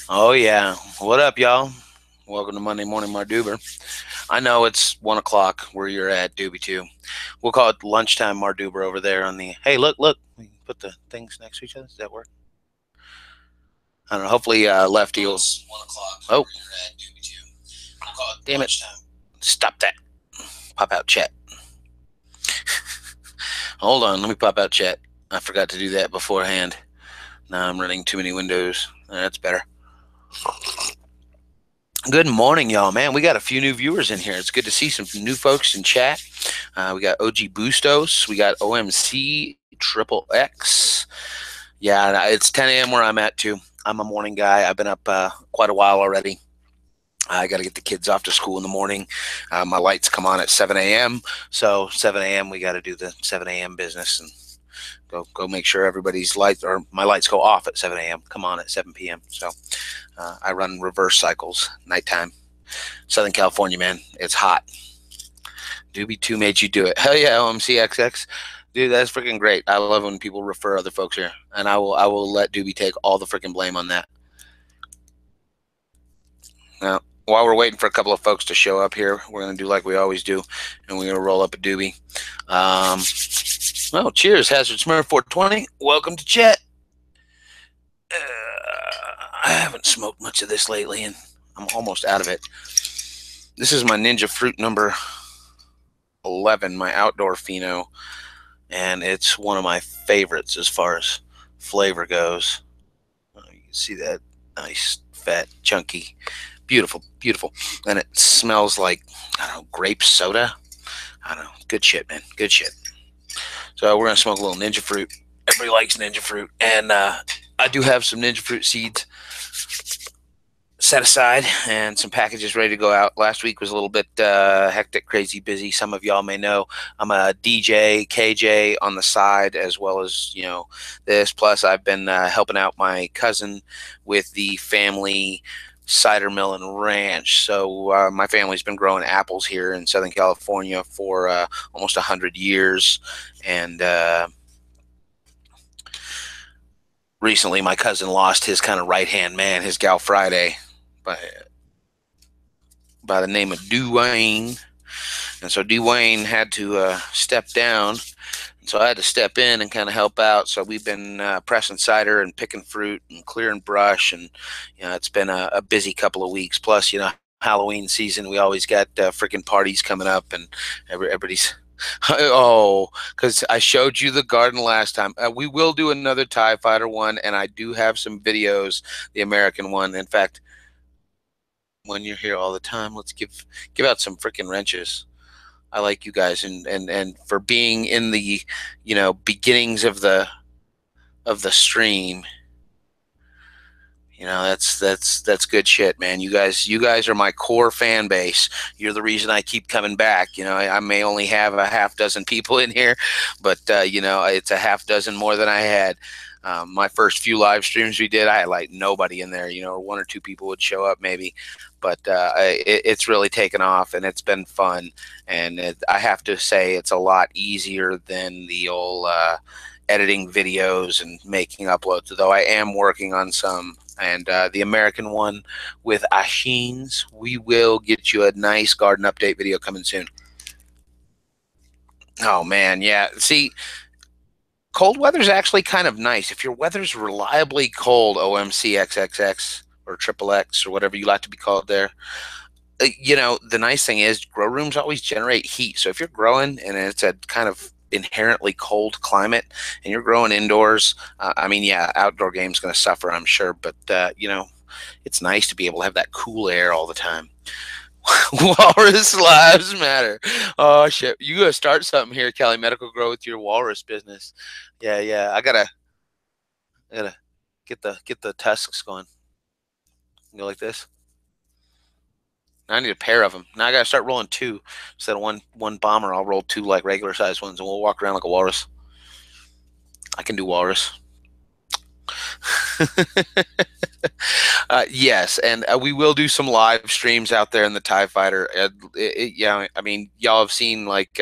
Oh yeah, what up, y'all? Welcome to Monday Morning Mardoober. I know it's 1 o'clock where you're at, Dubie2. We'll call it lunchtime Mardoober over there on the. Hey, look! We can put the things next to each other. Does that work? I don't know. Hopefully, Lefty will. It's 1 o'clock. Oh, where you're at, Dubie2. We'll call it damn lunchtime. It! Stop that! Pop out chat. Hold on, let me pop out chat. I forgot to do that beforehand. Now I'm running too many windows. That's better. Good morning, y'all, man. We got a few new viewers in here. It's good to see some new folks in chat. We got OG Bustos. We got OMC Triple X. Yeah, it's 10 a.m. where I'm at, too. I'm a morning guy. I've been up quite a while already. I got to get the kids off to school in the morning. My lights come on at 7 a.m. So 7 a.m. we got to do the 7 a.m. business and go make sure everybody's lights, or my lights go off at 7 a.m. come on at 7 p.m. So I run reverse cycles, nighttime. Southern California, man, it's hot. Dubie2 made you do it. Hell yeah, OMCXX. Dude, that's freaking great. I love when people refer other folks here, and I will let Dubie take all the freaking blame on that. Now, while we're waiting for a couple of folks to show up here, we're going to do like we always do, and we're going to roll up a doobie. Well, cheers, Hazard Smurf 420. Welcome to chat. I haven't smoked much of this lately, and I'm almost out of it. This is my Ninja Fruit number 11, my outdoor pheno, and it's one of my favorites as far as flavor goes. You can see that nice, fat, chunky, beautiful, and it smells like, I don't know, grape soda. I don't know, good shit, man, good shit. So we're gonna smoke a little Ninja Fruit. Everybody likes Ninja Fruit, and I do have some Ninja Fruit seeds set aside and some packages ready to go out. Last week was a little bit hectic, crazy, busy. Some of y'all may know I'm a DJ, KJ on the side, as well as, this. Plus, I've been helping out my cousin with the family cider mill and ranch. So my family's been growing apples here in Southern California for almost 100 years. And recently my cousin lost his kind of right-hand man, his gal Friday, by the name of Dwayne. And so Dwayne had to step down. And so I had to step in and kind of help out. So we've been pressing cider and picking fruit and clearing brush. And, it's been a busy couple of weeks. Plus, Halloween season, we always got freaking parties coming up, and everybody's oh, because I showed you the garden last time. We will do another TIE Fighter one, and I do have some videos, the American one. In fact, when you're here all the time, let's give out some freaking wrenches. I like you guys, and for being in the beginnings of the stream. That's good shit, man. You guys are my core fan base. You're the reason I keep coming back. I may only have a half dozen people in here, but it's a half dozen more than I had. My first few live streams we did, I had like nobody in there, or one or two people would show up maybe, but it's really taken off, and it's been fun. And I have to say, it's a lot easier than the old editing videos and making uploads, though I am working on some. And the American one with Asheen's, we will get you a nice garden update video coming soon. Oh man, yeah. See, cold weather's actually kind of nice. If your weather's reliably cold, OMCXXX or Triple X or whatever you like to be called there, the nice thing is grow rooms always generate heat. So if you're growing and it's a kind of inherently cold climate and you're growing indoors, yeah, outdoor game's going to suffer, I'm sure, but it's nice to be able to have that cool air all the time. Walrus lives matter. Oh shit, you gotta start something here, Kelly Medical Grow, with your walrus business. Yeah, I gotta get the tusks going. Go like this. I need a pair of them. Now I gotta start rolling two instead of one bomber. I'll roll two like regular size ones, and we'll walk around like a walrus. I can do walrus. Yes, and we will do some live streams out there in the TIE Fighter. Y'all have seen like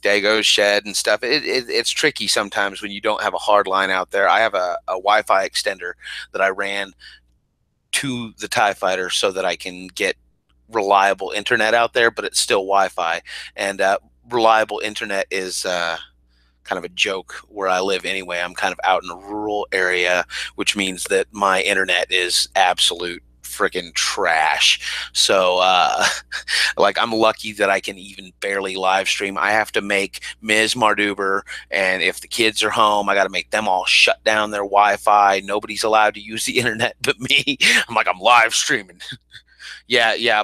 Dago's shed and stuff. It's tricky sometimes when you don't have a hard line out there. I have a Wi-Fi extender that I ran to the TIE Fighter so that I can get reliable internet out there, but it's still Wi-Fi. And reliable internet is kind of a joke where I live anyway. I'm kind of out in a rural area, which means that my internet is absolute freaking trash. So like, I'm lucky that I can even barely live stream. I have to make Ms. Mardoober, and if the kids are home, I got to make them all shut down their Wi-Fi. Nobody's allowed to use the internet but me. I'm like, I'm live streaming. Yeah.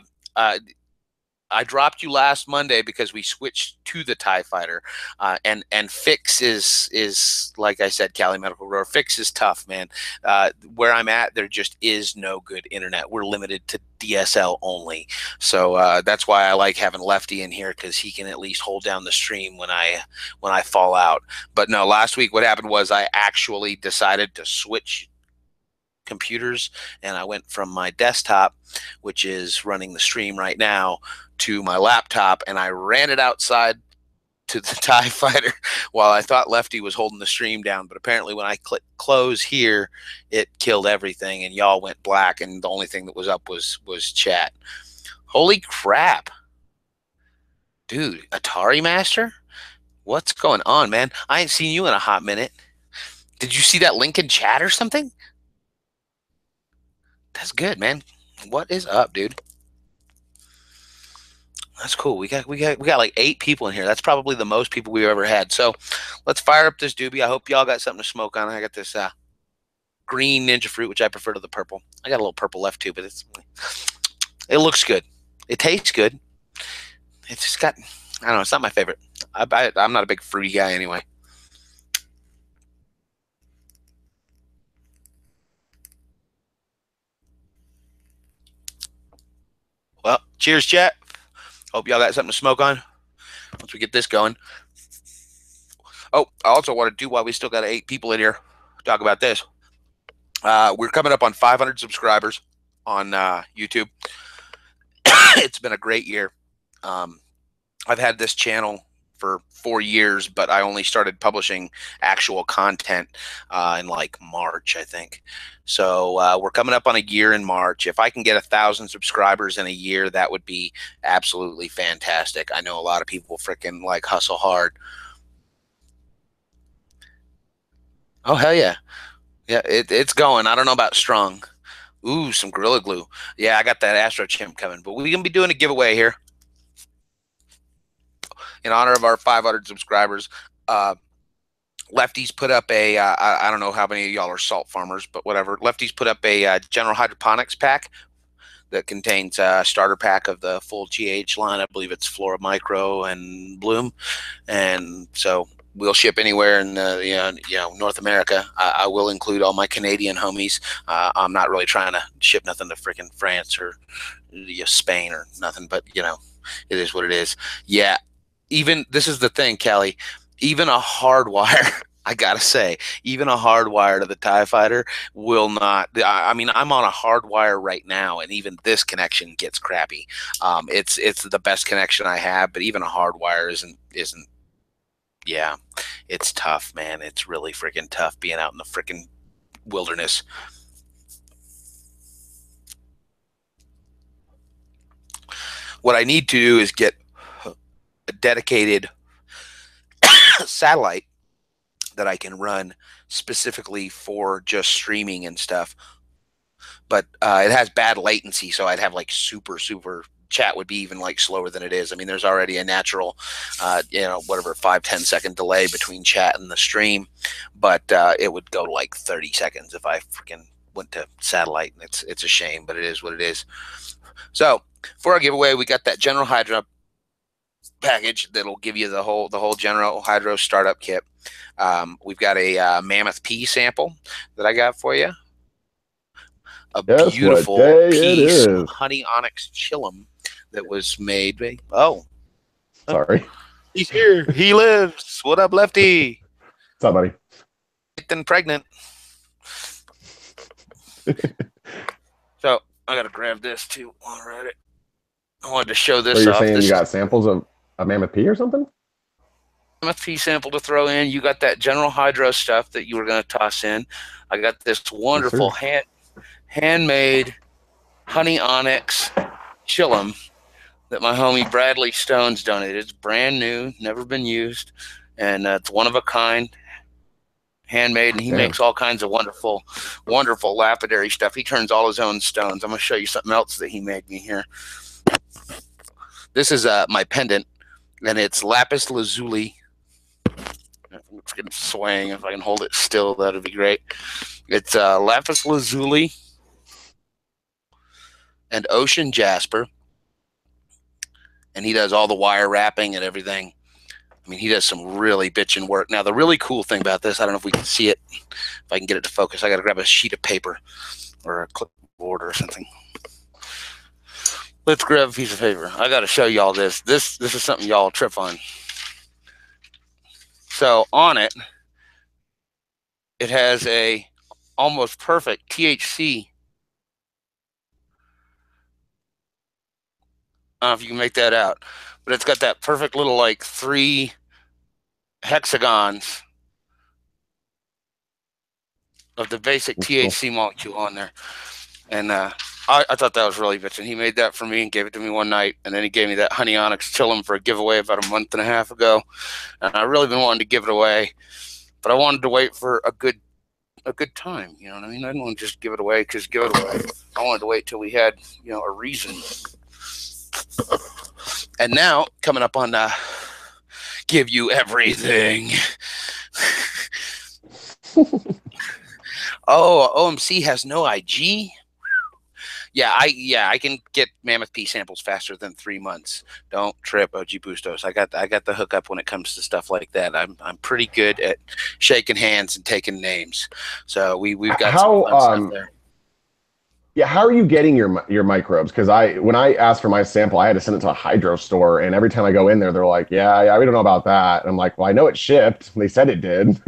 I dropped you last Monday because we switched to the TIE Fighter, and Fix is like I said, Cali Medical Grower. Fix is tough, man. Where I'm at, there just is no good internet. We're limited to DSL only, so that's why I like having Lefty in here, because he can at least hold down the stream when I fall out. But no, last week what happened was I actually decided to switch computers, and I went from my desktop, which is running the stream right now, to my laptop, and I ran it outside to the TIE Fighter while I thought Lefty was holding the stream down. But apparently when I clicked close here, it killed everything, and y'all went black, and the only thing that was up was chat. Holy crap. Dude, Atari Master? What's going on, man? I ain't seen you in a hot minute. Did you see that link in chat or something? That's good, man. What is up, dude? That's cool. We got like 8 people in here. That's probably the most people we've ever had. So let's fire up this doobie. I hope y'all got something to smoke on. I got this green ninja fruit, which I prefer to the purple. I got a little purple left too, but it looks good. It tastes good. It's just got, I don't know, it's not my favorite. I'm not a big fruity guy anyway. Well, cheers, chat. Hope y'all got something to smoke on once we get this going. Oh, I also want to do, while we still got 8 people in here, talk about this. We're coming up on 500 subscribers on YouTube. It's been a great year. I've had this channel for 4 years, but I only started publishing actual content in like March, I think. So we're coming up on a year in March. If I can get 1,000 subscribers in a year, that would be absolutely fantastic. I know a lot of people freaking like hustle hard. Oh, hell yeah. Yeah, it's going. I don't know about strong. Ooh, some Gorilla Glue. Yeah, I got that Astro Chimp coming, but we're going to be doing a giveaway here in honor of our 500 subscribers. Lefty's put up a, I don't know how many of y'all are salt farmers, but whatever. Lefty's put up a general hydroponics pack that contains a starter pack of the full GH line. I believe it's Flora Micro and Bloom. And so we'll ship anywhere in North America. I will include all my Canadian homies. I'm not really trying to ship nothing to freaking France or Spain or nothing, but it is what it is. Yeah. Even, this is the thing, Kelly, even a hardwire, I gotta say, even a hardwire to the TIE Fighter will not, I mean, I'm on a hardwire right now, and even this connection gets crappy. It's the best connection I have, but even a hardwire isn't, yeah, it's tough, man. It's really freaking tough being out in the freaking wilderness. What I need to do is get a dedicated satellite that I can run specifically for just streaming and stuff. But it has bad latency, so I'd have like super chat would be even like slower than it is. I mean, there's already a natural, whatever, 5-10 second delay between chat and the stream, but it would go like 30 seconds if I freaking went to satellite. And it's a shame, but it is what it is. So for our giveaway, we got that General Hydro package that'll give you the whole General Hydro startup kit. We've got a Mammoth Pea sample that I got for you. A beautiful piece of Honey Onyx Chillum that was made. Oh, sorry. He's here. He lives. What up, Lefty? What's up, buddy? Getting pregnant. So I gotta grab this too while we're at it. I wanted to show this. So you're saying you got samples of a Mammoth Pea or something? Mammoth Pea sample to throw in. You got that General Hydro stuff that you were going to toss in. I got this wonderful handmade honey onyx chillum that my homie Bradley Stone's donated. It's brand new, never been used, and it's one of a kind, handmade, and he Damn. makes all kinds of wonderful, wonderful lapidary stuff. He turns all his own stones. I'm going to show you something else that he made me here. This is my pendant, and it's lapis lazuli. It's getting swaying. If I can hold it still, that'd be great. It's lapis lazuli and ocean jasper, and he does all the wire wrapping and everything. I mean, he does some really bitchin' work. Now, the really cool thing about this, I don't know if we can see it. If I can get it to focus, I got to grab a sheet of paper or a clipboard or something. Let's grab a piece of paper. I got to show y'all this. This is something y'all trip on. So on it, it has a almost perfect THC. I don't know if you can make that out, but it's got that perfect little like 3 hexagons of the basic THC molecule on there. And I thought that was really bitchin'. He made that for me and gave it to me one night, and then he gave me that honey onyx chillum for a giveaway about a month and a half ago. And I really been wanting to give it away, but I wanted to wait for a good time. You know what I mean? I didn't want to just give it away because give it away. I wanted to wait till we had, you know, a reason. And now coming up on give you everything. Oh, OMC has no IG. Yeah, I can get Mammoth P samples faster than 3 months. Don't trip, OG Bustos. I got the hookup when it comes to stuff like that. I'm pretty good at shaking hands and taking names. So we've got some fun stuff there. Yeah, how are you getting your microbes? Because when I asked for my sample, I had to send it to a hydro store, and every time I go in there, they're like, "Yeah, we don't know about that." And I'm like, "Well, I know it shipped. They said it did."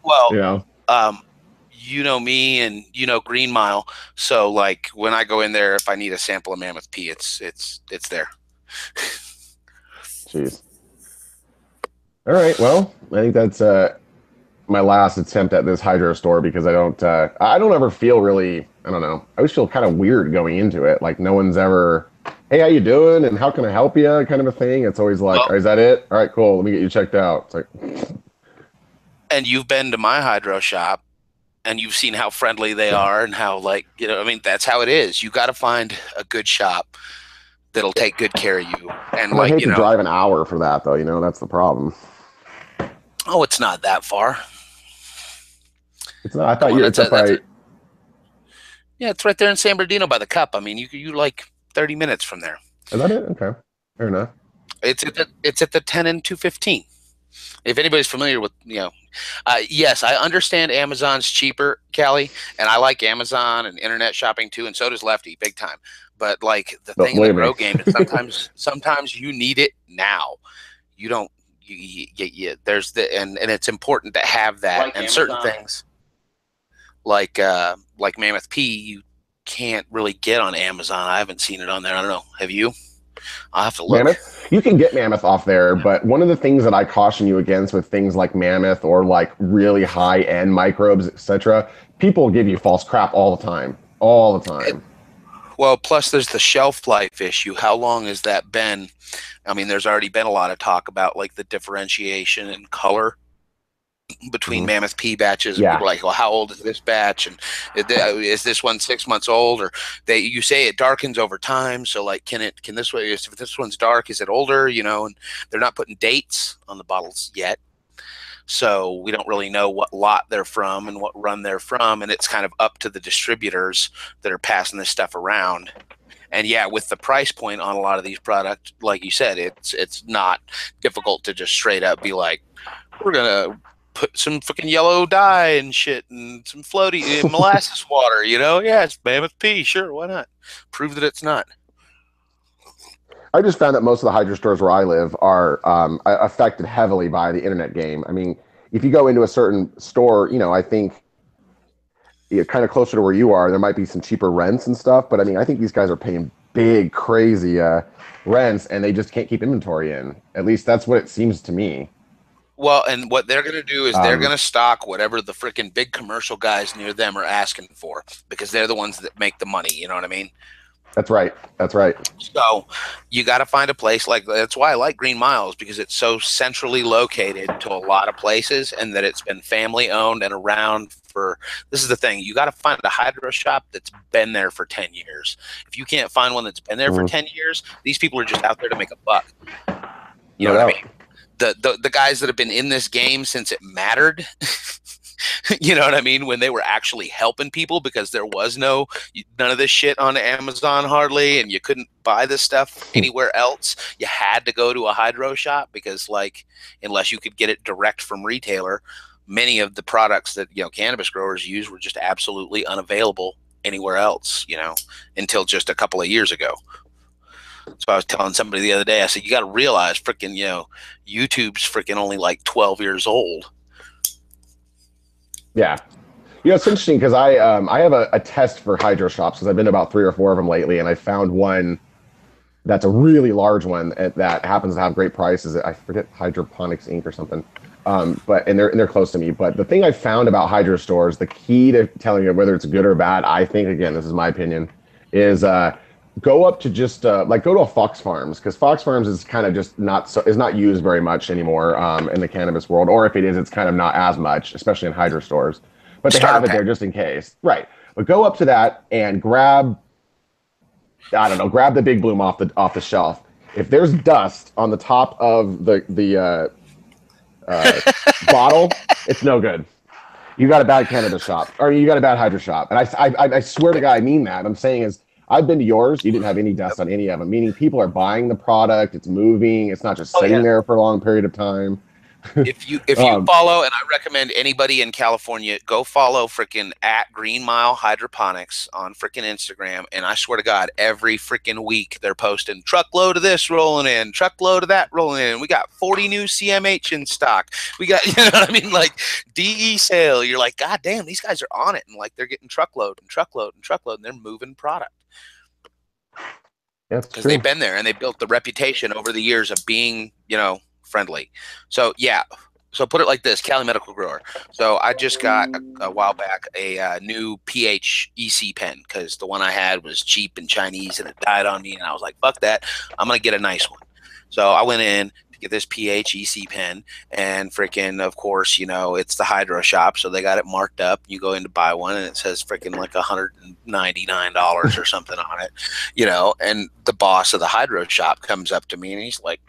Well, you know. You know me and you know Green Mile, so like when I go in there, if I need a sample of Mammoth P, it's there. Jeez. All right. Well, I think that's my last attempt at this hydro store because I don't ever feel really, I don't know. I always feel kind of weird going into it. Like no one's ever, "Hey, how you doing? And how can I help you?" kind of a thing. It's always like, "Oh, is that it? All right, cool. Let me get you checked out." It's like, and you've been to my hydro shop and you've seen how friendly they are and how, like, you know, I mean, that's how it is. You got to find a good shop that'll take good care of you. And like, I hate to drive an hour for that, though. You know, that's the problem. Oh, it's not that far. It's not. I thought it's up by. Yeah, it's right there in San Bernardino by the Cup. I mean, you like 30 minutes from there. Is that it? Okay, fair enough. It's at the 10 and 215. If anybody's familiar with, you know, yes, I understand Amazon's cheaper, Callie, and I like Amazon and internet shopping too, and so does Lefty, big time. But like the thing in the grow game is sometimes you need it now. You don't. There's and it's important to have that, like, and Amazon. Certain things like Mammoth P you can't really get on Amazon. I haven't seen it on there. I don't know. Have you? I'll have to look. Mammoth? You can get Mammoth off there, but one of the things that I caution you against with things like Mammoth or like really high-end microbes, etc., people give you false crap all the time. All the time. Well, plus there's the shelf life issue. How long has that been? I mean, there's already been a lot of talk about like the differentiation in color between Mammoth P batches. And people are like, well, how old is this batch? And is this one 6 months old? Or you say it darkens over time. So like, can this way, if this one's dark, is it older? You know, and they're not putting dates on the bottles yet. So we don't really know what lot they're from and what run they're from. And it's kind of up to the distributors that are passing this stuff around. And yeah, with the price point on a lot of these products, like you said, it's not difficult to just straight up be like, we're going to put some fucking yellow dye and shit and some floaty molasses water, you know? Yeah, it's Mammoth P. Sure, why not? Prove that it's not. I just found that most of the hydro stores where I live are affected heavily by the internet game. I mean, if you go into a certain store, you know, I think kind of closer to where you are, there might be some cheaper rents and stuff. But I mean, I think these guys are paying big, crazy rents, and they just can't keep inventory in. At least that's what it seems to me. Well, and what they're going to do is they're going Um, to stock whatever the freaking big commercial guys near them are asking for because they're the ones that make the money. You know what I mean? that's right. That's right. So you got to find a place like that's why I like Green Miles because it's so centrally located to a lot of places and that it's been family owned and around for. This is the thing. You got to find a hydro shop that's been there for 10 years. If you can't find one that's been there for 10 years, these people are just out there to make a buck. You know No what I doubt. mean? The guys that have been in this game since it mattered. You know what I mean? When they were actually helping people because there was none of this shit on Amazon hardly, and you couldn't buy this stuff anywhere else. You had to go to a hydro shop because, like, unless you could get it direct from retailer, many of the products that cannabis growers use were just absolutely unavailable anywhere else. Until just a couple of years ago. So I was telling somebody the other day, I said, you got to realize freaking, YouTube's freaking only like 12 years old. Yeah. It's interesting because I have a test for hydro shops because I've been to about 3 or 4 of them lately, and I found one that's a really large one that happens to have great prices. I forget Hydroponics Inc. or something. But they're close to me. But the thing I found about hydro stores, the key to telling you whether it's good or bad, I think, again, this is my opinion, is go up to just like go to a Fox Farms, because Fox Farms is kind of just not used very much anymore in the cannabis world, or if it is, it's kind of not as much, especially in hydro stores. But they have it there just in case, right? But go up to that and grab, I don't know, grab the Big Bloom off the shelf. If there's dust on the top of the bottle, it's no good. You got a bad cannabis shop, or you got a bad hydro shop. And I swear to God, I mean that. I'm saying is, I've been to yours. You didn't have any dust on any of them, meaning people are buying the product. It's moving. It's not just sitting there for a long period of time. If you follow, and I recommend anybody in California go follow freaking at Green Mile Hydroponics on freaking Instagram, and I swear to God, every freaking week they're posting truckload of this rolling in, truckload of that rolling in. We got 40 new CMH in stock. We got, you know what I mean, like DE sale. You're like, God damn, these guys are on it, and like they're getting truckload and truckload and truckload, and they're moving product. Because they've been there and they built the reputation over the years of being, friendly. So yeah. So put it like this, Cali Medical Grower. So I just got a while back a new pH EC pen because the one I had was cheap and Chinese and it died on me, and I was like, fuck that, I'm gonna get a nice one. So I went in to get this pH EC pen, and freaking, of course, it's the hydro shop, so they got it marked up. You go in to buy one and it says freaking like $199 or something on it, and the boss of the hydro shop comes up to me and he's like,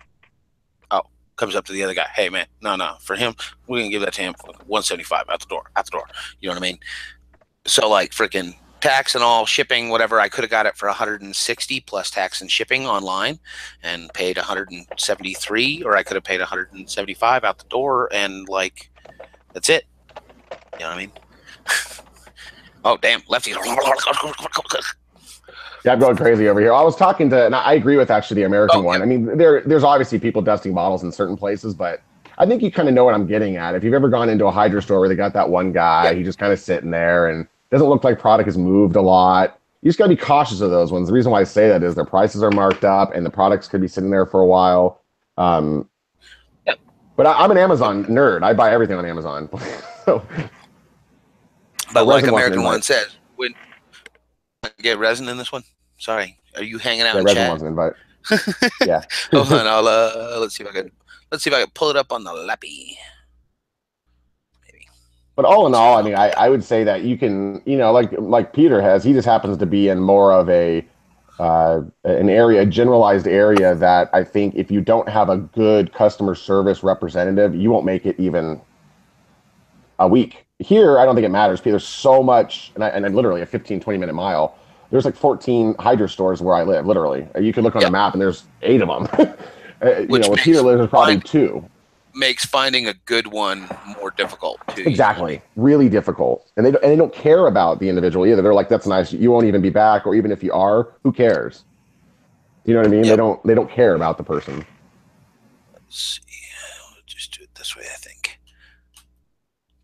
comes up to the other guy, hey man, no, for him, we're gonna give that to him for $175 out the door. You know what I mean? So like freaking tax and all, shipping, whatever, I could have got it for $160 plus tax and shipping online and paid $173, or I could have paid $175 out the door, and like that's it. You know what I mean? Oh damn, lefty. Yeah, I'm going crazy over here. I was talking to, and I agree with actually the American one. I mean, there's obviously people dusting bottles in certain places, but I think you kind of know what I'm getting at. If you've ever gone into a hydro store where they got that one guy, he just kind of sitting there and doesn't look like product has moved a lot. You just got to be cautious of those ones. The reason why I say that is their prices are marked up and the products could be sitting there for a while. But I'm an Amazon nerd. I buy everything on Amazon. So, but like American one says, when get resin in this one. Sorry, are you hanging out in resin chat? wants an invite. Yeah. Hold on, I'll let's see if I can pull it up on the lappy. Maybe. But all in all, I mean, I would say that you can, like Peter has, he just happens to be in more of an area, a generalized area that I think if you don't have a good customer service representative, you won't make it even a week. Here, I don't think it matters. There's so much, and I'm literally a 15, 20-minute mile. There's like 14 hydro stores where I live, literally. You can look on the map, and there's 8 of them. Where Peter lives, there's probably 2. Makes finding a good one more difficult, too. Exactly. Really difficult. And they don't care about the individual either. They're like, that's nice. You won't even be back, or even if you are, who cares? You know what I mean? Yep. They don't care about the person. Let's see. I'll just do it this way, I think.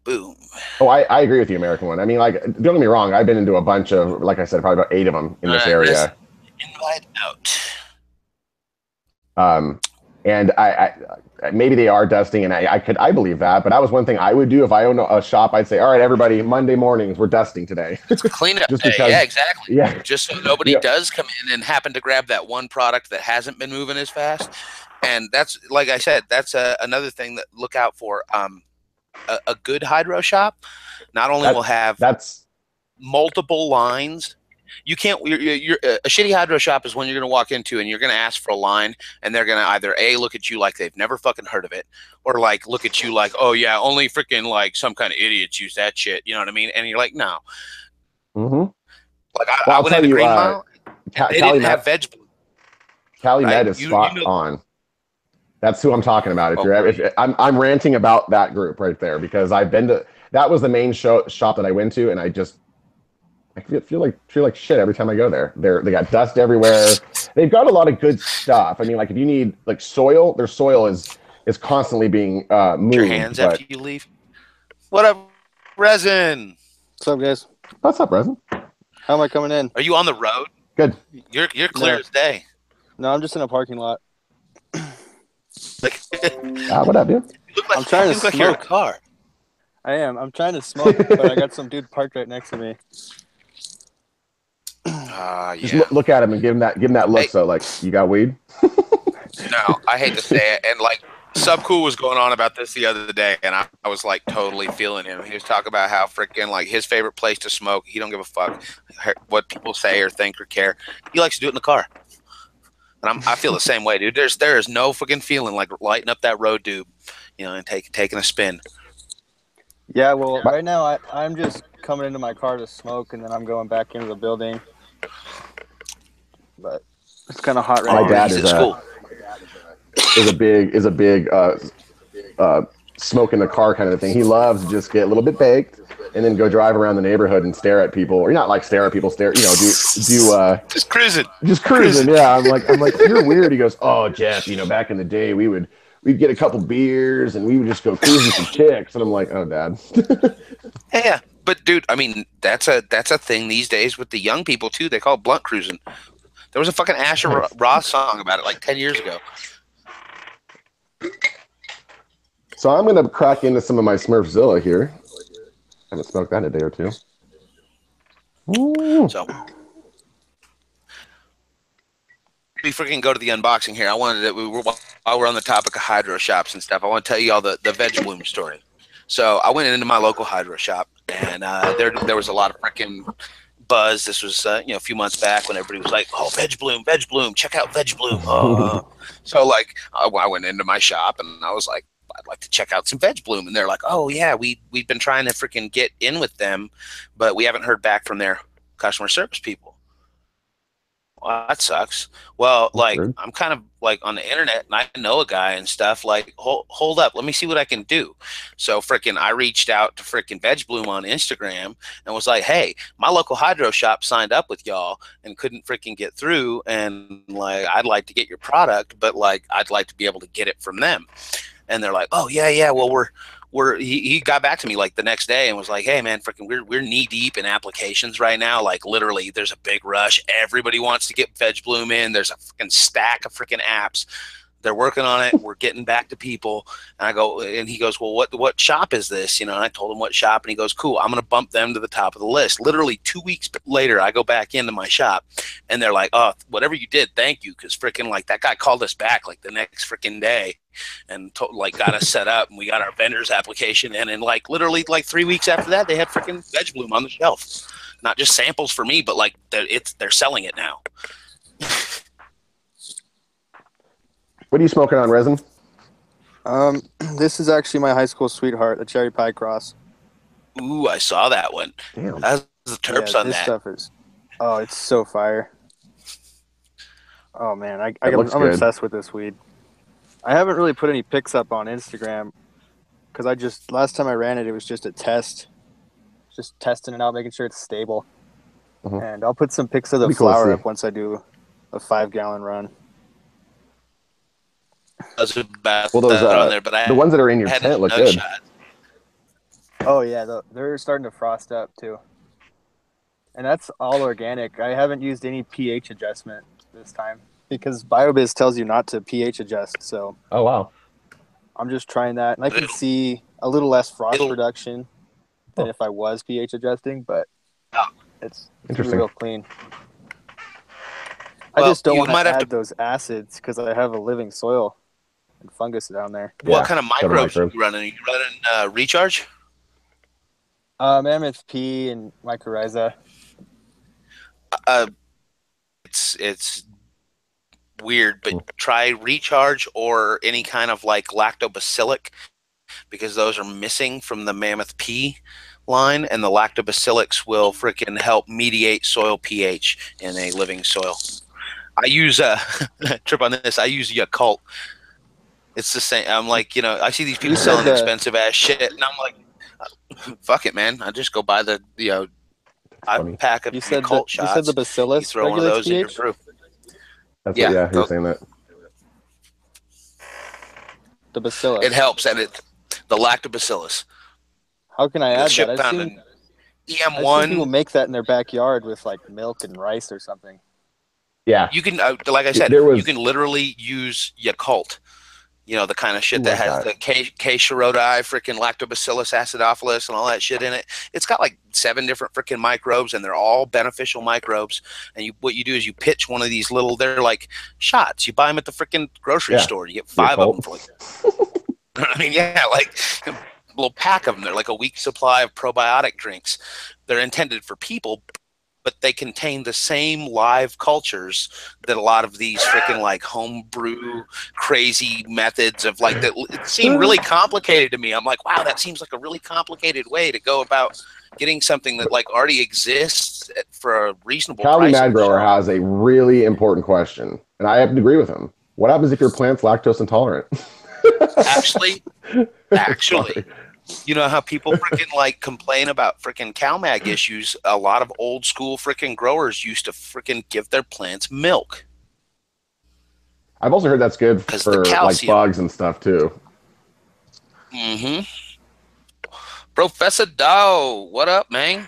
Boom. Oh, I agree with the American one. I mean, like, don't get me wrong. I've been into a bunch of, like I said, probably about 8 of them in this area. Invite out. And maybe they are dusting, and I believe that. But that was one thing I would do if I owned a shop. I'd say, all right, everybody, Monday mornings we're dusting today, It's cleanup just day. Yeah, because. exactly. Yeah, Just so nobody yeah, does come in and happen to grab that one product that hasn't been moving as fast. And that's, like I said, that's another thing that look out for. A good hydro shop not only will have that's multiple lines. You can't. A shitty hydro shop is when you're going to walk into and you're going to ask for a line, and they're going to either A, look at you like they've never fucking heard of it, or like look at you like, oh yeah, only freaking like some kind of idiots use that shit. You know what I mean? And you're like, no. Mm-hmm. Like Well, I I'll went tell into you, Green Mile, and they didn't have veg, Calumet right? is You spot know. on. That's who I'm talking about. If Oh, you're, if I'm ranting about that group right there because I've been to that was the main shop that I went to, and I feel like shit every time I go there. They got dust everywhere. They've got a lot of good stuff. I mean, like if you need like soil, their soil is constantly being your moved. hands But after you leave. What up, Resin? What's up, guys? what's up, Resin? How am I coming in? Are you on the road? Good. You're clear No. as day. No, I'm just in a parking lot. Like, What up, dude? you look like, I'm trying to you look like you're in a smoke. car. I am. I'm trying to smoke, but I got some dude parked right next to me. Yeah. Just look at him and give him that look. Hey. So like, you got weed? No, I hate to say it, and like Subcool was going on about this the other day, and I was like totally feeling him. He was talking about how freaking like his favorite place to smoke. He don't give a fuck what people say or think or care. He likes to do it in the car, and I feel the same way, dude. There is no freaking feeling like lighting up that road tube, you know, and taking a spin. Yeah, well, right now I'm just coming into my car to smoke, and then I'm going back into the building. But it's kind of hot right now. My dad He's at school. is a big smoke in the car kind of thing. He loves to just get a little bit baked and then go drive around the neighborhood and stare at people, or not like stare at people, do Just cruising. Yeah, I'm like you're weird. He goes, oh Jeff, back in the day we'd get a couple beers and we would just go cruising some chicks, and I'm like, oh Dad. Yeah, but dude, I mean that's a thing these days with the young people too. They call it blunt cruising. There was a fucking Asher Ross song about it like 10 years ago. So I'm gonna crack into some of my Smurfzilla here. Haven't smoked that in a day or two. Ooh. So we freaking go to the unboxing here. I wanted to, while we're on the topic of hydro shops and stuff, I want to tell you all the Veg Bloom story. So I went into my local hydro shop, and there was a lot of freaking buzz. This was a few months back when everybody was like, "Oh, Veg Bloom, check out Veg Bloom." So like I went into my shop and I was like, I'd like to check out some Veg Bloom, and they're like, "Oh yeah, we've been trying to freaking get in with them, but we haven't heard back from their customer service people." Well, that sucks. Well, like Weird. I'm kind of like on the internet and I know a guy and stuff. Like, hold up, let me see what I can do. So freaking I reached out to freaking Veg Bloom on Instagram and was like, hey, my local hydro shop signed up with y'all and couldn't freaking get through, and like I'd like to get your product, but like I'd like to be able to get it from them. And they're like, oh yeah, well he got back to me like the next day and was like, hey man, freaking we're knee deep in applications right now. Like literally there's a big rush. Everybody wants to get Veg Bloom in. There's a freaking stack of freaking apps. They're working on it. We're getting back to people. And I go, and he goes, well, what shop is this? And I told him what shop, and he goes, cool, I'm going to bump them to the top of the list. Literally 2 weeks later, I go back into my shop and they're like, oh, whatever you did, thank you. Cause freaking like that guy called us back like the next freaking day and got us set up, and we got our vendor's application in. And like literally like 3 weeks after that, they had freaking Veg Bloom on the shelf. Not just samples for me, but like they're selling it now. What are you smoking on, Resin? This is actually my high school sweetheart, the cherry pie cross. Ooh, I saw that one. Damn. That's the terps on this that. stuff is, it's so fire. Oh man, I'm obsessed with this weed. I haven't really put any pics up on Instagram because last time I ran it was just a test, just testing it out, making sure it's stable. And I'll put some pics of the flower up once I do a 5-gallon run. Those on there, but the ones that are in your tent look good. Oh yeah, they're starting to frost up too, and that's all organic. I haven't used any pH adjustment this time. because BioBiz tells you not to pH adjust. So. Oh wow. I'm just trying that, and I can see a little less frost production than if I was pH adjusting, but it's real clean. I just don't want to add those acids because I have a living soil and fungus down there. What kind of microbes are you running? Are you running Recharge? Mammoth P and mycorrhiza. It's weird, but try Recharge or any kind of like lactobacillic, because those are missing from the Mammoth P line, and the lactobacillics will freaking help mediate soil pH in a living soil. I use trip on this. I use Yakult. It's the same. I'm like, I see these people selling expensive ass shit, and I'm like, fuck it, man. I just go buy the pack of Yakult shots. You said the Bacillus. You throw one of those in your brew. That's you're saying that. The Bacillus. It helps, and the lactobacillus. How can I add that? I've seen EM1. People make that in their backyard with like milk and rice or something. Yeah, you can. Like I said, you can literally use Yakult. The kind of shit that has the K. Shiroti, freaking Lactobacillus acidophilus, and all that shit in it. It's got like 7 different freaking microbes, and they're all beneficial microbes. And what you do is you pitch one of these little, they're like shots. You buy them at the freaking grocery store. You get 5 of them for like, I mean, like a little pack of them. They're like a week supply of probiotic drinks. They're intended for people, but they contain the same live cultures that a lot of these freaking like homebrew crazy methods of like that. It seemed really complicated to me. I'm like, wow, that seems like a really complicated way to go about getting something that like already exists for a reasonable price. Calvin Mad Grower has a really important question, and I have to agree with him. What happens if your plant's lactose intolerant? Actually, you know how people freaking like complain about freaking cow mag issues? A lot of old school freaking growers used to freaking give their plants milk. I've also heard that's good for like bugs and stuff too. Mm-hmm. Professor Doe, what up, man?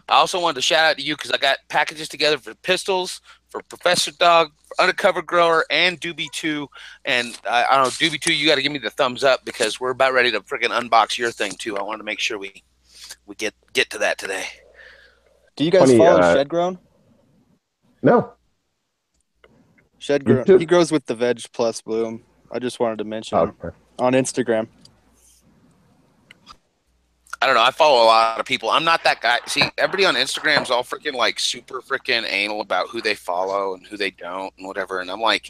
I also wanted to shout out to you because I got packages together for pistols, for Professor Dog, for Undercover Grower, and Dubie2. And I don't know, Dubie2, you got to give me the thumbs up because we're about ready to freaking unbox your thing too. I wanted to make sure we get to that today. Do you guys follow Shed Grown? No. Shed Grown. He grows with the Veg Plus Bloom. I just wanted to mention him on Instagram. I don't know. I follow a lot of people. I'm not that guy. See, everybody on Instagram is all freaking like super freaking anal about who they follow and who they don't and whatever. And I'm like,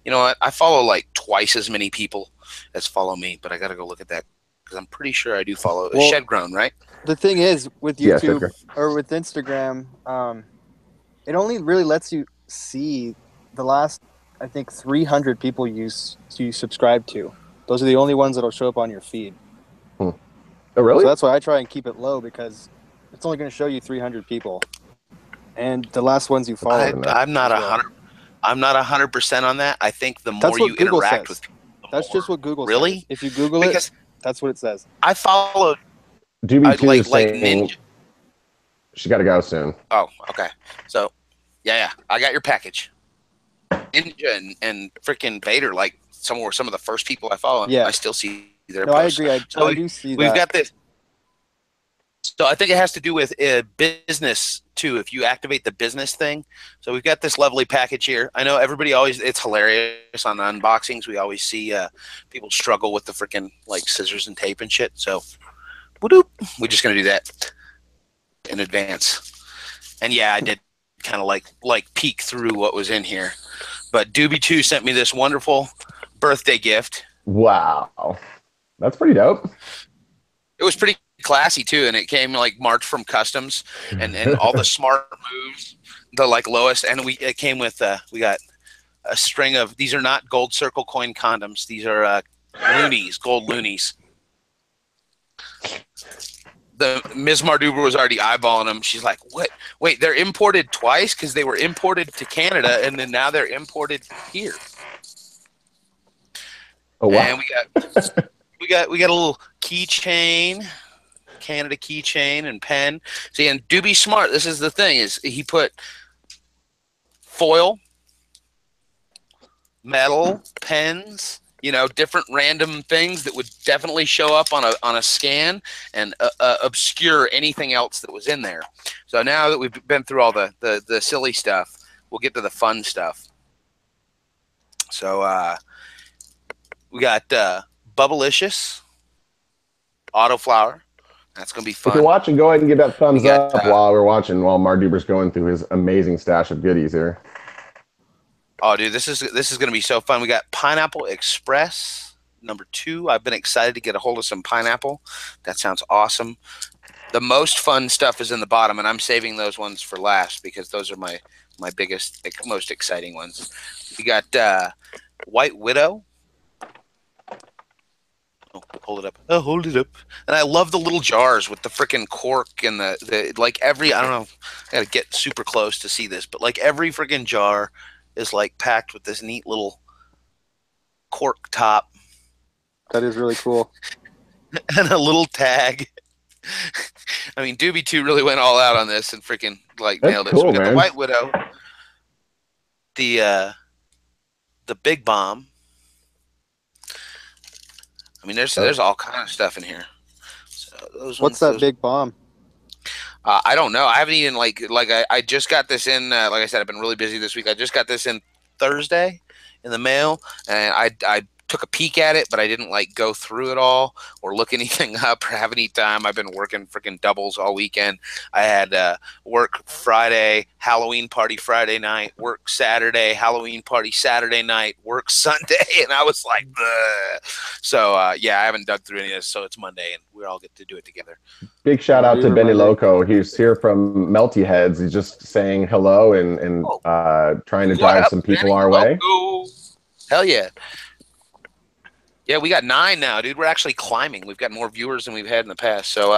you know what? I follow like twice as many people as follow me, but I got to go look at that because I'm pretty sure I do follow Shed Grown, right? The thing is with YouTube or with Instagram, it only really lets you see the last, I think, 300 people you subscribe to. Those are the only ones that'll show up on your feed. Oh, really? So that's why I try and keep it low because it's only going to show you 300 people, and the last ones you follow. I'm not 100% on that. I think the more you interact with people, that's just what Google says. Really? If you Google it, that's what it says. I followed Dubie2 like Ninja. She got to go soon. Oh, okay. So, yeah, I got your package. Ninja and freaking Vader, like some of the first people I follow. Yeah, I still see. No, I agree. I do see that. We've got this. So I think it has to do with business too. If you activate the business thing, so we've got this lovely package here. I know everybody it's hilarious on unboxings. We always see people struggle with the freaking like scissors and tape and shit. So, we're just gonna do that in advance. And yeah, I did kind of like peek through what was in here. But Dubie2 sent me this wonderful birthday gift. Wow. That's pretty dope. It was pretty classy too, and it came like marked from customs and all the smart moves, the like lowest, and it came with we got a string of, these are not gold circle coin condoms, these are loonies, gold loonies. The Ms. Mardoober was already eyeballing them. She's like, what? Wait, they're imported twice because they were imported to Canada and then now they're imported here. Oh wow. And we got a little keychain, Canada keychain and pen. See, and Dubie smart. This is the thing: is he put foil metal, pens, different random things that would definitely show up on a scan and obscure anything else that was in there. So now that we've been through all the silly stuff, we'll get to the fun stuff. So we got Bubblicious, Autoflower. That's going to be fun. If you're watching, go ahead and give that thumbs up while we're watching, while Mardoober's going through his amazing stash of goodies here. Oh, dude, this is going to be so fun. We got Pineapple Express #2. I've been excited to get a hold of some pineapple. That sounds awesome. The most fun stuff is in the bottom, and I'm saving those ones for last because those are my biggest, most exciting ones. We got White Widow. Oh, hold it up. Oh, hold it up. And I love the little jars with the freaking cork and the like every, I don't know, I got to get super close to see this, but like every freaking jar is like packed with this neat little cork top. That is really cool. And a little tag. I mean, Dubie2 really went all out on this and freaking like nailed it. Cool, so we got man. the White Widow, the Big Bomb. I mean, there's all kind of stuff in here. So what's that Big Bomb? I don't know. I haven't even I just got this in. Like I said, I've been really busy this week. I just got this in Thursday in the mail, and I took a peek at it, but I didn't like go through it all or look anything up or have any time. I've been working freaking doubles all weekend. I had work Friday, Halloween party Friday night, work Saturday, Halloween party Saturday night, work Sunday, and I was like, bleh. So yeah, I haven't dug through any of this, so it's Monday, and we all get to do it together. Big shout out to Benny Loco. He's here from Melty Heads. He's just saying hello and trying to drive some people our way. Hell yeah. Yeah, we got 9 now, dude. We're actually climbing. We've got more viewers than we've had in the past. So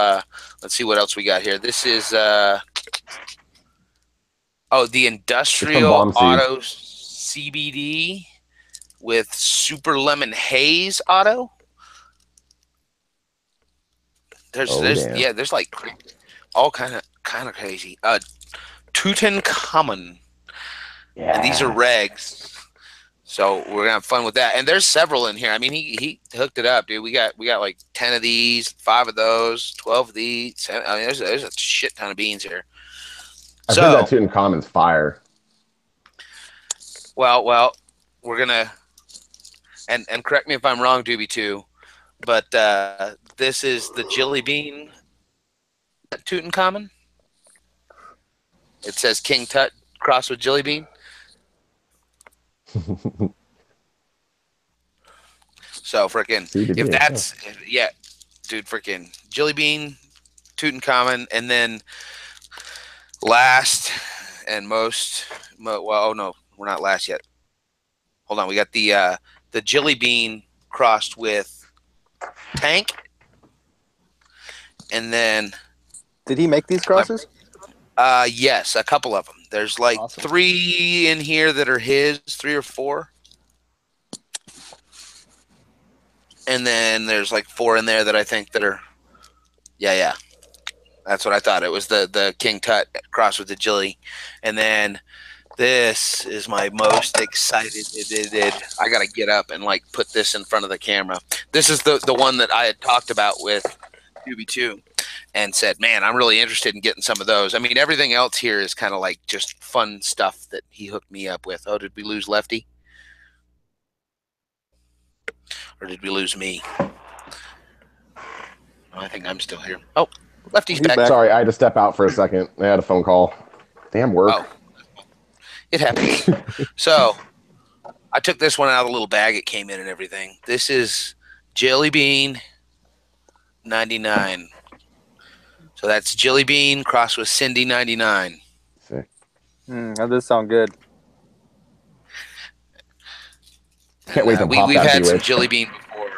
let's see what else we got here. This is the Industrial Auto CBD with Super Lemon Haze Auto. There's like all kind of crazy. Tutankhamun. Yeah. And these are regs. So we're gonna have fun with that, and there's several in here. I mean, he hooked it up, dude. We got like 10 of these, 5 of those, 12 of these. I mean, there's a shit ton of beans here. I think that Tutankhamun's fire. Well, we're gonna and correct me if I'm wrong, Dubie2, but this is the Jelly Bean Tutankhamun. It says King Tut crossed with Jelly Bean. So freaking if that's dude, freaking Jelly Bean, Tutankhamun, and then last and most well, no, we're not last yet. Hold on, we got the Jelly Bean crossed with Tank, and then did he make these crosses? Yes, a couple of them. There's like 3 in here that are his, 3 or 4. And then there's like 4 in there that I think that are, yeah. That's what I thought. It was the King Tut crossed with the Jilly. And then this is my most excited. I got to get up and like put this in front of the camera. This is the one that I had talked about with Dubie2. And said, man, I'm really interested in getting some of those. I mean, everything else here is kind of like just fun stuff that he hooked me up with. Oh, did we lose Lefty? Or did we lose me? Oh, I think I'm still here. Oh, Lefty's back. Sorry, I had to step out for a second. I had a phone call. Damn work. Oh, it happens. So I took this one out of the little bag it came in and everything. This is Jelly Bean 99. So that's Jelly Bean crossed with Cindy 99. Sick. That does sound good. Can't wait to pop we've that had some Jelly Bean before,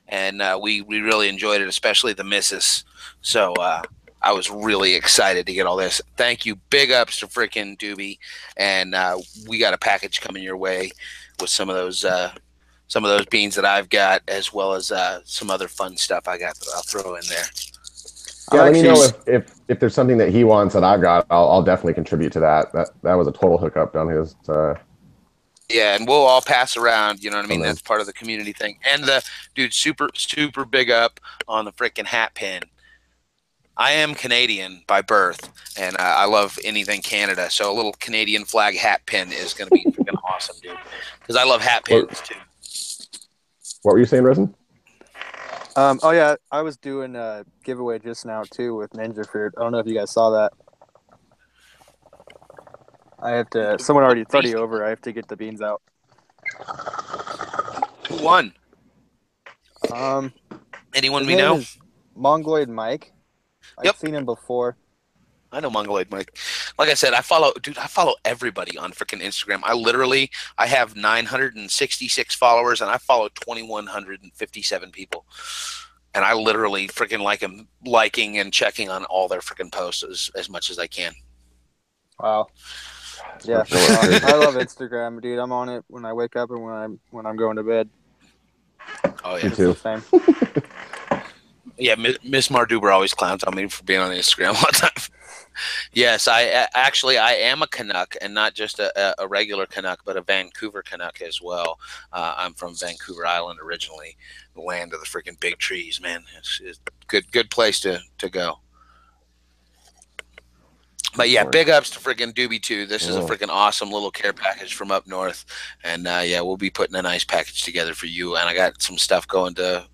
and we really enjoyed it, especially the missus. So I was really excited to get all this. Thank you. Big ups to freaking Dubie, and we got a package coming your way with some of those beans that I've got, as well as some other fun stuff I got that I'll throw in there. Yeah, let me know if there's something that he wants that I've got. I'll definitely contribute to that. That was a total hookup down his. Yeah, and we'll all pass around. You know what I mean? That's part of the community thing. And the dude, super big up on the freaking hat pin. I am Canadian by birth, and I love anything Canada. So a little Canadian flag hat pin is going to be freaking awesome, dude. Because I love hat pins too. What were you saying, Resin? Oh yeah, I was doing a giveaway just now too with Ninja Fruit. I don't know if you guys saw that. I have to. Someone already. It's already over. I have to get the beans out. Who won? Anyone we know? Is Mongoloid Mike. I've seen him before. I know Mongoloid Mike. Like I said, I follow everybody on freaking Instagram. I have 966 followers, and I follow 2,157 people. And I literally freaking like them, liking and checking on all their freaking posts as much as I can. Wow. Yeah, I love Instagram, dude. I'm on it when I wake up and when I'm going to bed. Oh yeah, me too. Yeah, Miss Mardoober always clowns on me for being on Instagram all the time. Yes, I am a Canuck, and not just a regular Canuck, but a Vancouver Canuck as well. I'm from Vancouver Island originally, the land of the freaking big trees, man. It's good place to go. But yeah, big ups to freaking Dubie2. This is a freaking awesome little care package from up north, and yeah, we'll be putting a nice package together for you. And I got some stuff going to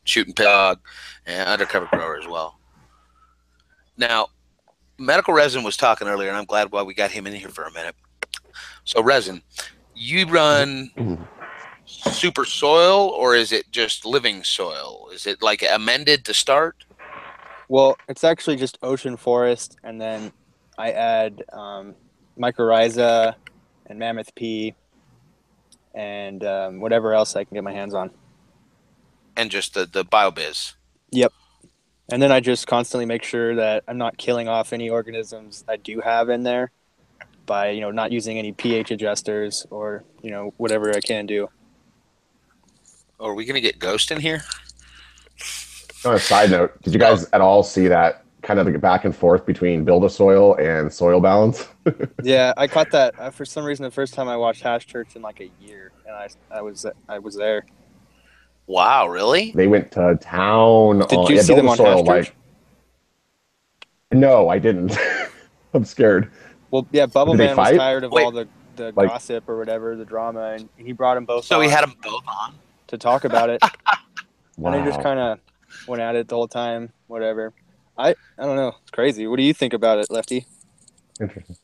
Shooting Pig and Undercover Grower as well. Now, Medical Resin was talking earlier, and I'm glad why we got him in here for a minute. So, Resin, you run super soil, or is it just living soil? Is it like amended to start? Well, it's actually just ocean forest, and then I add mycorrhiza and mammoth pea and whatever else I can get my hands on. And just the BioBiz. Yep. And then I just constantly make sure that I'm not killing off any organisms I do have in there by, not using any pH adjusters or, whatever I can do. Oh, are we going to get Ghost in here? On a side note, did you guys at all see that kind of back and forth between Build-A-Soil and Soil Balance? Yeah, I caught that for some reason the first time I watched Hash Church in like a year, and I was there. Wow, really? They went to town. Did you see them on Hash Church? No, I didn't. I'm scared. Well, yeah, Bubble Man was tired of all the gossip or whatever, the drama, and he brought them both on. So he had them both on? To talk about it. Wow. And they just kind of went at it the whole time, whatever. I don't know. It's crazy. What do you think about it, Lefty? Interesting.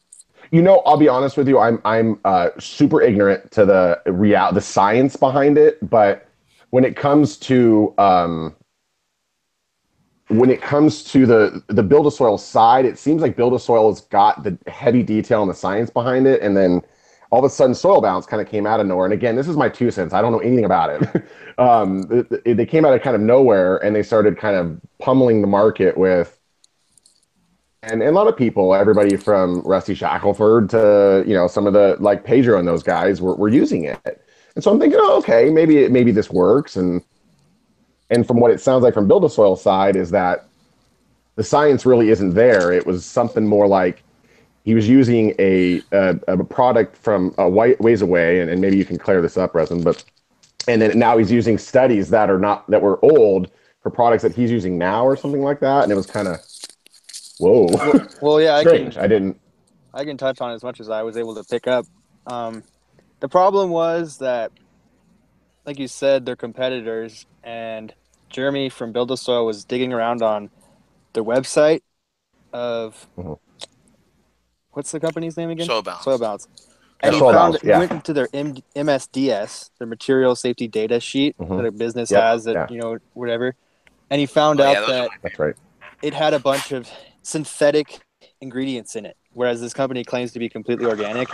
I'll be honest with you. I'm super ignorant to the science behind it, but when it comes to the Build-A-Soil side, it seems like Build-A-Soil has got the heavy detail and the science behind it, and then all of a sudden Soil Balance kind of came out of nowhere. And again, this is my 2 cents. I don't know anything about it. They came out of kind of nowhere, and they started kind of pummeling the market with, and a lot of people, everybody from Rusty Shackelford to some of the like Pedro and those guys were using it. And so I'm thinking, okay, maybe this works. And from what it sounds like from Build-A-Soil side is that the science really isn't there. It was something more like he was using a product from a ways away, and maybe you can clear this up, Resin, and then now he's using studies that were old for products that he's using now or something like that. And it was kind of, whoa. Well, yeah, strange. I can touch on as much as I was able to pick up. The problem was that, like you said, they're competitors, and Jeremy from Build-A-Soil was digging around on their website of what's the company's name again? Soil Balance. Soil Balance. And he went into their MSDS, their material safety data sheet that a business has whatever. And he found out that that's right. It had a bunch of synthetic ingredients in it, whereas this company claims to be completely organic,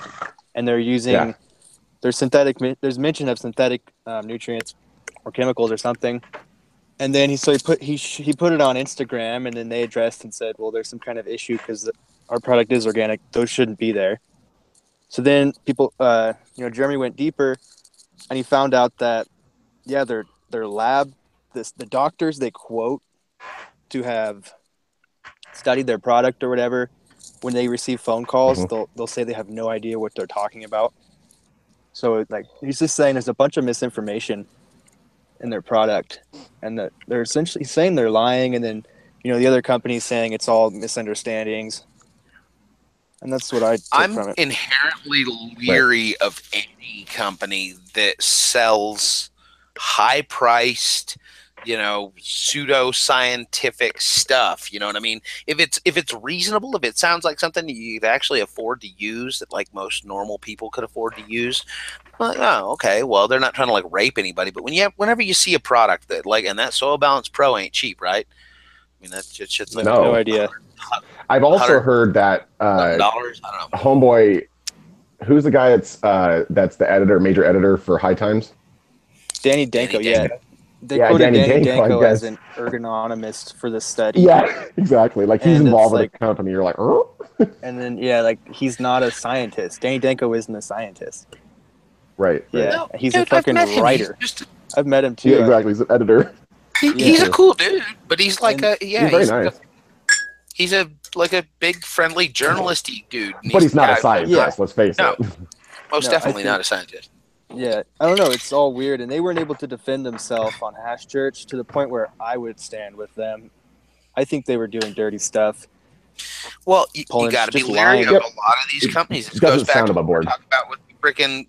and they're using there's mention of synthetic nutrients or chemicals or something. And then he put it on Instagram, and then they addressed and said, well, there's some kind of issue because our product is organic. Those shouldn't be there. So then people, Jeremy went deeper, and he found out that, their lab, the doctors they quote to have studied their product or whatever, when they receive phone calls, they'll say they have no idea what they're talking about. So like he's just saying there's a bunch of misinformation in their product, and that they're essentially saying they're lying, and then the other company's saying it's all misunderstandings, and that's what I took from it. I'm inherently leery of any company that sells high-priced, pseudo-scientific stuff. You know what I mean? If it's reasonable, if it sounds like something you'd actually afford to use, that like most normal people could afford to use, well, oh, okay. Well, they're not trying to like rape anybody, but whenever you see a product that like, and that Soil Balance Pro ain't cheap, right? I mean, that's just like no idea. I've also heard that $11, I don't know. Homeboy, who's the guy that's the major editor for High Times? Danny Danko, yeah. They quoted Danny Danko as an ergonomist for the study. Yeah, exactly. Like he's involved with the company. You're like, oh. And then like he's not a scientist. Danny Danko isn't a scientist. Right. Yeah, no, he's a fucking writer. I've met him too. Yeah, exactly. He's an editor. He's a cool dude, but he's like he's very nice. He's a big friendly journalisty dude. But he's not a scientist. Let's face it. Most definitely not a scientist. Yeah, I don't know. It's all weird, and they weren't able to defend themselves on Hash Church to the point where I would stand with them. I think they were doing dirty stuff. Well, you got to be leery of a lot of these companies. It goes back to what we're talking about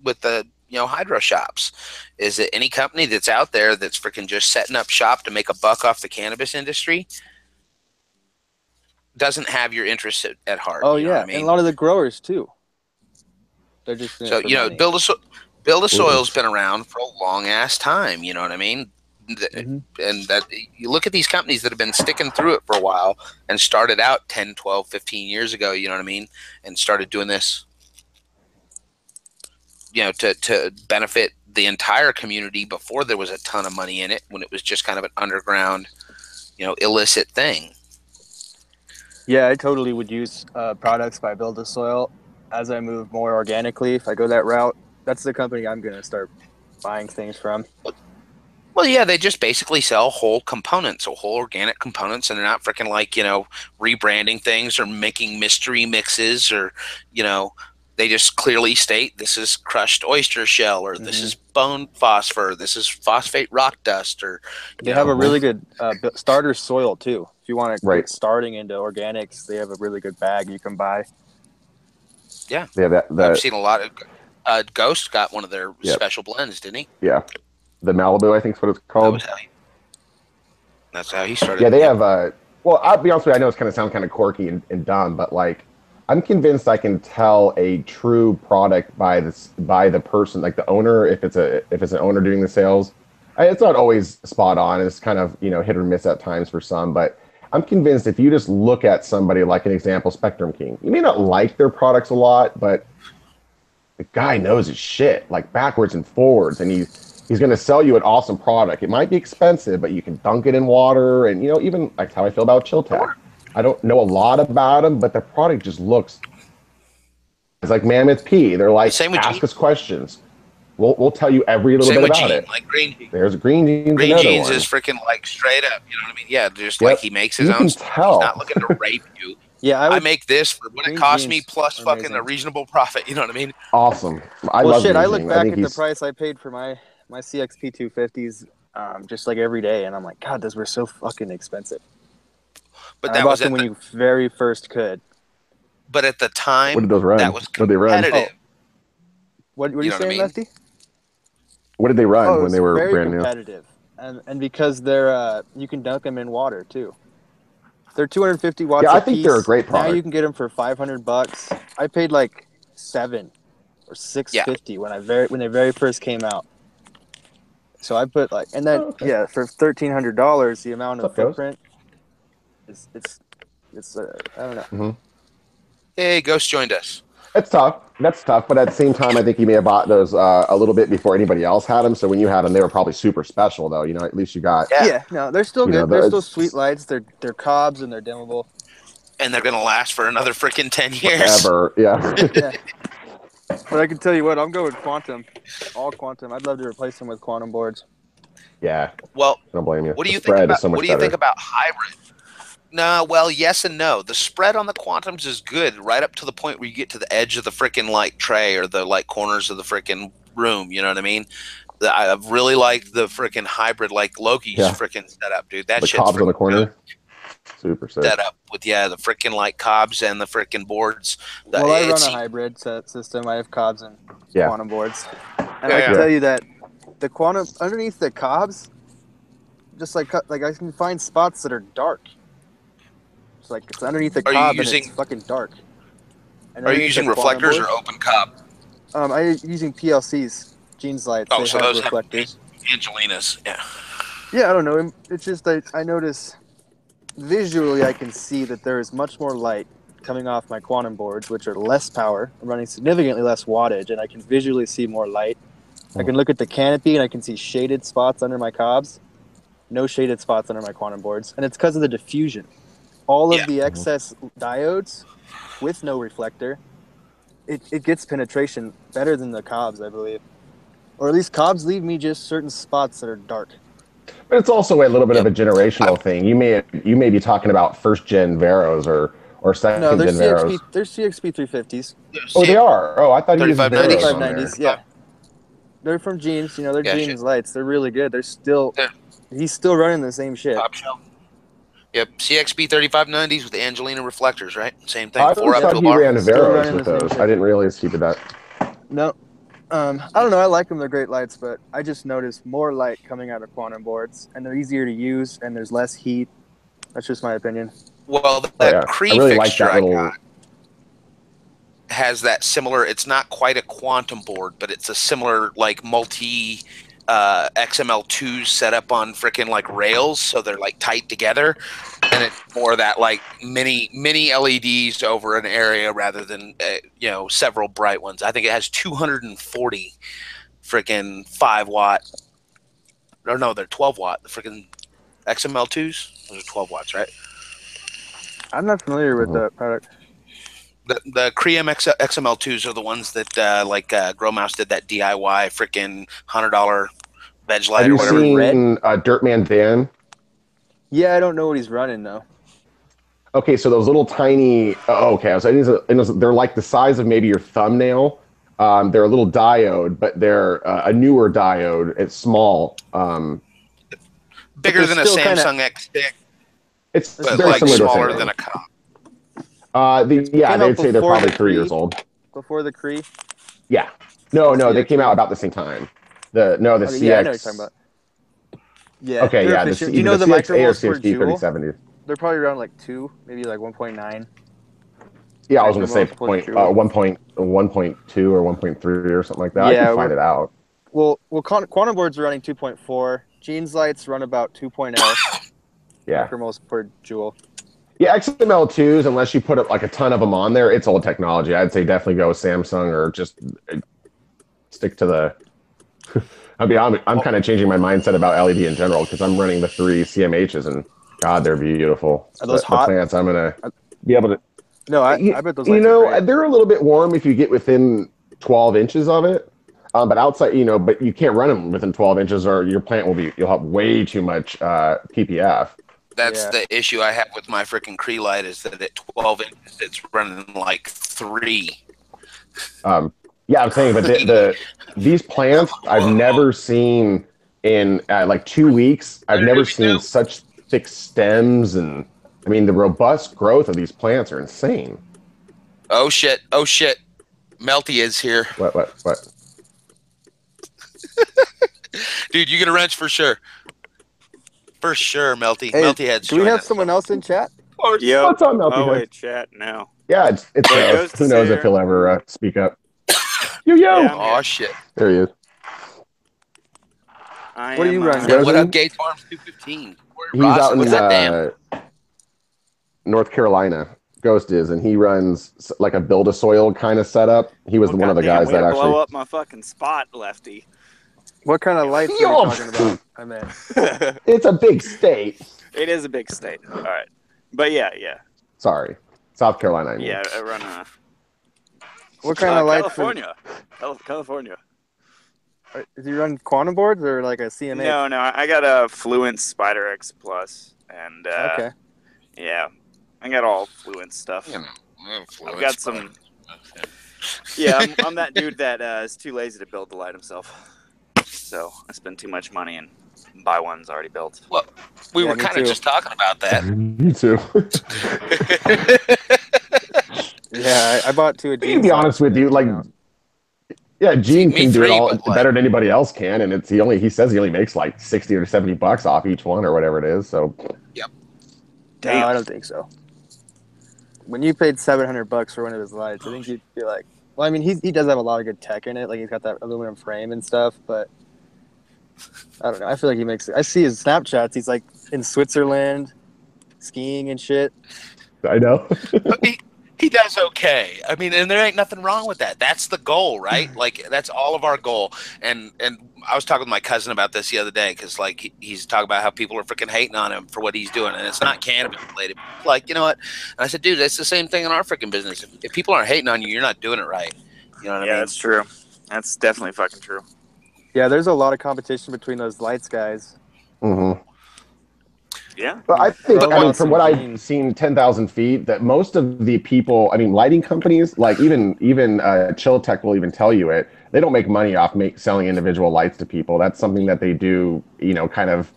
with the hydro shops. Is that any company that's out there that's freaking just setting up shop to make a buck off the cannabis industry doesn't have your interests at heart. Oh yeah, I mean? And a lot of the growers too. They're just so Build a Soil's been around for a long ass time. You know what I mean? Mm-hmm. And that you look at these companies that have been sticking through it for a while and started out 10, 12, 15 years ago, you know what I mean? And started doing this, to benefit the entire community before there was a ton of money in it, when it was just kind of an underground, illicit thing. Yeah, I totally would use products by Build a Soil as I move more organically. If I go that route, that's the company I'm going to start buying things from. Well, yeah, they just basically sell whole components, or whole organic components, and they're not freaking like, rebranding things or making mystery mixes, or, they just clearly state this is crushed oyster shell, or this is bone phosphor, this is phosphate rock dust, or they have a really good starter soil too. If you want to get starting into organics, they have a really good bag you can buy. Yeah, that I've seen a lot of Ghost got one of their special blends, didn't he? Yeah, the Malibu, I think is what it's called. That's how he started. Yeah, they have. Well, I'll be honest with you. I know it's going to sound kind of quirky and dumb, but like, I'm convinced I can tell a true product by the person, like the owner, if it's an owner doing the sales. It's not always spot on. It's kind of hit or miss at times for some, but I'm convinced if you just look at somebody, like an example, Spectrum King, you may not like their products a lot, but the guy knows his shit, like backwards and forwards, and he's going to sell you an awesome product. It might be expensive, but you can dunk it in water, and even like how I feel about Chill Tech. I don't know a lot about them, but the product just looks. It's like Mammoth P. They're like, ask us questions. We'll tell you every little bit about it. Like Green Jeans. There's Green Jeans. Green Jeans is freaking like straight up. You know what I mean? Yeah, just like he makes his own stuff. He's not looking to rape you. Yeah, I make this for what it cost me plus fucking a reasonable profit. You know what I mean? Awesome. I look back at the price I paid for my CXP 250s, just like every day, and I'm like, God, those were so fucking expensive. But that was when you very first could. But at the time, what did those run? That was competitive. What are you saying, Lefty? What did they run when they were very brand new? Competitive, and because they're you can dunk them in water too. They're 250 watts. Yeah, I think they're a great product. Now you can get them for $500. I paid like $700 or $650 when they very first came out. So I put for $1,300, the amount of footprint it's I don't know. Mm-hmm. Hey, Ghost joined us. It's tough. That's tough. But at the same time, I think you may have bought those a little bit before anybody else had them. So when you had them, they were probably super special, though. At least you got. Yeah, no, they're still good. They're still sweet lights. They're cobs and they're dimmable. And they're gonna last for another freaking 10 years. Forever, yeah. Yeah. But I can tell you what, I'm going with Quantum. All Quantum. I'd love to replace them with Quantum boards. Yeah. Well, I don't blame you. What do you think about hybrid? No, well, yes and no. The spread on the Quantums is good right up to the point where you get to the edge of the freaking like tray or the like corners of the freaking room. You know what I mean? I really like the freaking hybrid, like Loki's freaking setup, dude. That the shit's cobs on the corner. Good. Super sick. Setup with the freaking like cobs and the freaking boards. Well, I run a hybrid system. I have cobs and quantum boards, and I can tell you that the quantum underneath the cobs, just like I can find spots that are dark. It's like it's underneath the cob and it's fucking dark. And are you using reflectors or open cob? I'm using PLCs, Gene's lights. Oh, they so have those reflectors. Have Angelinas, yeah. Yeah, I don't know. It's just I notice visually I can see that there is much more light coming off my quantum boards, which are less power, running significantly less wattage, and I can visually see more light. I can look at the canopy and I can see shaded spots under my cobs, no shaded spots under my quantum boards, and it's because of the diffusion. All of the excess diodes with no reflector, it gets penetration better than the cobs, I believe. Or at least cobs leave me just certain spots that are dark. But it's also a little bit of a generational thing. You may be talking about first gen Veros or second gen Veros. They're CXP 350s. Oh, they are. Oh, I thought you used Veros 3590s. Yeah, they're from Gene's. You know, they're Gene's lights. They're really good. They're still. He's still running the same shit. Top shelf. Yep, CXP 3590s with the Angelina reflectors, right? Same thing. I thought he ran Veros with those. I didn't realize he did that. No. I don't know. I like them. They're great lights, but I just noticed more light coming out of quantum boards, and they're easier to use, and there's less heat. That's just my opinion. Well, that Cree fixture I got has that similar. It's not quite a quantum board, but it's a similar like multi XML2s set up on freaking like rails, so they're like tight together, and it's more that like mini LEDs over an area rather than you know, several bright ones. I think it has 240 freaking 5-watt, or no, they're 12-watt. The freaking XML2s, those are 12 watts, right? I'm not familiar with that product. The Cree XML2s are the ones that like Growmouse did that DIY freaking $100 veg light or whatever. Have you seen Dirtman Van? Yeah, I don't know what he's running though. Okay, so those little tiny. They're like the size of maybe your thumbnail. They're a little diode, but they're a newer diode. It's small. Bigger than a Samsung X6. It's very like smaller than a cop. They'd say they're probably 3 years old. Before the Cree? Yeah. No, they came out about the same time. The CX. Yeah, I know what you're talking about. Yeah. Okay, yeah. Do you know the microvolts per joule? 3070. They're probably around like 2, maybe like 1.9. Yeah, I was going to say 1.2 or 1.3 or something like that. Yeah, I can find it out. Well, quantum boards are running 2.4. Gene's lights run about 2.0. Yeah. Micromoles per joule. Yeah, XML2s, unless you put like a ton of them on there, it's old technology. I'd say definitely go with Samsung or just stick to the... I'm kind of changing my mindset about LED in general because I'm running the 3 CMHs and God, they're beautiful. Are those hot? The plants, I'm going to be able to... No, I bet those lights are great. They're a little bit warm if you get within 12 inches of it. But outside, but you can't run them within 12 inches or your plant you'll have way too much PPF. That's the issue I have with my freaking Cree light is that at 12 inches, it's running like 3. Yeah, I'm saying, but these plants, I've never seen in like 2 weeks. I've never seen such thick stems, and I mean the robust growth of these plants are insane. Oh shit! Melty is here. What? Dude, you get a wrench for sure. For sure, Melty. Hey, Melty heads. Do we have someone else in chat? Yo. What's on Melty? Oh wait, chat now. Yeah, it's who knows if he'll ever speak up. Yo. Yeah, oh shit. There he is. What are you running? What up, Gates Farms 215? He's out in North Carolina. Ghost is, and he runs like a build a soil kind of setup. He was one of the guys that actually blow up my fucking spot, Lefty. What kind of lights are you talking about? I mean, it's a big state. It is a big state. All right, but yeah. Sorry, South Carolina. I mean. Yeah, I run a. What kind of lights? California. Does he run quantum boards or like a CMA? No. I got a Fluence Spider X Plus, and okay. Yeah, I got all Fluence stuff. Fluence, I've got some. Yeah, I'm that dude that is too lazy to build the light himself. So I spend too much money and buy ones already built. Well, we were kind of just talking about that. Me too. Yeah, I bought two of Gene's. To be honest with you, like, yeah, Gene can do it all better than anybody else can, and he says he only makes like $60 or $70 off each one or whatever it is. So, yep. Damn. No, I don't think so. When you paid $700 for one of his lights, I think you'd be like, well, I mean, he does have a lot of good tech in it. Like, he's got that aluminum frame and stuff, but I don't know. I feel like he makes it. I see his Snapchats. He's like in Switzerland skiing and shit. I know. He does okay. I mean, and there ain't nothing wrong with that. That's the goal, right? Like, that's all of our goal. And I was talking with my cousin about this the other day because, like, he's talking about how people are freaking hating on him for what he's doing, and it's not cannabis related. Like, you know what? And I said, dude, that's the same thing in our freaking business. If people aren't hating on you, you're not doing it right. You know what I mean? Yeah, that's true. That's definitely fucking true. Yeah, there's a lot of competition between those lights guys. Mm-hmm. Yeah. But I think, from what I've seen, 10,000 feet, that most of the people, lighting companies, like even Chill Tech will even tell you it. They don't make money off selling individual lights to people. That's something that they do, kind of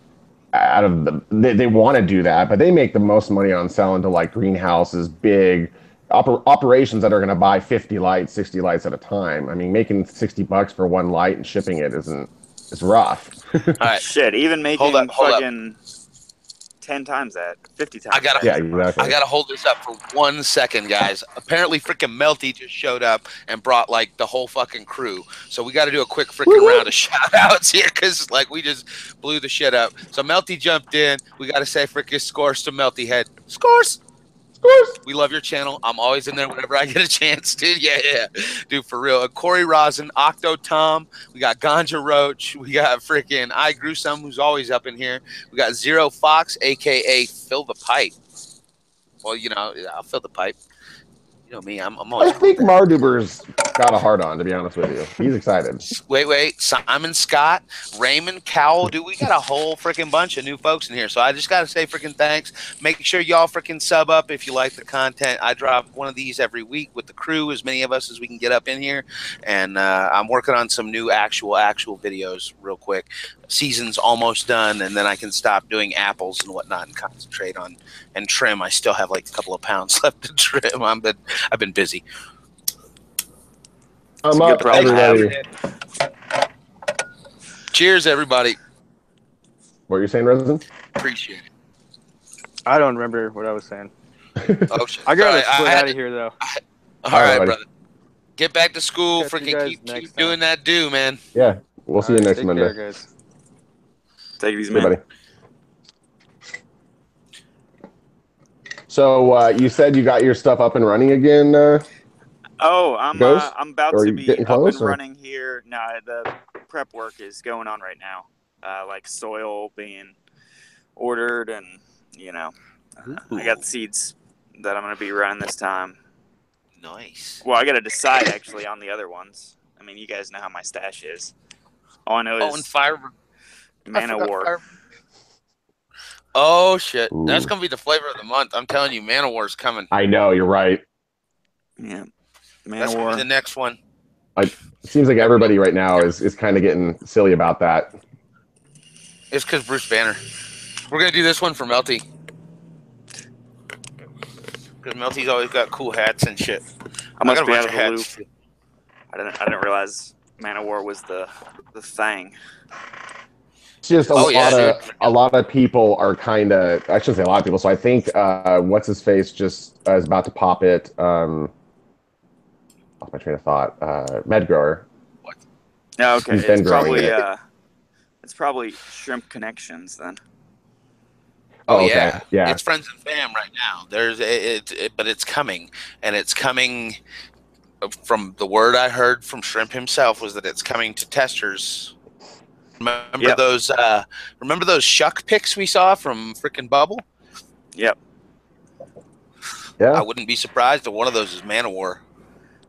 out of they want to do that, but they make the most money on selling to like greenhouses, big operations that are going to buy 50 lights, 60 lights at a time. I mean, making $60 for one light and shipping it it's rough. All right. Shit, even making fucking 10 times that, 50 times. Yeah, exactly. I gotta hold this up for 1 second, guys. Apparently, freaking Melty just showed up and brought like the whole fucking crew. So we got to do a quick freaking round of shout outs here because like we just blew the shit up. So Melty jumped in. We got to say freaking scores to Melty Head. Scores. We love your channel. I'm always in there whenever I get a chance, dude. Yeah. Dude, for real. Corey Rosin, Octo Tom. We got Ganja Roach. We got freaking I Grew Some, who's always up in here. We got Zero Fox, a.k.a. Fill the Pipe. Well, I'll fill the pipe. You know me. I'm always. I think Mardoober's got a hard on, to be honest with you. He's excited. Wait. Simon Scott, Raymond Cowell. Dude, we got a whole freaking bunch of new folks in here. So I just got to say freaking thanks. Make sure y'all freaking sub up if you like the content. I drop one of these every week with the crew, as many of us as we can get up in here. And I'm working on some new actual videos real quick. Season's almost done, and then I can stop doing apples and whatnot and concentrate on and trim. I still have like a couple of pounds left to trim. I've been busy. I'm up, everybody. Cheers, everybody. What are you saying, Resident? Appreciate it. I don't remember what I was saying. Oh, shit. I gotta split out of here, though. All right, brother. Get back to school. Freaking keep doing that man. Yeah, we'll see you next Monday. Care, guys. Take it easy, man. Buddy. So you said you got your stuff up and running again? I'm about to be up and running here. No, the prep work is going on right now. Like soil being ordered, and I got the seeds that I'm going to be running this time. Nice. Well, I got to decide actually on the other ones. I mean, you guys know how my stash is. All I know is and Fire Man of War. Oh shit! Ooh. That's gonna be the flavor of the month. I'm telling you, Man of War is coming. I know, you're right. Yeah, That's gonna be the next one. It seems like everybody right now is kind of getting silly about that. It's because Bruce Banner. We're gonna do this one for Melty. Because Melty's always got cool hats and shit. I must be out of the loop. I didn't realize Man of War was the thing. It's just a lot of people are kind of, I shouldn't say a lot of people. So I think what's his face just is about to pop it. Off my train of thought. Medgrower. What? No, okay. It's probably Shrimp Connections then. Oh yeah. It's friends and fam right now. But it's coming, and it's coming. From the word I heard from Shrimp himself was that it's coming to testers. Remember those? Remember those shuck pics we saw from frickin' Bubble? Yep. Yeah. I wouldn't be surprised if one of those is Man of War.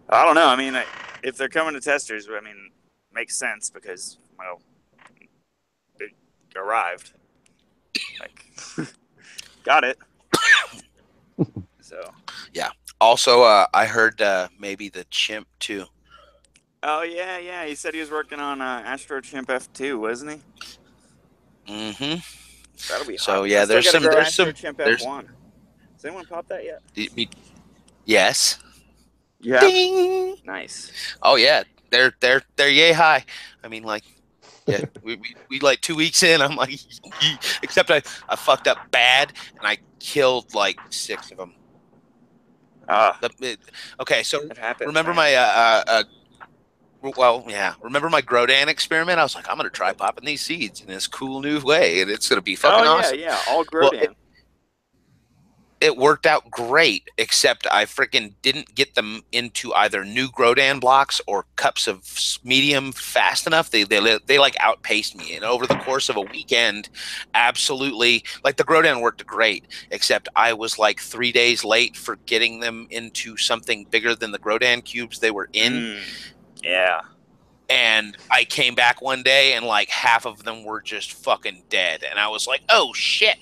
I don't know. I mean, if they're coming to testers, I mean, makes sense because it arrived. Like, got it. So. Yeah. Also, I heard maybe the Chimp too. Oh yeah. He said he was working on Astro Chimp F2, wasn't he? Mm-hmm. That'll be hot. So yeah, there's some. Astro Chimp F1. Has anyone popped that yet? Yes. Yeah. Ding. Nice. Oh yeah, they're yay high. I mean, like, yeah, we like 2 weeks in. I'm like, except I fucked up bad and I killed like 6 of them. Okay, so remember my remember my Grodan experiment? I was like, I'm gonna try popping these seeds in this cool new way, and it's gonna be fucking awesome. Yeah, all Grodan. Well, it worked out great, except I freaking didn't get them into either new Grodan blocks or cups of medium fast enough. They like outpaced me, and over the course of a weekend, absolutely, like the Grodan worked great, except I was like 3 days late for getting them into something bigger than the Grodan cubes they were in. Yeah. And I came back one day and like half of them were just fucking dead, and I was like, oh shit.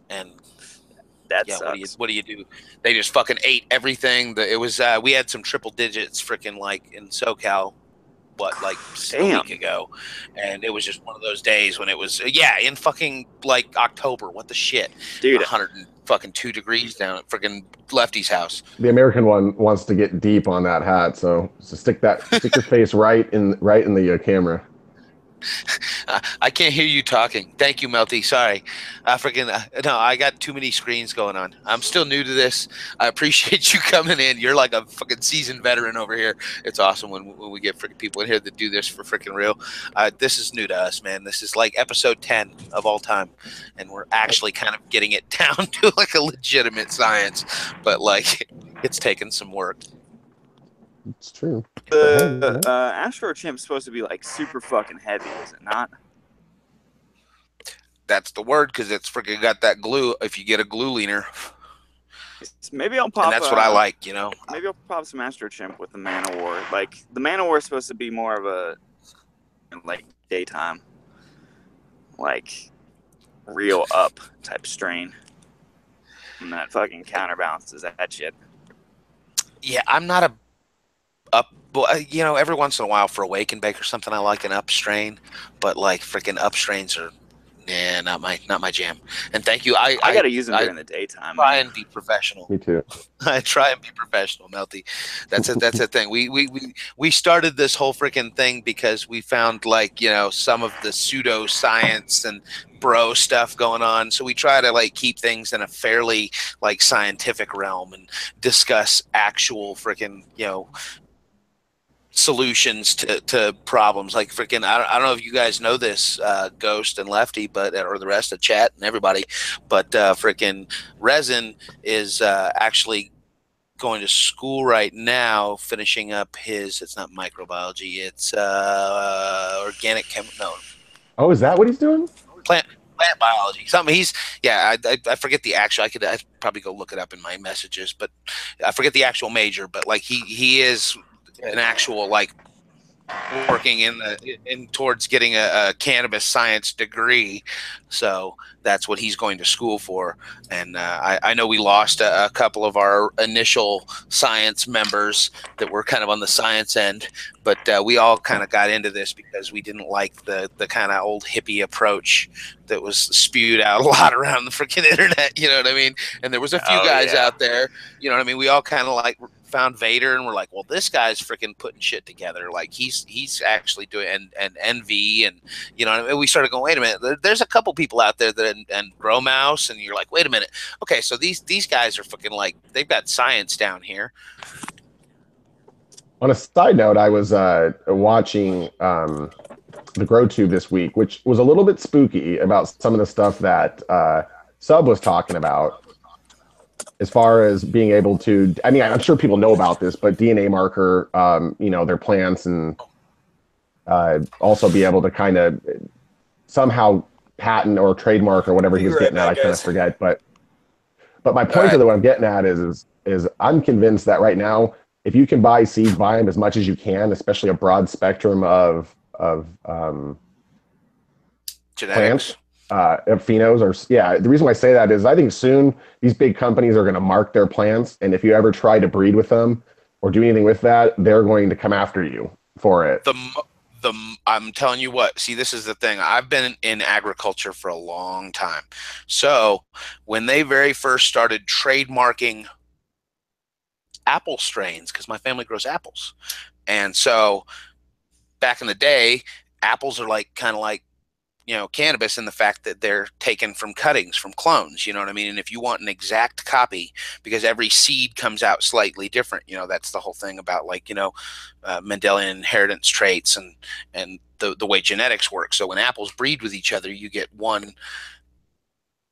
And what do you do? They just fucking ate everything. It was we had some triple digits freaking like in SoCal, like a week ago, and it was just one of those days when it was in fucking like October. What the shit, dude? 102 degrees down at freaking Lefty's house. The American one wants to get deep on that hat, so stick your face right in the camera. I can't hear you talking. Thank you, Melty. Sorry. No, I got too many screens going on. I'm still new to this. I appreciate you coming in. You're like a fucking seasoned veteran over here. It's awesome when we get freaking people in here that do this for freaking real. This is new to us, man. This is like episode 10 of all time, and we're actually kind of getting it down to like a legitimate science, but like it's taken some work. It's true. The Astro Chimp's supposed to be like super fucking heavy, is it not? That's the word, because it's freaking got that glue. If you get a glue leaner, maybe I'll pop. And that's what I like, you know. Maybe I'll pop some Astro Chimp with the Man of War. Like the Man of War is supposed to be more of a like daytime, like real up type strain, and that fucking counterbalances that shit. Yeah, I'm not a up, you know, every once in a while for a wake and bake or something, I like an up strain, but like freaking up strains are, not my jam. And thank you. I got to use them during the daytime. Try and be professional. Me too. I try and be professional, Melty. That's a thing. We started this whole freaking thing because we found like, you know, some of the pseudo science and bro stuff going on. So we try to like keep things in a fairly like scientific realm and discuss actual freaking, you know, solutions to problems. Like freaking I don't know if you guys know this, Ghost and Lefty, but or the rest of chat and everybody, but freaking Resin is actually going to school right now, finishing up his, it's not microbiology, it's organic no. Oh, is that what he's doing? Plant biology, something. He's I forget the actual, I'd probably go look it up in my messages, but I forget the actual major, but like he is an actual like working in towards getting a cannabis science degree, so that's what he's going to school for. And I know we lost a couple of our initial science members that were kind of on the science end, but we all kind of got into this because we didn't like the kind of old hippie approach that was spewed out a lot around the freaking internet, you know what I mean? And there was a few guys out there, you know what I mean? We all kind of like found Vader and we're like, well, this guy's freaking putting shit together. Like he's actually doing and envy, and you know what I mean? We started going, wait a minute, there's a couple people out there that and Grow Mouse, and you're like, wait a minute, okay, so these guys are fucking like, they've got science down here. On a side note, I was watching the Grow Tube this week, which was a little bit spooky about some of the stuff that Sub was talking about. As far as being able to, I mean, I'm sure people know about this, but DNA marker, you know, their plants, and also be able to kind of somehow patent or trademark or whatever he was getting at. I kind of forget, but my point to what I'm getting at is I'm convinced that right now, if you can buy seeds, buy them as much as you can, especially a broad spectrum of genetics. Plants. Phenos the reason why I say that is I think soon these big companies are going to mark their plants, and if you ever try to breed with them, or do anything with that, they're going to come after you for it. I'm telling you what, see, this is the thing. I've been in agriculture for a long time. So when they very first started trademarking apple strains, because my family grows apples. And so back in the day, apples are like kind of like, you know, cannabis in the fact that they're taken from cuttings, from clones, you know what I mean? And if you want an exact copy, because every seed comes out slightly different, you know, that's the whole thing about, like, you know, Mendelian inheritance traits and the way genetics work. So when apples breed with each other, you get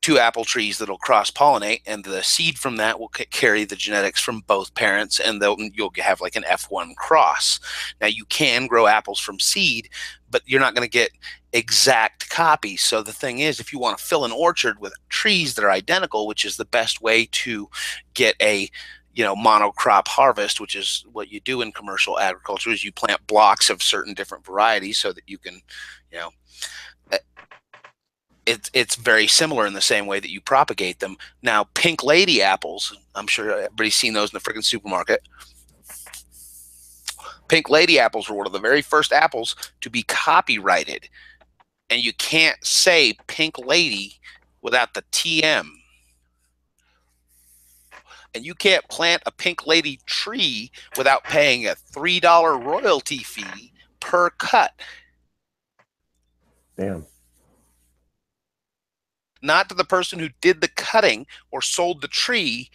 two apple trees that'll cross-pollinate, and the seed from that will carry the genetics from both parents, and you'll have like an F1 cross. Now, you can grow apples from seed, but you're not going to get exact copies. So the thing is, if you want to fill an orchard with trees that are identical, which is the best way to get a, you know, monocrop harvest, which is what you do in commercial agriculture, is you plant blocks of certain different varieties so that you can, you know, it's very similar in the same way that you propagate them. Now, pink lady apples, I'm sure everybody's seen those in the freaking supermarket. Pink lady apples were one of the very first apples to be copyrighted. And you can't say pink lady without the TM. And you can't plant a pink lady tree without paying a $3 royalty fee per cut. Damn. Not to the person who did the cutting or sold the tree,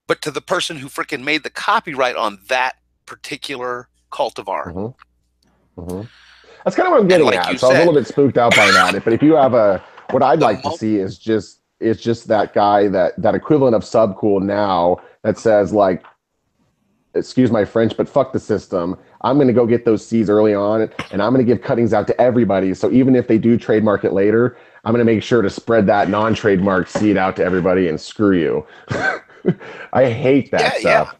but to the person who freaking made the copyright on that particular cultivar. Mm-hmm. Mm-hmm. That's kind of what I'm getting at. So I was a little bit spooked out by that. But if you have what I'd like to see is just that guy, that equivalent of Subcool now that says, like, excuse my French, but fuck the system. I'm going to go get those seeds early on, and I'm going to give cuttings out to everybody. So even if they do trademark it later, I'm going to make sure to spread that non-trademarked seed out to everybody, and screw you. I hate that stuff. Yeah.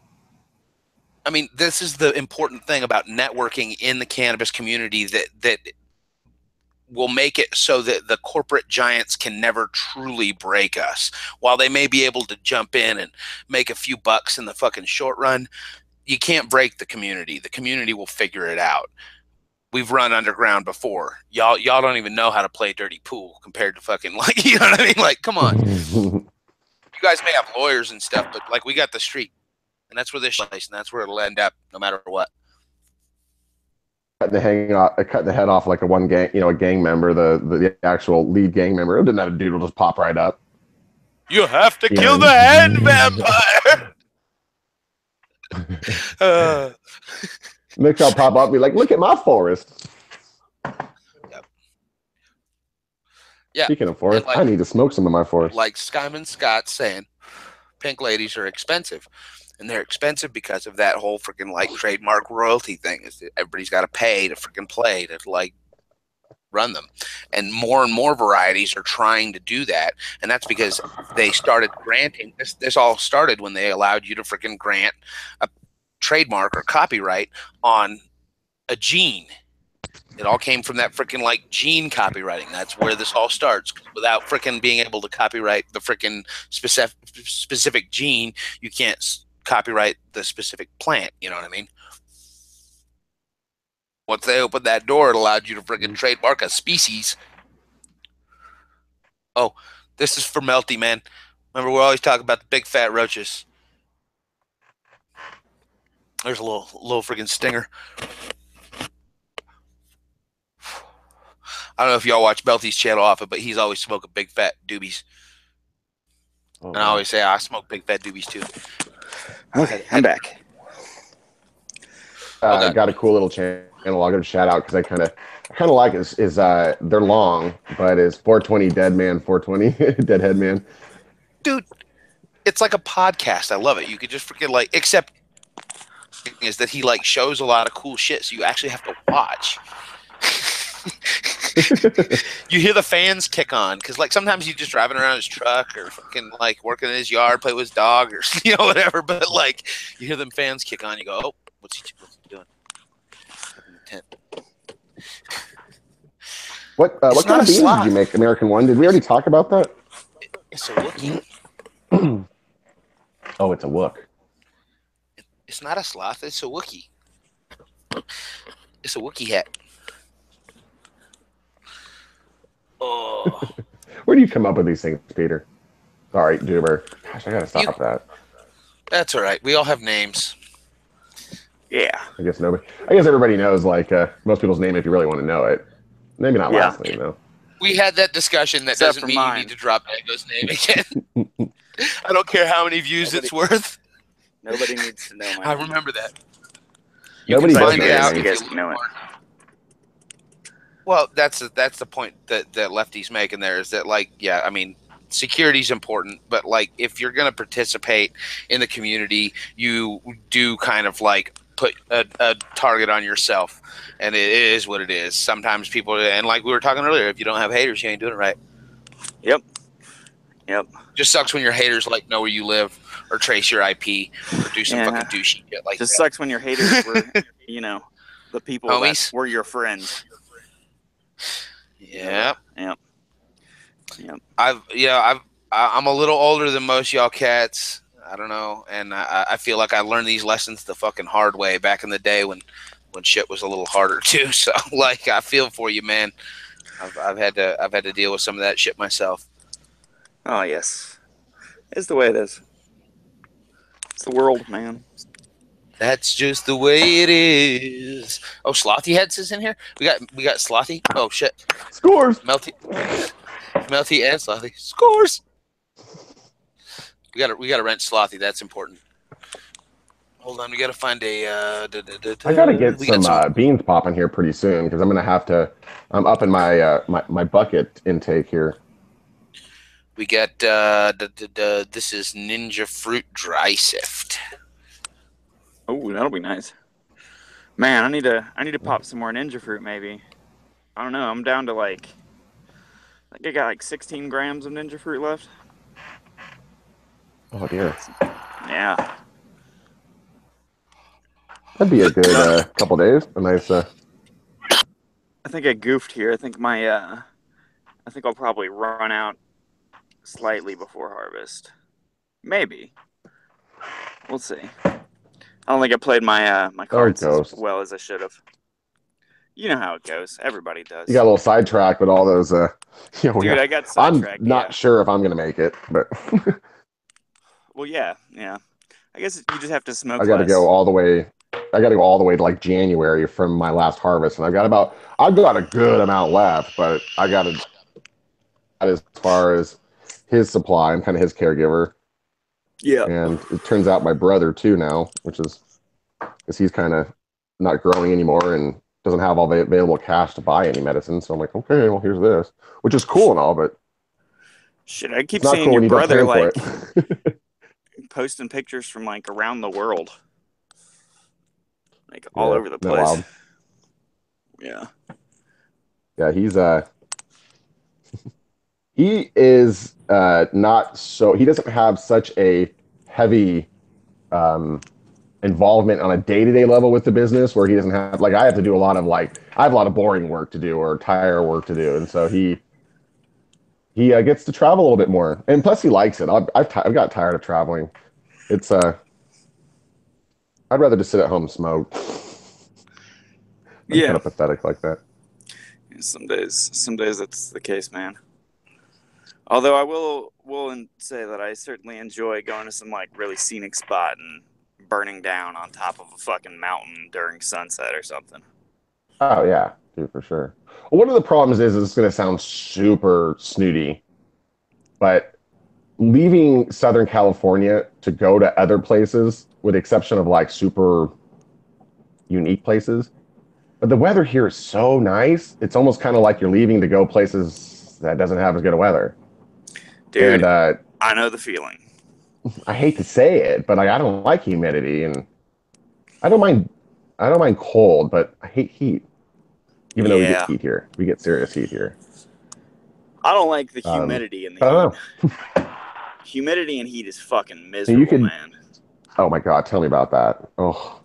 I mean, this is the important thing about networking in the cannabis community that will make it so that the corporate giants can never truly break us. While they may be able to jump in and make a few bucks in the fucking short run, you can't break the community. The community will figure it out. We've run underground before. Y'all don't even know how to play dirty pool compared to fucking, like, you know what I mean? Like, come on. You guys may have lawyers and stuff, but like, we got the street, and that's where this place, and that's where it'll end up no matter what. Cut the head off like a gang member, the actual lead gang member. It didn't have a dude will just pop right up. You have to kill the head vampire. Nick, I'll pop up and be like, look at my forest. Yep. Yeah. Speaking of forest, like, I need to smoke some of my forest. Like Skyman Scott's saying, pink ladies are expensive. And they're expensive because of that whole freaking, like, trademark royalty thing. Is that everybody's got to pay to freaking play to, like, run them. And more varieties are trying to do that. And that's because they started granting. This all started when they allowed you to freaking grant a trademark or copyright on a gene. It all came from that freaking, like, gene copywriting. That's where this all starts. Without freaking being able to copyright the freaking specific gene, you can't copyright the specific plant. You know what I mean? Once they opened that door, it allowed you to freaking trademark a species. Oh, this is for Melty, man. Remember, we always talk about the big fat roaches. There's a little freaking stinger. I don't know if y'all watch Melty's channel often, but he's always smoking big fat doobies. Oh, and I always say I smoke big fat doobies too. Okay, I'm back. I got a cool little channel. I'll give a shout out because I kind of like it. Is they're long, but is 420 Dead Man 420 Deadhead Man. Dude, it's like a podcast. I love it. You could just freaking, like, except is that he, like, shows a lot of cool shit, so you actually have to watch. You hear the fans kick on because, like, sometimes he's just driving around his truck or fucking, like, working in his yard, play with his dog, or, you know, whatever. But, like, you hear them fans kick on, you go, oh, what's he doing? What kind of beans did you make, American One? Did we already talk about that? It's a Wookiee. Oh, it's a Wook. It's not a sloth. It's a Wookiee. It's a Wookiee hat. Oh. Where do you come up with these things, Peter? All right, Duber. Gosh, I gotta stop that. That's all right. We all have names. Yeah. I guess everybody knows like most people's name if you really want to know it. Maybe not last name though. We had that discussion. That Except doesn't mean you need to drop Ego's name again. I don't care how many views it's worth. Nobody needs to know my I name. remember that. Nobody can find it out. You guys know it. Well, that's the point that Lefty's making there is that, like, yeah, I mean, security's important, but, like, if you're going to participate in the community, you do kind of, like, put a target on yourself, and it is what it is. Sometimes people, and like we were talking earlier, if you don't have haters, you ain't doing it right. Yep. Just sucks when your haters, like, know where you live or trace your IP or do some fucking douchey shit like that. Just sucks when your haters were, the people that were your friends. Yep. I'm a little older than most y'all cats. I don't know, and I feel like I learned these lessons the fucking hard way back in the day when shit was a little harder too. So, like, I feel for you, man. I've had to deal with some of that shit myself. Oh yes, it's the way it is. It's the world, man. That's just the way it is. Oh, Slothy Heads is in here. We got Slothy. Oh shit. Scores. Melty and Slothy. Scores. We gotta rent Slothy. That's important. Hold on, we gotta find a. I gotta get some beans popping here pretty soon because I'm gonna have to. I'm upping my my bucket intake here. We got this is Ninja Fruit Dry Sift. Oh, that'll be nice. Man, I need to pop some more Ninja Fruit maybe. I don't know. I'm down to I think I got like 16 grams of Ninja Fruit left. Oh dear. Yeah. That'd be a good couple days. A nice. I think I goofed here. I think I think I'll probably run out slightly before harvest. Maybe. We'll see. I don't think I played my my cards as well as I should have. You know how it goes. Everybody does. You got a little sidetracked with all those. Dude, I got sidetracked. I'm not sure if I'm gonna make it, but. Well, yeah. I guess you just have to smoke. I got to go all the way. I got to go all the way to like January from my last harvest, and I've got a good amount left, but I got to as far as his supply. I'm kind of his caregiver. Yeah. And it turns out my brother too now, which is because he's kind of not growing anymore and doesn't have all the available cash to buy any medicine. So I'm like, okay, well here's this, which is cool and all, but shit, I keep seeing your brother like posting pictures from like around the world, like all over the place. Yeah, he's he is not so. He doesn't have such a heavy involvement on a day-to-day level with the business, where he doesn't have like I have to do a lot of I have a lot of boring work to do or tire work to do, and so he gets to travel a little bit more, and plus he likes it. I've got tired of traveling. It's I'd rather just sit at home and smoke. I'm kind of pathetic like that. Some days that's the case, man. Although I will say that I certainly enjoy going to some like really scenic spot and burning down on top of a fucking mountain during sunset or something. Oh yeah, dude, for sure. Well, one of the problems is it's going to sound super snooty, but leaving Southern California to go to other places, with the exception of like super unique places, but the weather here is so nice. It's almost kind of like you're leaving to go places that doesn't have as good a weather. Dude, and, I know the feeling. I hate to say it, but I don't like humidity, and I don't mind cold, but I hate heat. Even though we get heat here, we get serious heat here. I don't like the humidity and the heat. Humidity and heat is fucking miserable, man. Oh my god, tell me about that. Oh.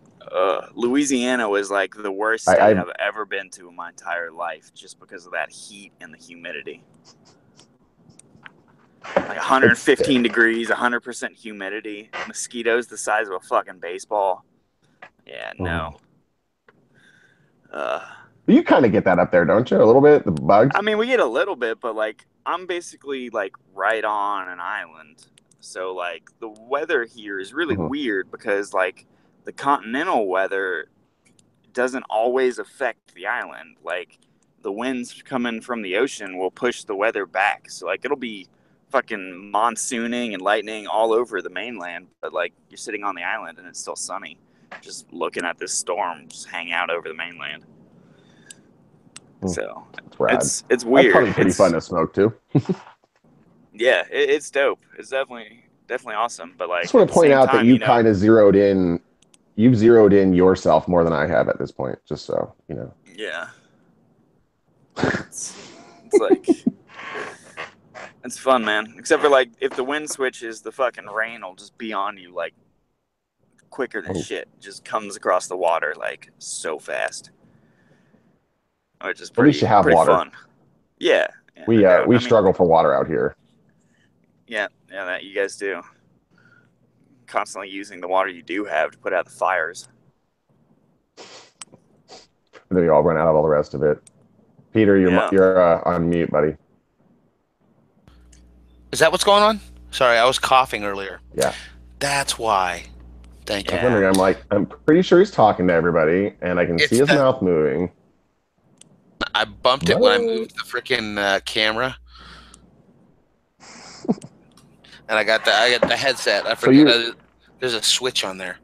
Louisiana was like the worst state I've ever been to in my entire life, just because of that heat and the humidity. Like 115 degrees, 100% humidity, mosquitoes the size of a fucking baseball. Yeah, no. You kind of get that up there, don't you? A little bit, the bugs. I mean, we get a little bit, but like I'm basically like right on an island, so like the weather here is really weird because like the continental weather doesn't always affect the island. Like the winds coming from the ocean will push the weather back, so like it'll be fucking monsooning and lightning all over the mainland, but like you're sitting on the island and it's still sunny, just looking at this storm just hang out over the mainland. So it's weird. That's probably pretty fun to smoke too. Yeah, it's dope. It's definitely awesome. But like, I just want to point out that you kind of zeroed in. You've zeroed in yourself more than I have at this point. Just so you know. Yeah. It's like it's fun, man. Except for like if the wind switches, the fucking rain will just be on you like quicker than shit. Just comes across the water like so fast. Which is pretty, pretty fun. Yeah. We struggle for water out here. Yeah, that you guys do. Constantly using the water you do have to put out the fires. Then we all run out of all the rest of it. Peter, you're on mute, buddy. Is that what's going on? Sorry, I was coughing earlier. Yeah. That's why. Thank you. I was wondering, I'm pretty sure he's talking to everybody, and I can see his mouth moving. I bumped it when I moved the freaking camera, and I got the headset. I forget there's a switch on there.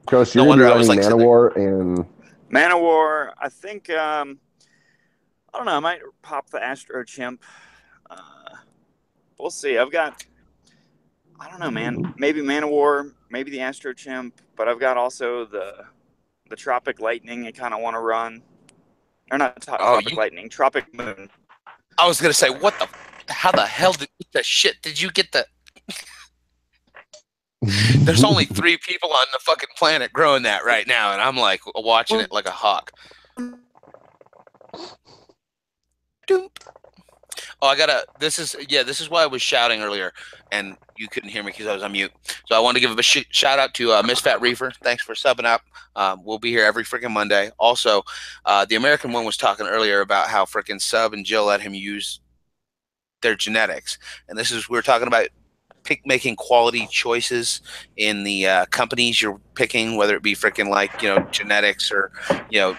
Ghost, you're running Man-O-War and Man-O-War. I think I don't know. I might pop the Astro Chimp. We'll see. I don't know, man. Maybe Man-O-War, maybe the Astro Chimp, but I've got also the Tropic Lightning I kind of want to run. Or not Tropic Lightning, Tropic Moon. I was going to say, how the hell did you get the... There's only 3 people on the fucking planet growing that right now, and I'm like watching it like a hawk. Doop. Oh, this is why I was shouting earlier, and you couldn't hear me because I was on mute. So I want to give a shout out to Miss Fat Reefer. Thanks for subbing up. We'll be here every freaking Monday. Also, the American one was talking earlier about how freaking Sub and Jill let him use their genetics, and we're talking about making quality choices in the companies you're picking, whether it be freaking like genetics or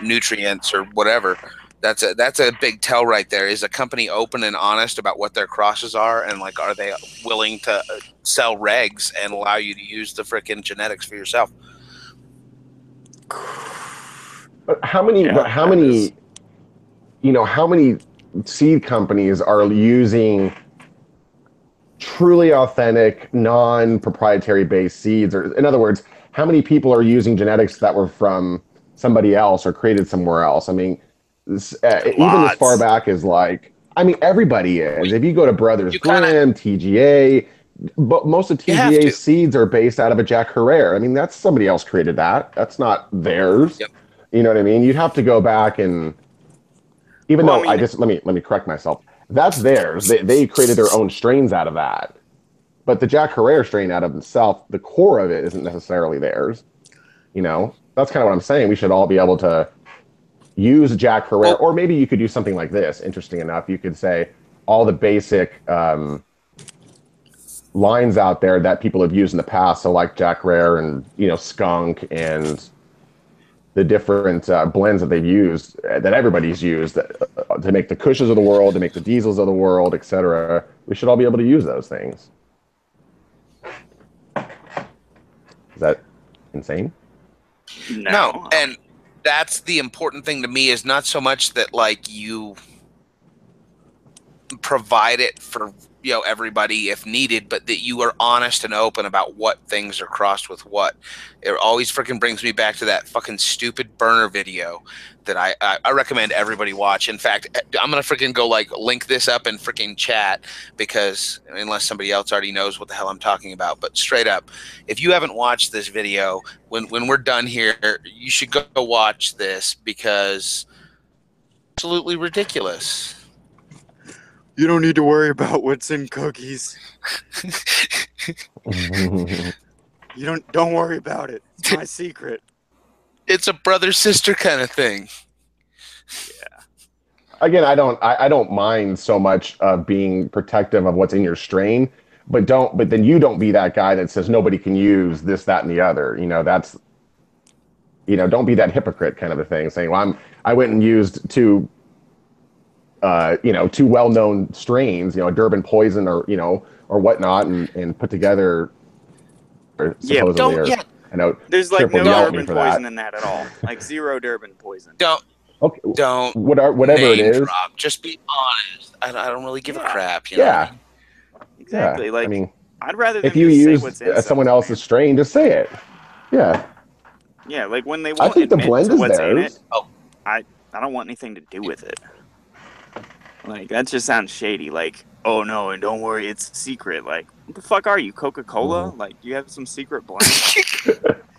nutrients or whatever. That's a big tell right there. Is a company open and honest about what their crosses are, and like, are they willing to sell regs and allow you to use the freaking genetics for yourself? But how many seed companies are using truly authentic, non-proprietary based seeds? Or in other words, how many people are using genetics that were from somebody else or created somewhere else? I mean, even as far back as everybody is. If you go to Brothers Grimm, TGA, but most of TGA's seeds are based out of a Jack Herrera. I mean, that's somebody else created that. That's not theirs. Yep. You know what I mean? You'd have to go back and let me correct myself. That's theirs. They created their own strains out of that. But the Jack Herrera strain out of itself, the core of it isn't necessarily theirs. That's kind of what I'm saying. We should all be able to use Jack Herrera, or maybe you could do something like this. Interesting enough, you could say all the basic lines out there that people have used in the past. So like Jack Herrera and Skunk and the different blends that they've used, that everybody's used to make the Kushes of the world, to make the Diesels of the world, etc. We should all be able to use those things. Is that insane? No, and that's the important thing to me, is not so much that like you provide it for everybody if needed, but that you are honest and open about what things are crossed with what. It always freaking brings me back to that fucking stupid burner video that I recommend everybody watch. In fact, I'm gonna freaking go link this up in freaking chat, because unless somebody else already knows what the hell I'm talking about, but straight up, if you haven't watched this video, when we're done here, you should go watch this, because it's absolutely ridiculous. You don't need to worry about what's in cookies. You don't worry about it. It's my secret. It's a brother-sister kind of thing. Yeah. Again, I don't mind so much being protective of what's in your strain, but then you don't be that guy that says nobody can use this, that, and the other. That's don't be that hypocrite kind of a thing, saying, well, I went and used two well-known strains, Durban Poison or whatnot, and put together. I know. There's like no Durban Poison in that at all. Like zero Durban Poison. Don't whatever it is. Drop. Just be honest. I don't really give a crap. Yeah. Exactly. Yeah. Like, I mean, I'd rather if you use someone else's strain, just say it. Yeah. Yeah, like when they won't I think the blend is what's theirs. in it, I don't want anything to do with it. Like, that just sounds shady. Like, oh no, and don't worry, it's secret. Like, what the fuck are you, Coca-Cola? Like, you have some secret blend?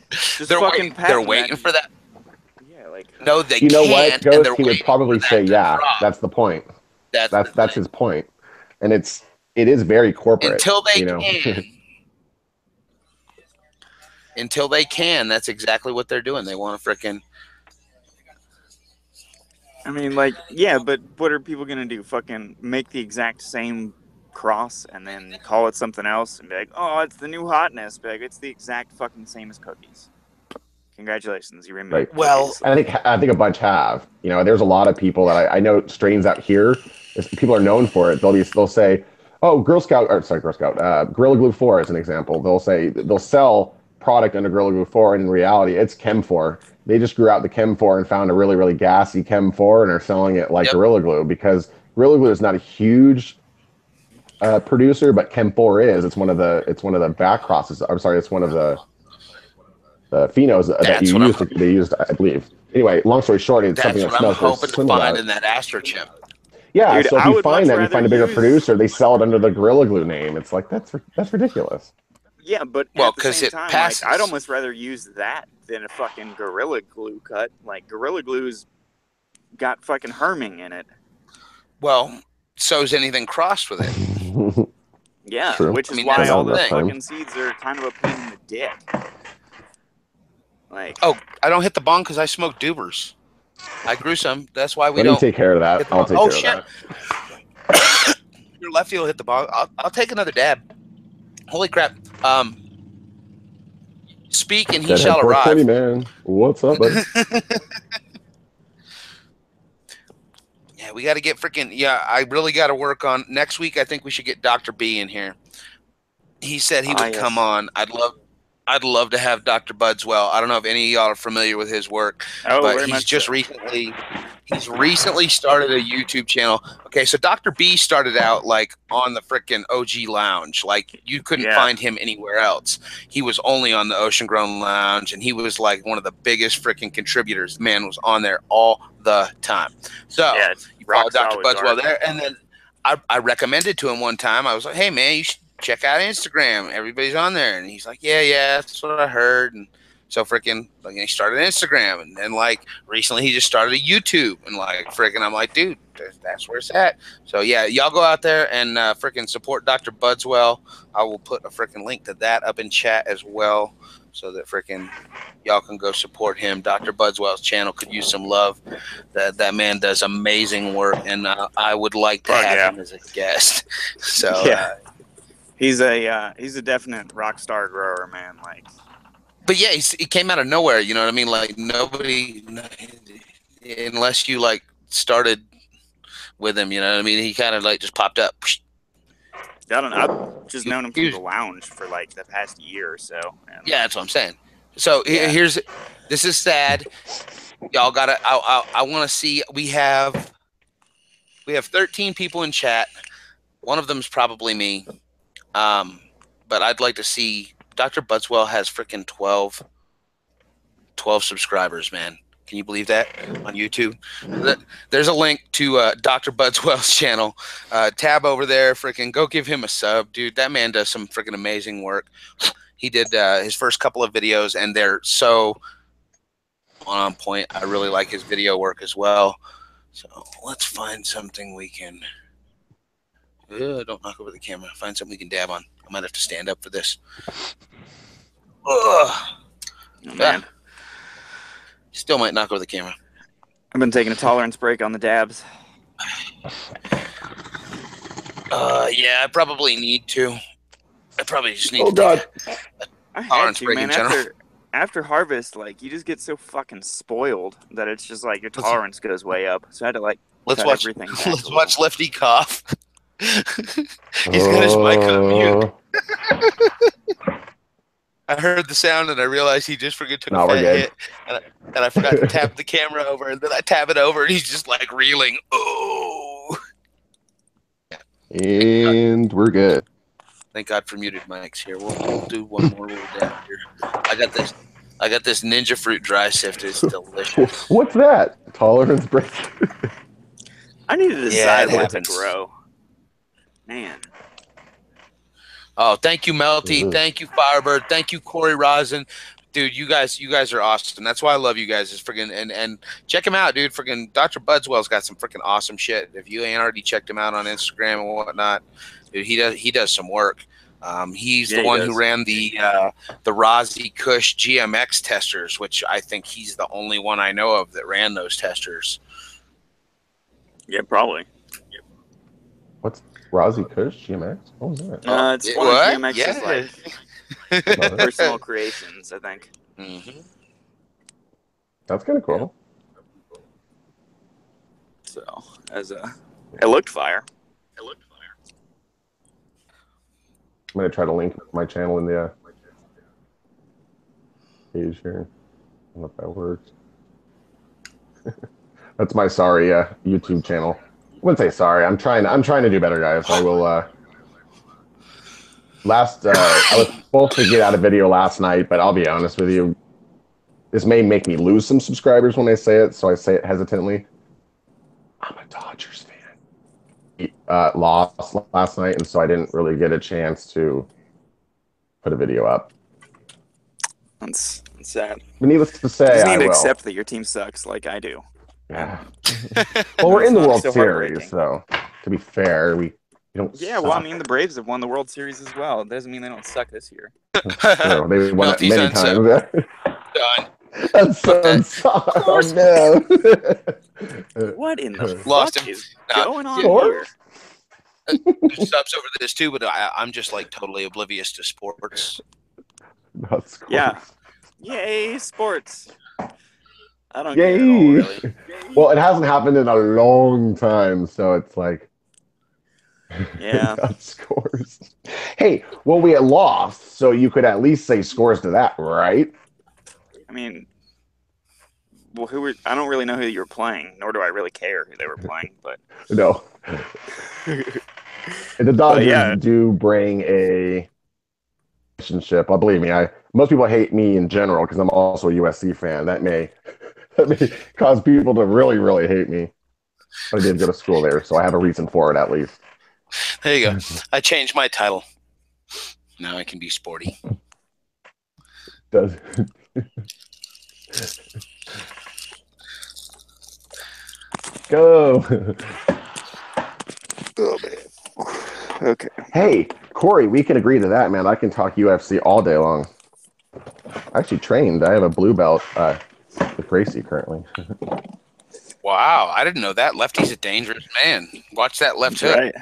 Just they're waiting for that. Yeah, like, no, they can't. You know what, Ghost? He would probably say, yeah. That's the point. That's his point, and it is very corporate until they can. Until they can, that's exactly what they're doing. They want to frickin'. I mean, like, yeah, but what are people gonna do? Fucking make the exact same cross and then call it something else and be like, oh, it's the new hotness. Be like, it's the exact fucking same as cookies. Congratulations, you remade. Right. Well, I think a bunch have. There's a lot of people that I know strains out here. People are known for it. They'll say, oh, Girl Scout, Gorilla Glue 4 is an example. They'll sell product under Gorilla Glue 4, and in reality, it's Chem 4. They just grew out the Chem 4 and found a really, really gassy Chem 4 and are selling it like Gorilla Glue, because Gorilla Glue is not a huge producer, but Chem 4 is. It's one of the back crosses. I'm sorry, it's one of the phenos that you used. They used, I believe. Anyway, long story short, it's something that smells very similar. That's what I'm hoping to find in that Astro Chip. Yeah, dude, so if you find that, you find a bigger producer, they sell it under the Gorilla Glue name. It's like that's ridiculous. Yeah, but at the same time, like, I'd almost rather use that than a fucking Gorilla Glue cut. Like, Gorilla Glue's got fucking Herming in it. Well, so's anything crossed with it. Yeah, true. Which is why all the fucking seeds are kind of a pain in the dick. Like, oh, I don't hit the bong because I smoke Dubers. I grew some. That's why we don't. Let me take care of that. I'll take care of that. Your lefty will hit the bong. I'll take another dab. Holy crap. Speak and he shall arrive. Man. What's up, buddy? Yeah, we got to get freaking. Yeah, I really got to work on next week. I think we should get Dr. B in here. He said he would come on. I'd love to have Dr. Budswell. I don't know if any of y'all are familiar with his work, but he's just recently started a YouTube channel. Okay, so Dr. B started out like on the frickin' OG Lounge. Like, you couldn't find him anywhere else. He was only on the Ocean Grown Lounge, and he was like one of the biggest frickin' contributors. The man was on there all the time. So you follow Dr. Budswell there, and then I recommended to him one time. I was like, hey man, you should check out Instagram. Everybody's on there. And he's like, yeah, that's what I heard. And so freaking, like, he started Instagram. And then, like, recently he just started a YouTube. And, like, freaking, I'm like, dude, that's where it's at. So, yeah, y'all go out there and freaking support Dr. Budswell. I will put a freaking link to that up in chat as well, so that freaking y'all can go support him. Dr. Budswell's channel could use some love. That man does amazing work. And I would like to have him as a guest. So, He's a definite rock star grower, man. Like, but yeah, he came out of nowhere. You know what I mean? Like, nobody, unless you like started with him. You know what I mean? He kind of like just popped up. I don't know. I've just known him from the lounge for like the past year or so. Yeah, that's what I'm saying. So this is sad. Y'all gotta. I want to see. We have 13 people in chat. One of them's probably me. But I'd like to see. Dr. Budswell has freaking 12 subscribers, man. Can you believe that? On YouTube, there's a link to Dr. Budswell's channel. Tab over there, freaking go give him a sub, dude. That man does some freaking amazing work. He did his first couple of videos, and they're so on point. I really like his video work as well. So let's find something we can. Don't knock over the camera. Find something we can dab on. I might have to stand up for this. Oh, man. Still might not go to the camera. I've been taking a tolerance break on the dabs. Yeah, I probably need to. I probably just need to take a tolerance break in general. After harvest, like, you just get so fucking spoiled that it's just like your tolerance goes way up. So I had to like cut everything back. Let's watch Lefty cough. He's got his mic on mute. I heard the sound and I realized he just forgot to take a fat hit, and I forgot to tap the camera over, and then I tap it over and he's just like reeling. Oh. And we're good. Thank God for muted mics here. We'll do one more little dab here. I got this Ninja Fruit dry sift. It's delicious. What's that? Tolerance break. I need to decide what to grow. Man. Oh, thank you, Melty. Thank you, Firebird. Thank you, Corey Rosin. Dude, you guys are awesome. That's why I love you guys. Is freaking and check him out, dude. Freaking Dr. Budswell's got some freaking awesome shit. If you ain't already checked him out on Instagram and whatnot, dude, he does some work. He's the one who ran the Rozzy Kush GMX testers, which I think he's the only one I know of that ran those testers. Yeah, probably. What's Rozzy Kush GMX? What was that? It's one of GMX's like personal creations, I think. Mm-hmm. That's kind of cool. So, it looked fire. I'm gonna try to link my channel in the page here. I don't know if that works. That's my YouTube channel. I wouldn't say sorry. I'm trying to do better, guys. I will. I was supposed to get out a video last night, but I'll be honest with you. This may make me lose some subscribers when I say it, so I say it hesitantly. I'm a Dodgers fan. Lost last night, and so I didn't really get a chance to put a video up. That's sad. But needless to say, you just need I to will accept that your team sucks, like I do. Yeah. Well, we're in the World Series, so to be fair, we don't. Yeah, well, I mean, the Braves have won the World Series as well. It doesn't mean they don't suck this year. No, they won it many times. Done. That's so oh no. What in the Lost fuck is going on here? Subs over this too, but I'm just like totally oblivious to sports. That's cool. Yeah. Yay, sports. I don't get it at all, really. Well, it hasn't happened in a long time, so it's like, yeah, scores. Hey, well, we had lost, so you could at least say scores to that, right? I mean, well, I don't really know who you were playing, nor do I really care who they were playing, but no. The Dodgers do bring a relationship. Well, believe me, most people hate me in general because I'm also a USC fan. That may cause people to really, really hate me. But I did go to school there, so I have a reason for it at least. There you go. I changed my title. Now I can be sporty. Does go. Oh man. Okay. Hey, Corey, we can agree to that, man. I can talk UFC all day long. I actually trained. I have a blue belt with Gracie currently. Wow, I didn't know that. Lefty's a dangerous man. Watch that left hook. Right.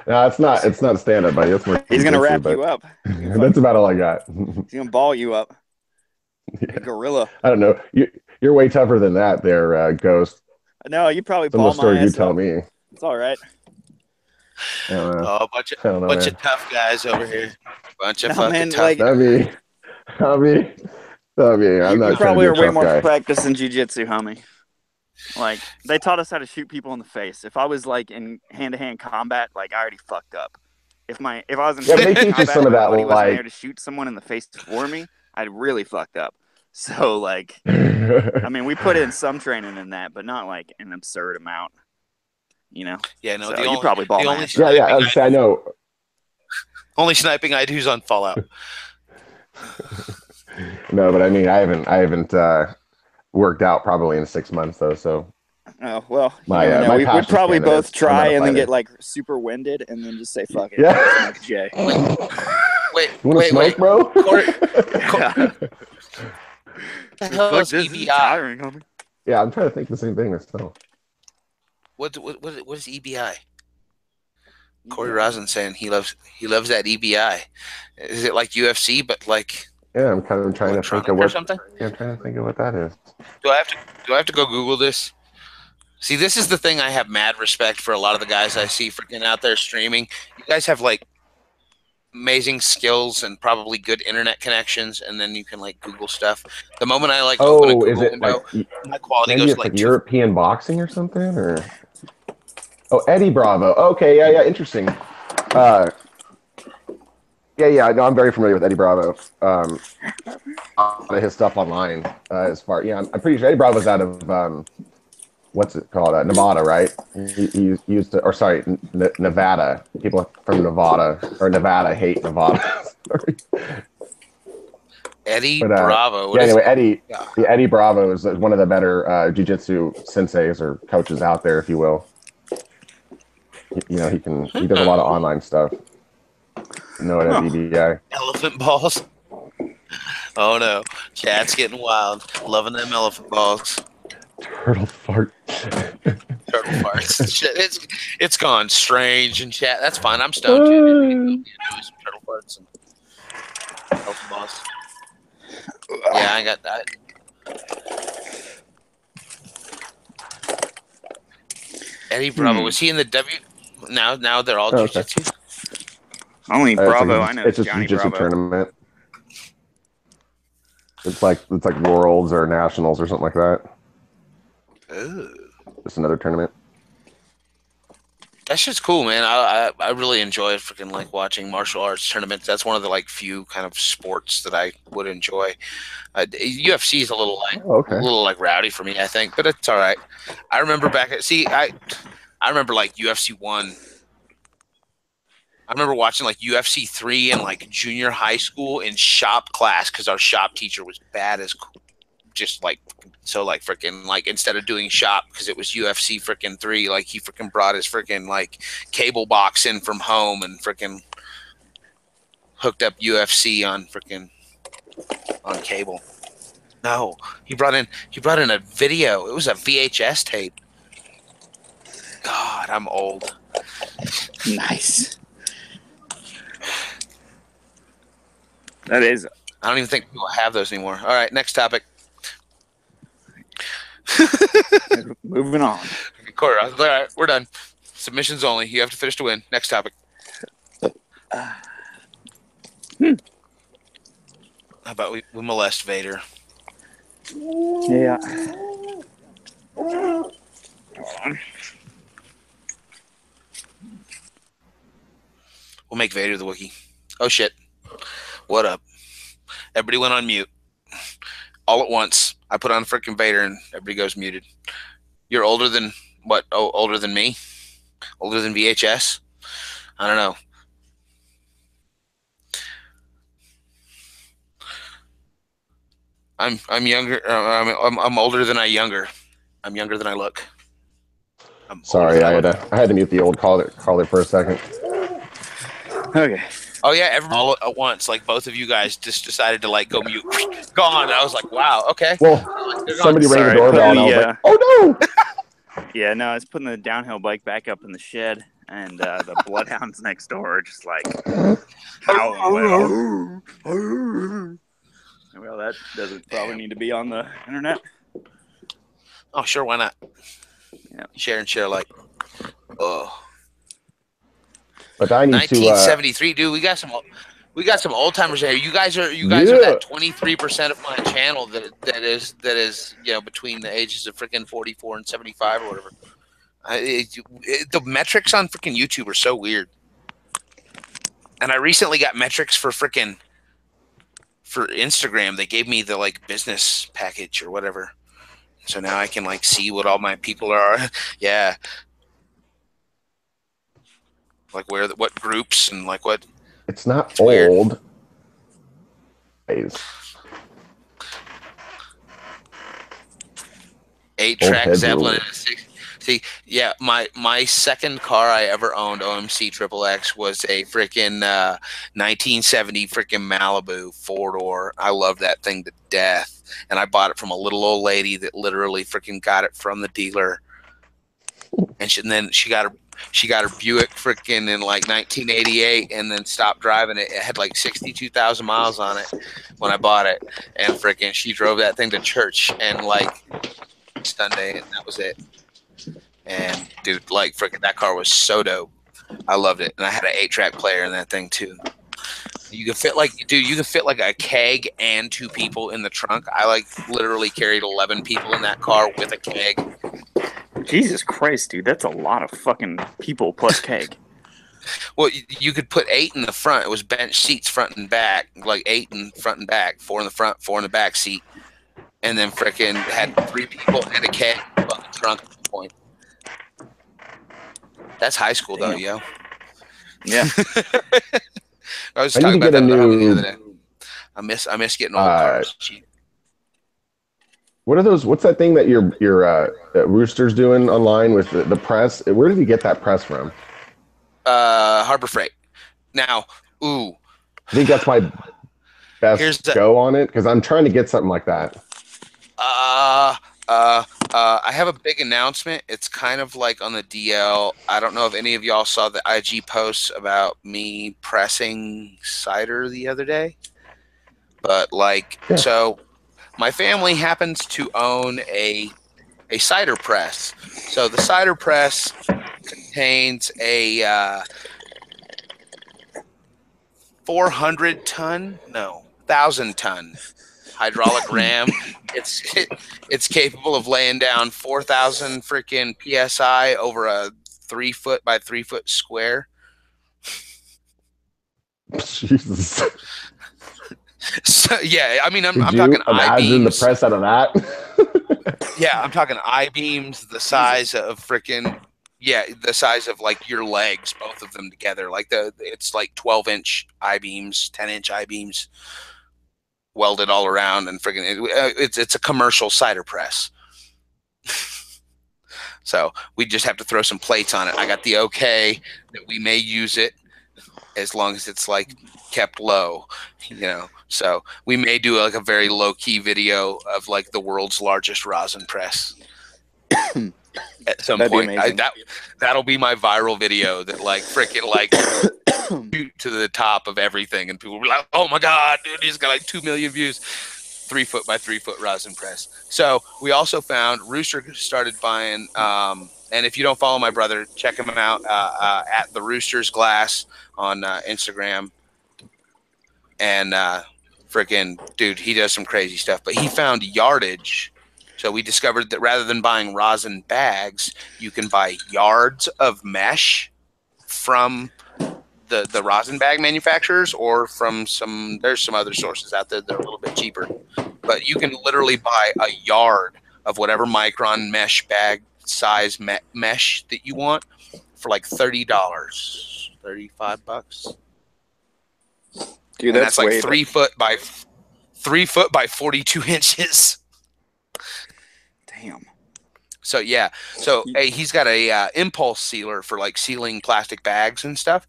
No, it's not stand up, buddy. That's more He's gonna wrap you up. That's about all I got. He's gonna ball you up. Yeah. Gorilla. I don't know. You're way tougher than that there, Ghost. No, you probably Some of the stories you tell me. It's all right. Oh, bunch of tough guys over here. Bunch of fucking tough. Like, I mean, I'm not. You probably are way more practiced in jiu-jitsu, homie. Like, they taught us how to shoot people in the face. If I was like in hand-to-hand combat, like I already fucked up. If I was in hand-to-hand combat, some of that, wasn't there to shoot someone in the face for me, I'd really fucked up. So like, I mean, we put in some training in that, but not like an absurd amount. You know? Yeah, no. So you probably ball my ass. Yeah. I know. Only sniping I do is on Fallout. No, but I mean, I haven't worked out probably in 6 months though. So. Oh well, we'd probably both try and then get like super winded and then just say fuck it. Yeah. Jay. Wait, you want to smoke, bro? Corey, the hell is EBI? Tiring, homie. Yeah, I'm trying to think the same thing myself. What is EBI? Corey Rosin saying he loves that EBI. Is it like UFC, but like? Yeah, I'm kind of trying to think of what. Something? Yeah, I'm trying to think of what that is. Do I have to go Google this? See, this is the thing. I have mad respect for a lot of the guys I see freaking out there streaming. You guys have like amazing skills and probably good internet connections, and then you can like Google stuff. The moment I like open a Google window, my quality goes to like European boxing or something, or Eddie Bravo. Okay, yeah, interesting. Yeah, no, I'm very familiar with Eddie Bravo. A lot of his stuff online, as far I'm pretty sure Eddie Bravo's out of what's it called? Nevada, right? He used to, or sorry, Nevada. People from Nevada hate Nevada. Eddie Bravo. Yeah, anyway, Eddie Bravo is one of the better jiu-jitsu senseis or coaches out there, if you will. He does a lot of online stuff. No, at EBI. Elephant balls. Oh no, chat's getting wild. Loving them elephant balls. Turtle fart. Turtle farts. Shit, it's gone strange in chat. That's fine. I'm stoned too. Some turtle farts and elephant balls. Yeah, I got that. Eddie Bravo, was he in the W? Now they're all jiu-jitsu. Okay. Only Bravo, I know. It's just jiu-jitsu tournament. It's like Worlds or Nationals or something like that. Ooh. Just another tournament. That shit's cool, man. I really enjoy freaking like watching martial arts tournaments. That's one of the like few kind of sports that I would enjoy. UFC is a little like rowdy for me, I think, but it's all right. I remember I remember like UFC 1. I remember watching like UFC 3 in like junior high school in shop class because our shop teacher was bad as just like so like freaking like instead of doing shop because it was UFC freaking 3, like he freaking brought his freaking like cable box in from home and freaking hooked up UFC on cable. No, he brought in a video. It was a VHS tape. God, I'm old. Nice. That is. I don't even think people have those anymore. All right, next topic. Moving on. All right, we're done. Submissions only. You have to finish to win. Next topic. How about we molest Vader? Yeah. Hold on. We'll make Vader the Wookiee. Oh shit. What up? Everybody went on mute. All at once. I put on freaking Vader and everybody goes muted. You're older than what? Oh, older than me? Older than VHS? I don't know. I'm younger. I'm older than I'm younger than I look. Sorry, I had to mute the old caller for a second. Okay. Oh yeah, everyone all at once, like both of you guys just decided to like go mute. Gone. I was like, wow, okay. Well, somebody rang the doorbell and I was like, oh no. Yeah, no, I was putting the downhill bike back up in the shed, and the bloodhounds next door are just like howling. Well, that doesn't probably need to be on the internet. Oh, sure, why not? Yeah. Share like. Oh. But I need 1973, dude. We got some old timers here. You guys are that 23% of my channel that is between the ages of freaking 44 and 75 or whatever. The metrics on freaking YouTube are so weird. And I recently got metrics for Instagram. They gave me the like business package or whatever. So now I can like see what all my people are. Yeah. Like what groups and like what? It's not old. Weird. 8-track Zeppelin. See, Yeah, my second car I ever owned, OMC Triple X, was a freaking 1970 freaking Malibu 4-door. I love that thing to death, and I bought it from a little old lady that literally freaking got it from the dealer, and then she got her Buick freaking in like 1988, and then stopped driving it. It had like 62,000 miles on it when I bought it, and freaking she drove that thing to church and like Sunday, and that was it. And dude, like freaking that car was so dope. I loved it, and I had an 8-track player in that thing too. You could fit like, dude, you could fit like a keg and 2 people in the trunk. I like literally carried 11 people in that car with a keg. Jesus Christ, dude, that's a lot of fucking people plus keg. Well, you could put 8 in the front. It was bench seats front and back, like 8 in front and back, 4 in the front, 4 in the back seat, and then freaking had 3 people and a keg on the trunk at the point. That's high school, though, yo. Yeah. I was talking about that the other day. I miss getting old cars. What are those? What's that thing that your Rooster's doing online with the press? Where did you get that press from? Harbor Freight. Now, I think that's my best go on it because I'm trying to get something like that. I have a big announcement. It's kind of like on the DL. I don't know if any of y'all saw the IG posts about me pressing cider the other day, but like, so my family happens to own a cider press. So the cider press contains a 1,000-ton hydraulic ram. It's capable of laying down 4,000 freaking psi over a 3 foot by 3 foot square. Jesus. So yeah, I mean, I'm talking I-beams. The press out of that. Yeah, I'm talking I-beams the size of freaking the size of like your legs, both of them together. Like it's like 12-inch I-beams, 10-inch I-beams. Welded all around, and freaking it's a commercial cider press. So we just have to throw some plates on it. I got the okay that we may use it as long as it's like kept low, so we may do like a very low-key video of like the world's largest rosin press at some point. That'll be my viral video that like freaking like to the top of everything, and people will be like, oh my god, dude, he's got like 2 million views. 3 foot by 3 foot rosin press. So we also found Rooster started buying, and if you don't follow my brother, check him out at the Rooster's Glass on Instagram. And freaking dude, he does some crazy stuff, but he found yardage. So we discovered that rather than buying rosin bags, you can buy yards of mesh from the rosin bag manufacturers, or from there's some other sources out there that are a little bit cheaper, but you can literally buy a yard of whatever micron mesh bag size mesh that you want for like $30, $35. Dude, that's like 3 foot by 42 inches. Damn. So yeah, so he's got a impulse sealer for like sealing plastic bags and stuff.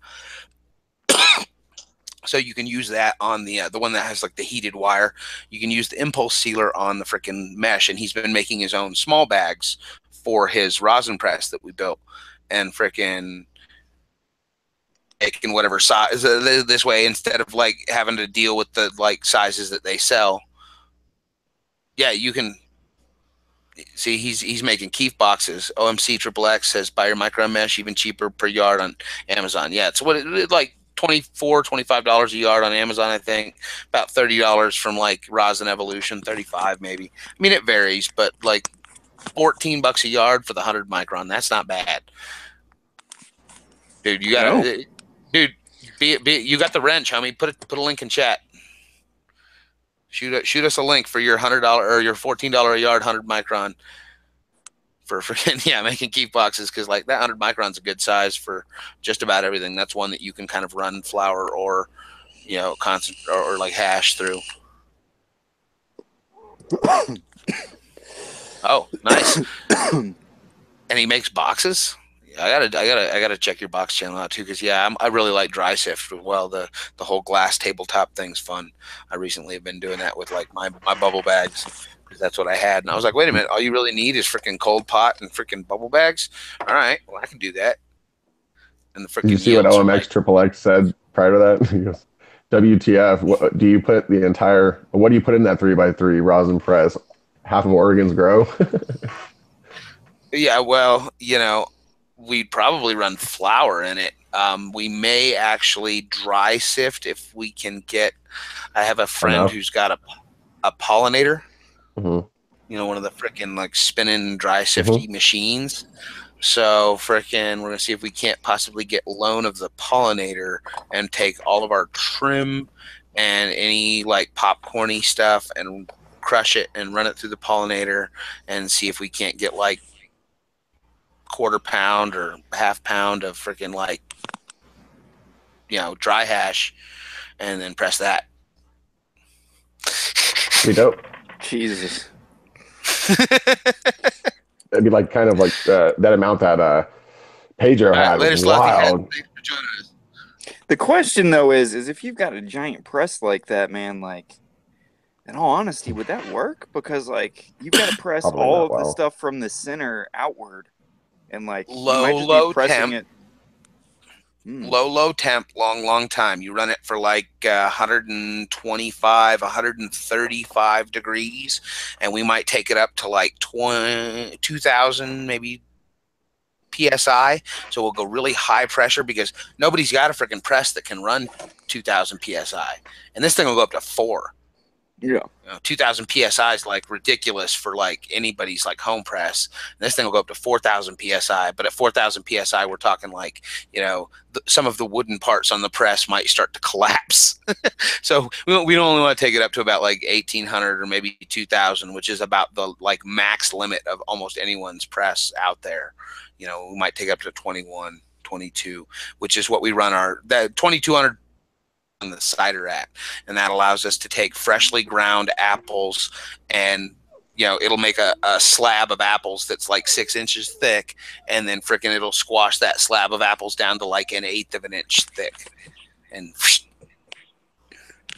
So you can use that on the one that has like the heated wire. You can use the impulse sealer on the freaking mesh, and he's been making his own small bags for his rosin press that we built, and freaking making whatever size this way instead of like having to deal with the like sizes that they sell. Yeah, you can see he's making Keef boxes. OMC Triple X says buy your micro mesh even cheaper per yard on Amazon. Yeah, it's what it like $25 a yard on Amazon, I think. About $30 from like Rosin Evolution, 35 maybe. I mean, it varies, but like $14 a yard for the 100 micron. That's not bad, dude. You got dude. You got the wrench, homie. Put a link in chat. Shoot us a link for your $100 or your $14 a yard 100 micron. For making Keef boxes, because like that 100 micron's a good size for just about everything. That's one that you can kind of run flour or concentrate or like hash through. Oh, nice. And he makes boxes. I gotta check your box channel out too, because yeah, I really like dry sift. Well, the whole glass tabletop thing's fun. I recently have been doing that with like my bubble bags, because that's what I had, and I was like, wait a minute, all you really need is freaking cold pot and freaking bubble bags. All right, well I can do that. And the freaking. Did you see what OMX XXX said prior to that? He goes, WTF? What do you put the entire? What do you put in that 3x3 rosin press? Half of Oregon's grow. Yeah, well, you know, we'd probably run flour in it. We may actually dry sift if we can get. I have a friend who's got a pollinator. Mm-hmm. You know, one of the freaking like spinning dry sifty machines. So freaking, we're gonna see if we can't possibly get loan of the pollinator and take all of our trim and any like popcorny stuff and crush it and run it through the pollinator and see if we can't get like quarter pound or half pound of freaking like, you know, dry hash, and then press that. Be dope. Jesus. It'd be like kind of like that amount that Pedro had. Was wild. The question though is if you've got a giant press like that, man, like, in all honesty, would that work? Because like you've got to press all of the stuff from the center outward. And like low temp, low temp, long time. You run it for like 125, 135 degrees, and we might take it up to like 2,000 maybe psi. So we'll go really high pressure because nobody's got a freaking press that can run 2,000 psi, and this thing will go up to 4. Yeah, you know, 2,000 psi is like ridiculous for like anybody's like home press. And this thing will go up to 4,000 psi. But at 4,000 psi, we're talking like, you know, some of the wooden parts on the press might start to collapse. So we only want to take it up to about like 1,800 or maybe 2,000, which is about the like max limit of almost anyone's press out there. You know, we might take it up to 21, 22, which is what we run that 2,200. On the cider at, and that allows us to take freshly ground apples, and you know it'll make a slab of apples that's like 6 inches thick, and then freaking it'll squash that slab of apples down to like 1/8 of an inch thick, and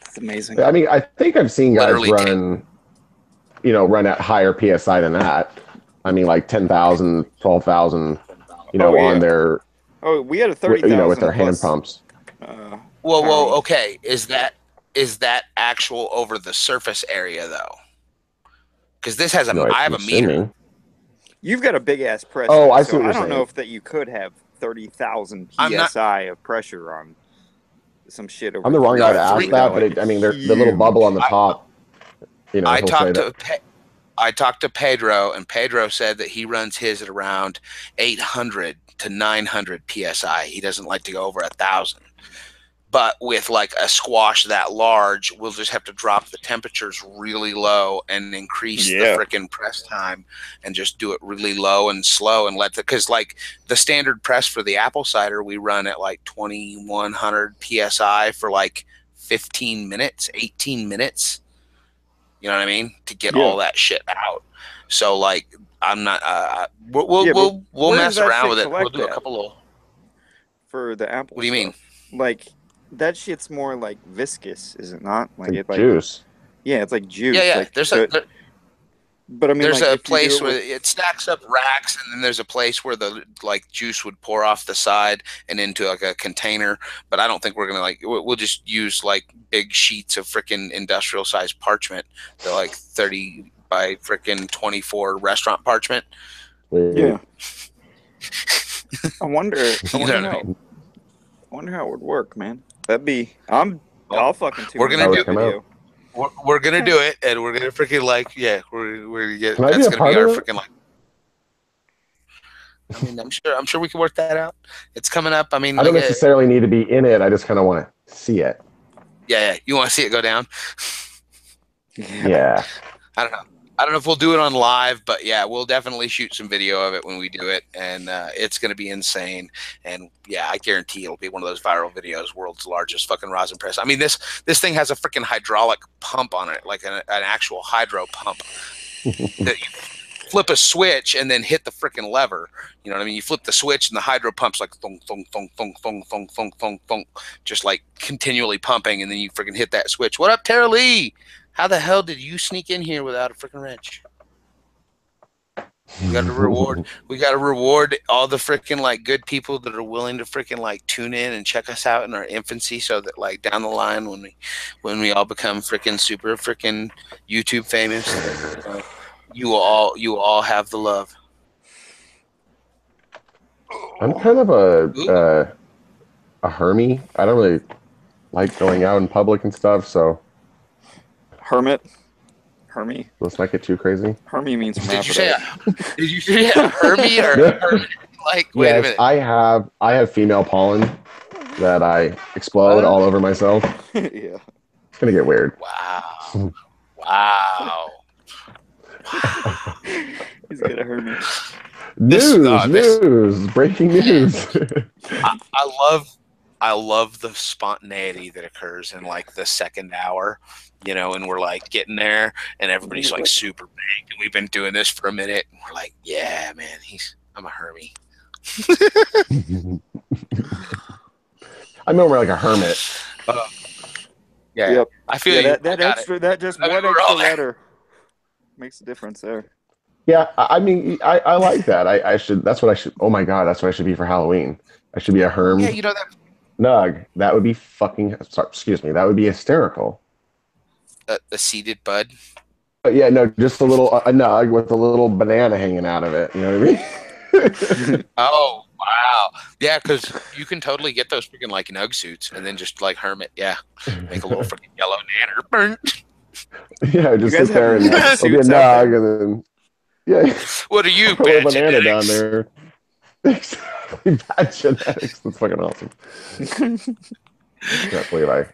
it's amazing. I mean, I think I've seen guys run at higher psi than that. I mean, like 10,000, 12,000, on their. Oh, we had a 30,000 with their hand pumps. Well, okay. Is that actual over the surface area though? Because this has I have a meter. You've got a big ass press. Oh, I see what you're I don't saying. know if that you could have 30,000 psi of pressure on some shit. Over I'm the wrong guy to ask that, but the little bubble on the top. I talked to Pedro, and Pedro said that he runs his at around 800 to 900 psi. He doesn't like to go over 1,000. But with like a squash that large, we'll just have to drop the temperatures really low and increase the freaking press time, and just do it really low and slow and because like the standard press for the apple cider, we run at like 2,100 psi for like 15 minutes, 18 minutes. You know what I mean? To get all that shit out. So like, I'm not. We'll mess around with it. We'll do a couple of. For the apple. What do you mean? Like. That shit's more like viscous, is it not? Like it's like juice. Yeah, it's like juice. Yeah. Like, but I mean, there's a place where it stacks up racks, and then there's a place where the like juice would pour off the side and into like a container. But I don't think we're gonna we'll just use like big sheets of freaking industrial sized parchment, the like 30 by freaking 24 restaurant parchment. Yeah. I wonder how it would work, man. That'd be. I'll fucking. We're gonna do. We're gonna do it, and we're gonna freaking we're gonna get. That's gonna be our freaking like. I mean, I'm sure we can work that out. It's coming up. I mean, I don't necessarily need to be in it. I just kind of want to see it. Yeah. You want to see it go down? Yeah. I don't know if we'll do it on live, but yeah, we'll definitely shoot some video of it when we do it, and it's going to be insane. And yeah, I guarantee it'll be one of those viral videos, world's largest fucking rosin press. I mean, this thing has a freaking hydraulic pump on it, like an actual hydro pump that you flip a switch and then hit the freaking lever. You know what I mean? You flip the switch and the hydro pump's like thong, thong, thong, thong, thong, thong, thong, thong, thong, just like continually pumping, and then you freaking hit that switch. What up, Tara Lee? How the hell did you sneak in here without a freaking wrench? We got to reward. We got to reward all the freaking like good people that are willing to freaking like tune in and check us out in our infancy, so that like down the line when we all become freaking super freaking YouTube famous, you will all have the love. I'm kind of a hermie. I don't really like going out in public and stuff, so. Hermit. Hermie. Let's not get too crazy. Hermie means did you say a hermie or a hermit? Like, wait a minute. I have female pollen that I explode all over myself. Yeah. It's gonna get weird. Wow. Wow. He's got a hermit. News! Breaking news. I love the spontaneity that occurs in like the second hour, you know, and we're like getting there and everybody's like super big and we've been doing this for a minute and we're like, yeah, man, I'm a hermie. I know we're like a hermit. Yeah. Yep. I feel you. That just one extra letter makes a difference there. Yeah, I mean, I like that. That's what I should. Oh my god, that's what I should be for Halloween. I should be a herm. Yeah, you know that. Nug. That would be fucking. Sorry, excuse me. That would be hysterical. A seeded bud. But yeah, no, just a nug with a little banana hanging out of it. You know what I mean? Oh wow, yeah, because you can totally get those freaking like nug suits and then just like hermit, yeah, make a little freaking yellow nanner. Yeah, just sit there and it'll be a nug and then. Yeah. What are you? Put a banana down there. Exactly. Bad genetics. That's fucking awesome. Can't believe I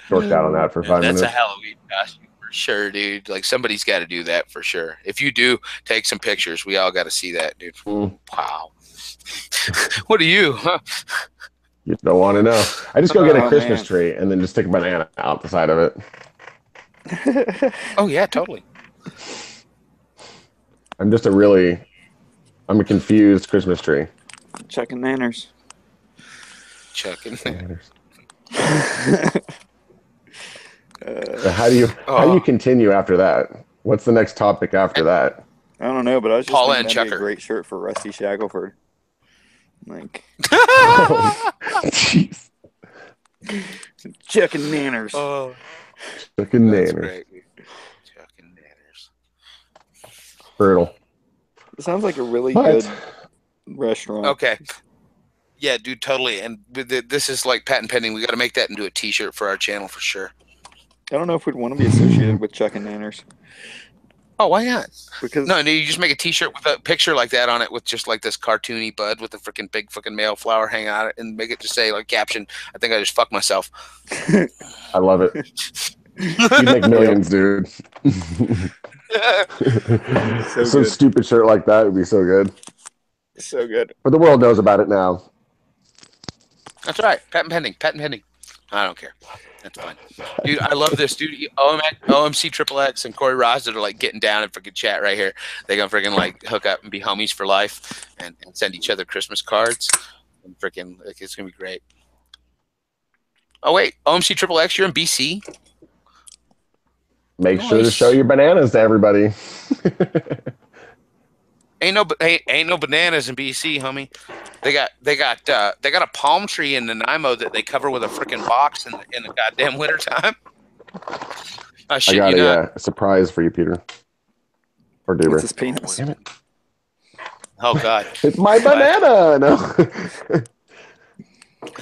dorked out on that for 5 minutes. That's a Halloween costume for sure, dude. Like somebody's got to do that for sure. If you do, take some pictures. We all got to see that, dude. Wow. What are you? Huh? You don't want to know. I just go get a Christmas tree and then just take a banana out the side of it. Oh yeah, totally. I'm a confused Christmas tree. Chuck and Nanners. Chuck and Nanners. How do you continue after that? What's the next topic after that? I don't know, but I was just Paula thinking and that'd be Chucker. a great shirt for Rusty Shackelford. Like, jeez. Chuck and Nanners. Oh, Chuck and that's Nanners. great. Chuck and Nanners. Brutal. It sounds like a really good restaurant. Okay. Yeah, dude, totally. And this is like patent pending. We got to make that into a T-shirt for our channel for sure. I don't know if we'd want to be associated with Chuck and Nanners. Oh, why not? Because no, you just make a T-shirt with a picture like that on it, with just like this cartoony bud with a freaking big freaking male flower hanging out it, and make it just say like caption, "I think I just fucked myself." I love it. You make millions, dude. Some stupid shirt like that would be so good. So good. But the world knows about it now. That's right. Patent pending. Patent pending. I don't care. That's fine. Dude, I love this. Dude, OMC Triple X and Corey Ross that are like getting down and freaking chat right here. They're going to freaking like hook up and be homies for life and send each other Christmas cards. And freaking, like, it's going to be great. Oh, wait. OMC Triple X, you're in BC? Make sure to show your bananas to everybody. Ain't no bananas in BC, homie. They got a palm tree in Nanaimo that they cover with a freaking box in the goddamn wintertime. I got a surprise for you, Peter. Or Dubie. It's his penis. Damn it. Oh God. It's my banana. No.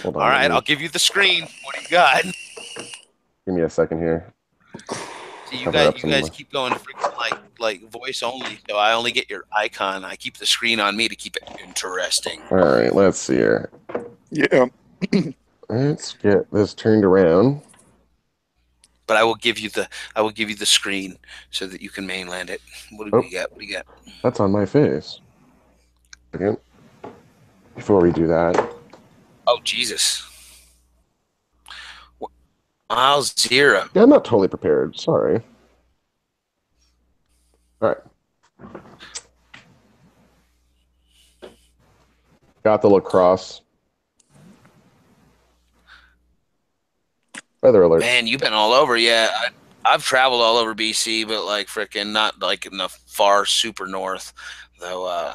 Hold on. All right, I'll give you the screen. What do you got? Give me a second here. See, you guys keep going to freaking like voice only, so I only get your icon. I keep the screen on me to keep it interesting. All right, let's see here. Yeah. Let's get this turned around. But I will give you the screen so that you can mainland it. What do we got? What do you got? That's on my face. Again. Before we do that. Oh Jesus. Mile zero. Yeah, I'm not totally prepared. Sorry. All right. Got the lacrosse. Weather alert. Man, you've been all over. Yeah, I've traveled all over BC, but like freaking not like in the far super north, though.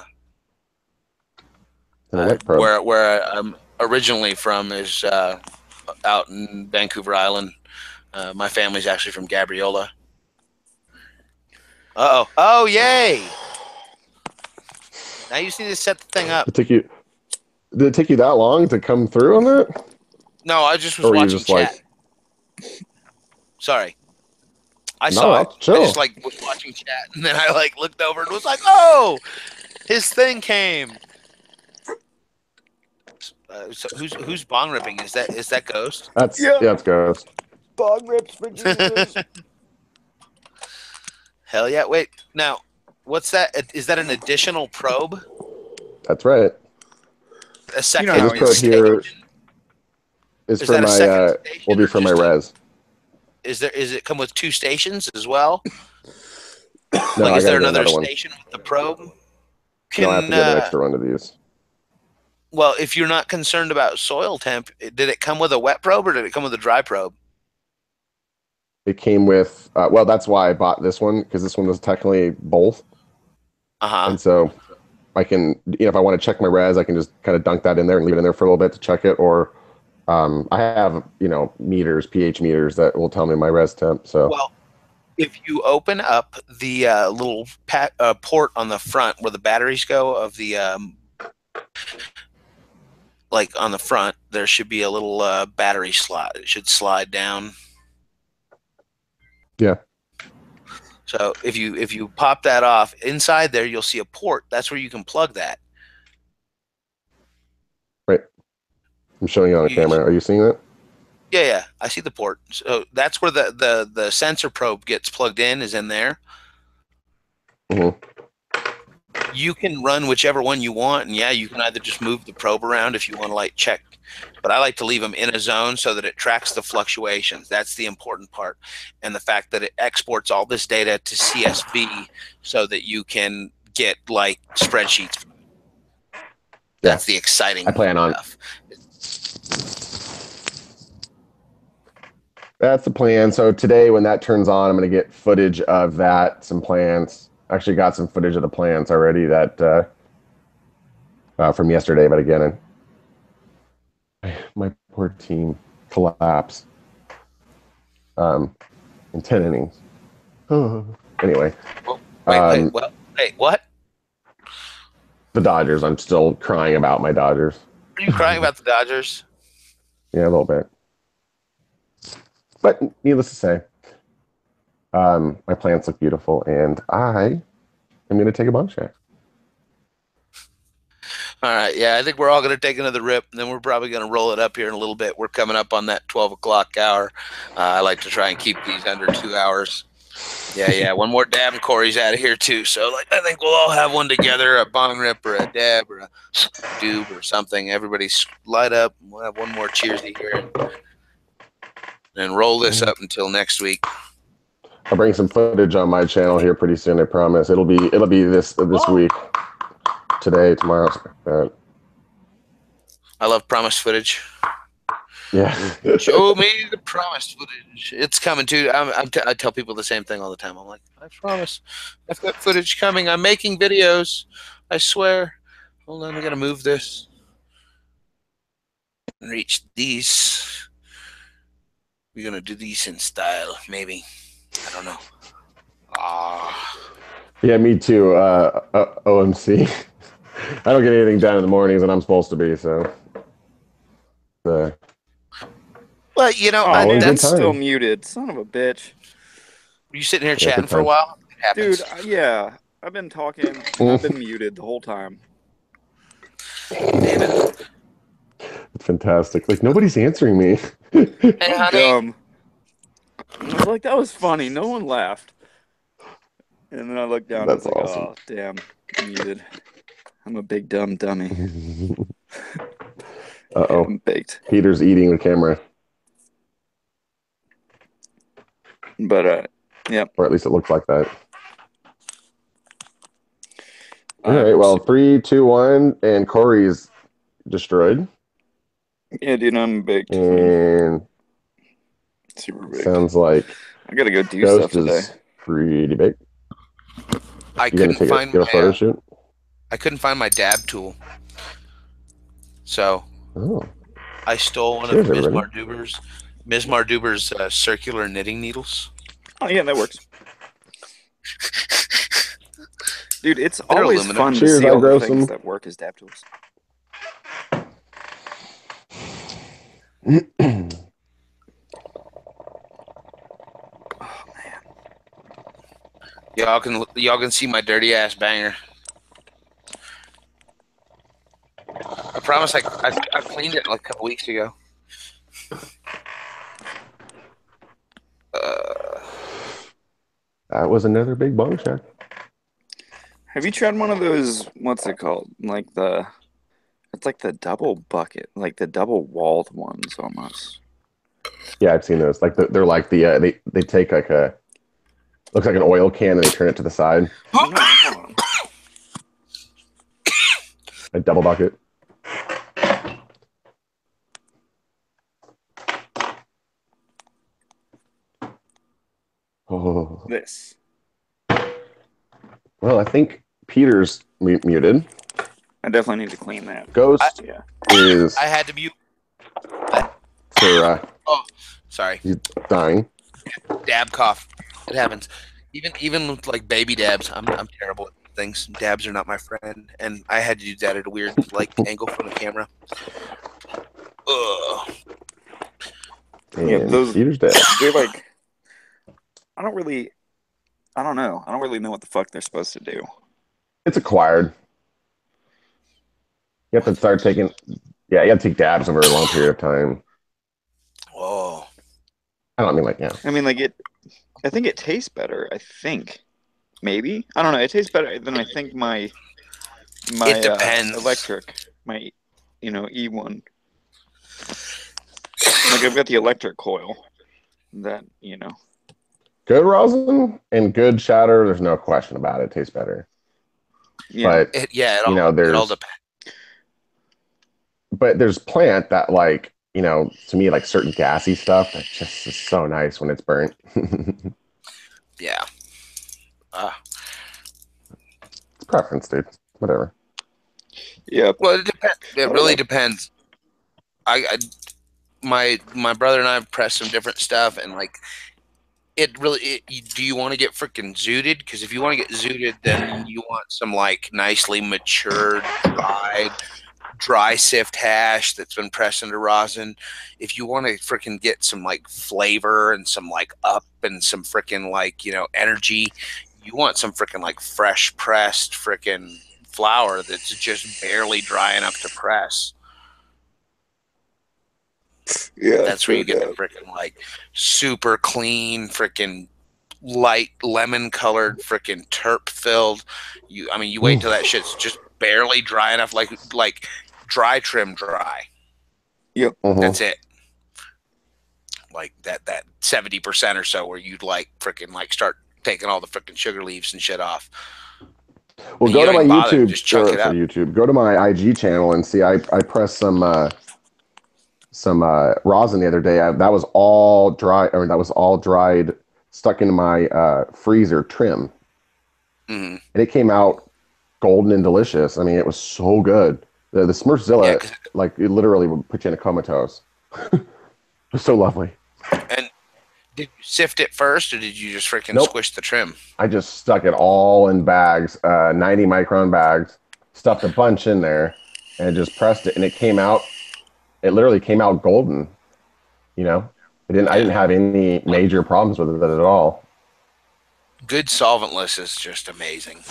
Where I'm originally from is out in Vancouver Island. My family's actually from Gabriola. Oh, yay! Now you just need to set the thing up. Did it take you that long to come through on that? No, I just was watching chat. Sorry. I saw it. Chill. I just like was watching chat, and then I like looked over and was like, "Oh, his thing came." So who's bong ripping? Is that Ghost? It's Ghost. Bong rips for Jesus. Hell yeah! Wait, now what's that? Is that an additional probe? That's right. A second. This probe here is for my will be for my res. Is it come with 2 stations as well? No, like, is there another station with the probe? No, I have to get an extra one of these. Well, if you're not concerned about soil temp, did it come with a wet probe or did it come with a dry probe? It came with, well, that's why I bought this one, because this one was technically both. And so I can, if I want to check my res, I can just kind of dunk that in there and leave it in there for a little bit to check it. Or I have, meters, pH meters that will tell me my res temp. So, well, if you open up the little port on the front where the batteries go of the, like on the front, there should be a little battery slot. It should slide down. Yeah. So if you pop that off, inside there you'll see a port. That's where you can plug that. Right. I'm showing you on a camera. Are you seeing that? Yeah. I see the port. So that's where the sensor probe gets plugged in, is in there. Mm-hmm. You can run whichever one you want, and yeah, you can either just move the probe around if you want to like check. But I like to leave them in a zone so that it tracks the fluctuations. That's the important part. And the fact that it exports all this data to CSV so that you can get like spreadsheets. That's the exciting I plan on stuff. That's the plan. So today when that turns on, I'm going to get footage of that, some plants. Actually got some footage of the plants already that from yesterday, but again, my poor team collapsed in 10 innings. Anyway. Wait, what? The Dodgers. I'm still crying about my Dodgers. Are you crying about the Dodgers? Yeah, a little bit. But needless to say, my plants look beautiful, and I am going to take a bong check. All right, yeah, I think we're all going to take another rip, and then we're probably going to roll it up here in a little bit. We're coming up on that 12 o'clock hour. I like to try and keep these under 2 hours. Yeah, one more dab, and Corey's out of here too. So, like, I think we'll all have one together, a bong rip or a dab or a doob or something. Everybody light up. We'll have one more cheersy here, and roll this up until next week. I'll bring some footage on my channel here pretty soon. I promise. It'll be this week, today, tomorrow. I love promised footage. Yeah. Show me the promised footage. It's coming too. I tell people the same thing all the time. I'm like, I promise, I've got footage coming. I'm making videos. I swear. Hold on, I gotta move this and reach these. We're gonna do these in style, maybe. I don't know. Yeah, me too. OMC. I don't get anything done in the mornings, and I'm supposed to be, so. Well, you know, that's still muted. Son of a bitch. Were you sitting here chatting for a while? It happens. Dude, yeah. I've been talking. I've been muted the whole time. Damn it. It's fantastic. Like, nobody's answering me. Hey, honey. Dumb. I was like, that was funny. No one laughed. And then I looked down and I was like, awesome. Oh, damn. I'm muted. I'm a big dumb dummy. Uh-oh. I'm baked. Peter's eating the camera. But, yeah. Or at least it looks like that. All right, well, 3, 2, 1, and Corey's destroyed. Yeah, dude, I'm baked. And super baked. Sounds like I gotta go do Ghost stuff today. Is pretty big. I couldn't find get a photo shoot. I couldn't find my dab tool, so I stole one of Ms. Mardoober's circular knitting needles. Oh yeah, that works. Dude, it's always fun to see all the things that work as dab tools. Oh man. Y'all can see my dirty ass banger. I promise I cleaned it like a couple weeks ago. That was another big bong check. Have you tried one of those? What's it called? It's like the double bucket, like the double walled ones almost. Yeah, I've seen those. Like they're like the they take like looks like an oil can and they turn it to the side. A double bucket. Oh. This. Well, I think Peter's muted. I definitely need to clean that. Ghost is. I had to mute. For, oh, sorry. He's dying. Dab cough. It happens. Even with like baby dabs, I'm terrible at things. Dabs are not my friend, and I had to do that at a weird angle from the camera. Ugh. Yeah, those Peter's dead. They're like. I don't know. I don't really know what the fuck they're supposed to do. It's acquired. You have to start taking. Yeah, you have to take dabs over a long period of time. Oh. I don't mean like I mean like it. I think it tastes better. I think, maybe I don't know. It tastes better than I think my it depends. Electric, my E1. Like I've got the electric coil. That Good rosin and good shatter. There's no question about it. It tastes better. Yeah, but it all depends. But there's plant that to me like certain gassy stuff that just is so nice when it's burnt. Yeah. It's preference, dude. Whatever. Yeah. Well, it depends. It really depends. My brother and I have pressed some different stuff, and do you want to get freaking zooted? Because if you want to get zooted, then you want some nicely matured, dry sift hash that's been pressed into rosin. If you want to freaking get some flavor and some up and some freaking energy, you want some freaking fresh pressed freaking flour that's just barely dry enough to press. Yeah, that's where you get the freaking super clean, freaking light lemon colored, freaking terp filled. You wait till that shit's just barely dry enough, like dry trim dry. Yep, that's it. Like that 70% or so where you'd freaking start taking all the freaking sugar leaves and shit off. Well, go to my YouTube. Just chunk it up. YouTube. Go to my IG channel and see. I pressed some rosin the other day. That was all dry, or that was all dried, stuck into my freezer trim, and it came out golden and delicious. I mean, it was so good. The Smurfzilla, it literally would put you in a comatose. It was so lovely. And did you sift it first, or did you just freaking squish the trim? I just stuck it all in bags, 90 micron bags, stuffed a bunch in there, and just pressed it, and it came out. It literally came out golden. I didn't have any major problems with it at all. Good solventless is just amazing.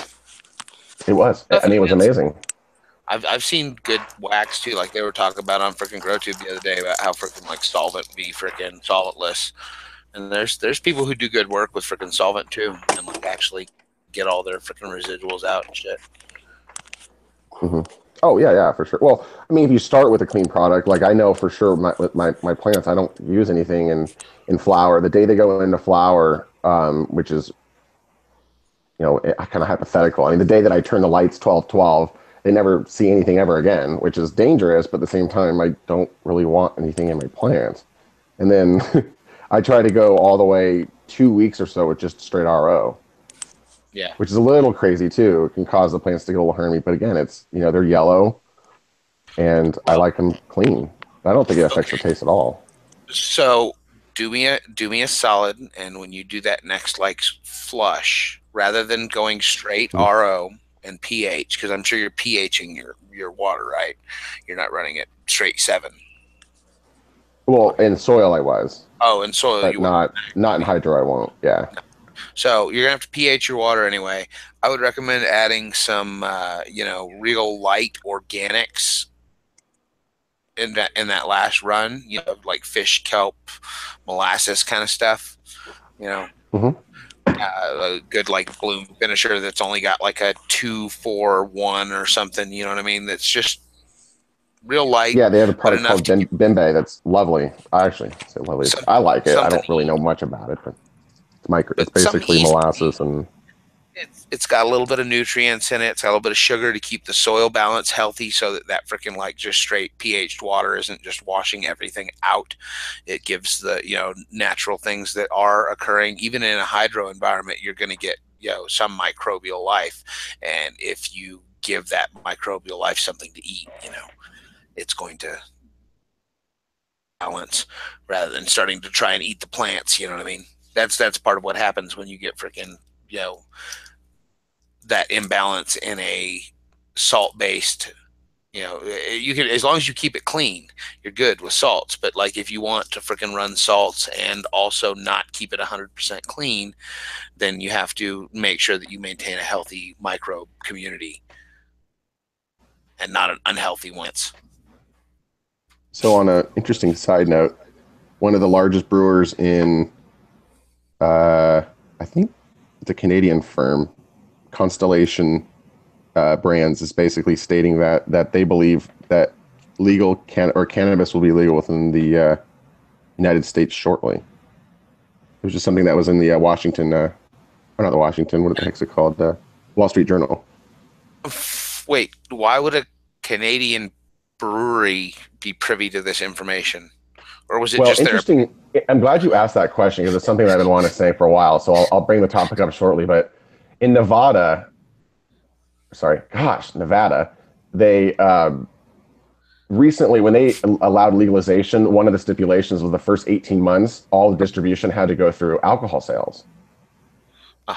It was. It was amazing. I've seen good wax too. Like they were talking about on freaking GrowTube the other day about how freaking solvent be freaking solventless. And there's people who do good work with freaking solvent too, and actually get all their freaking residuals out and shit. Mm-hmm. Oh yeah, for sure. Well, I mean, if you start with a clean product, I know for sure with my plants, I don't use anything in flour. The day they go into flour, which is, kind of hypothetical. I mean, the day that I turn the lights 12-12, they never see anything ever again, which is dangerous, but at the same time, I don't really want anything in my plants. And then I try to go all the way 2 weeks or so with just straight RO. Yeah. Which is a little crazy too. It can cause the plants to get a little hermy, but again, it's, you know, they're yellow and I like them clean. I don't think it affects the taste at all. So do me a solid, and when you do that next like flush, rather than going straight RO and pH, because I'm sure you're pHing your water, right? You're not running it straight 7. Well, in soil I was. Oh, in soil but you not in hydro I won't. Yeah. No. So you're gonna have to pH your water anyway. I would recommend adding some, you know, real light organics in that last run. You know, like fish, kelp, molasses kind of stuff. You know, a good like bloom finisher that's only got like a 2-4-1 or something. You know what I mean? That's just real light. Yeah, they have a product called Bimbe that's lovely. I actually say lovely. I like it. I don't really know much about it, but it's basically molasses and it's got a little bit of nutrients in it. It's got a little bit of sugar to keep the soil balance healthy, so that freaking like just straight pH water isn't just washing everything out. It gives the, you know, natural things that are occurring. Even in a hydro environment, you're going to get, you know, some microbial life, and if you give that microbial life something to eat, you know, it's going to balance rather than starting to try and eat the plants. You know what I mean? That's part of what happens when you get freaking, you know, that imbalance in a salt-based, you know, you can, as long as you keep it clean, you're good with salts. But like if you want to freaking run salts and also not keep it 100% clean, then you have to make sure that you maintain a healthy microbe community and not an unhealthy ones. So on an interesting side note, one of the largest brewers in, I think it's a Canadian firm, Constellation Brands, is basically stating that they believe that cannabis will be legal within the United States shortly. It was just something that was in the Washington, or not the Washington, what the heck's it called? Wall Street Journal. Wait, why would a Canadian brewery be privy to this information? Or was it just interesting? I'm glad you asked that question because it's something that I've been wanting to say for a while. So I'll bring the topic up shortly. But in Nevada, they recently, when they allowed legalization, one of the stipulations was the first 18 months, all the distribution had to go through alcohol sales.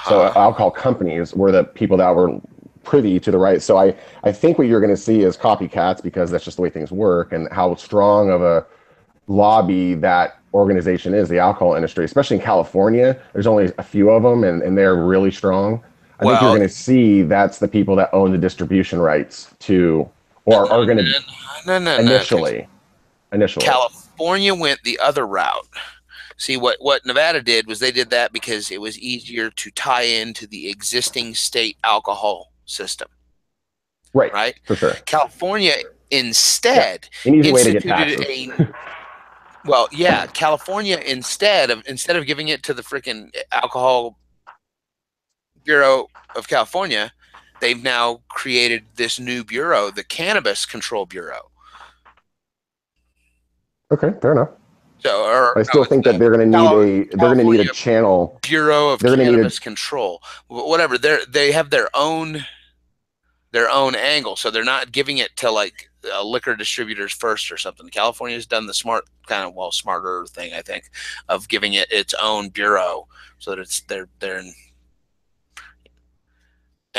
So alcohol companies were the people that were privy to the right. So I think what you're going to see is copycats, because that's just the way things work, and how strong of a lobby that organization is, the alcohol industry, especially in California. There's only a few of them, and they're really strong. I think you're going to see that's the people that own the distribution rights to, or are going to initially. California went the other route. See, what Nevada did was they did that because it was easier to tie into the existing state alcohol system. Right. For sure. California instead an easy way to get taxes. California instead of giving it to the freaking Alcohol Bureau of California, they've now created this new bureau, the Cannabis Control Bureau. Okay, fair enough. So, I still think that they're going to need a channel. Bureau of Cannabis Control, whatever. They have their own angle, so they're not giving it to like liquor distributors first or something. California's done the smarter thing, I think, of giving it its own bureau, so that they're in.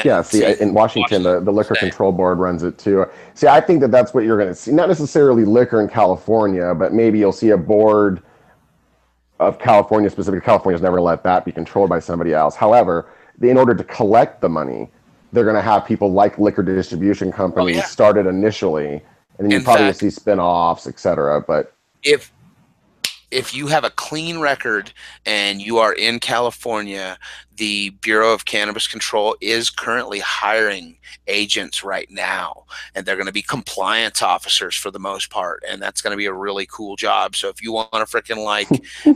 In Washington, the Liquor Control Board runs it too. See, I think that's what you're going to see. Not necessarily liquor in California, but maybe you'll see a board of California specific. California's never let that be controlled by somebody else. However, in order to collect the money, they're going to have people like liquor distribution companies started initially, and then you probably see spin-offs, etc. But if if you have a clean record and you are in California, the Bureau of Cannabis Control is currently hiring agents right now, and they're going to be compliance officers for the most part, and that's going to be a really cool job. So if you want to freaking like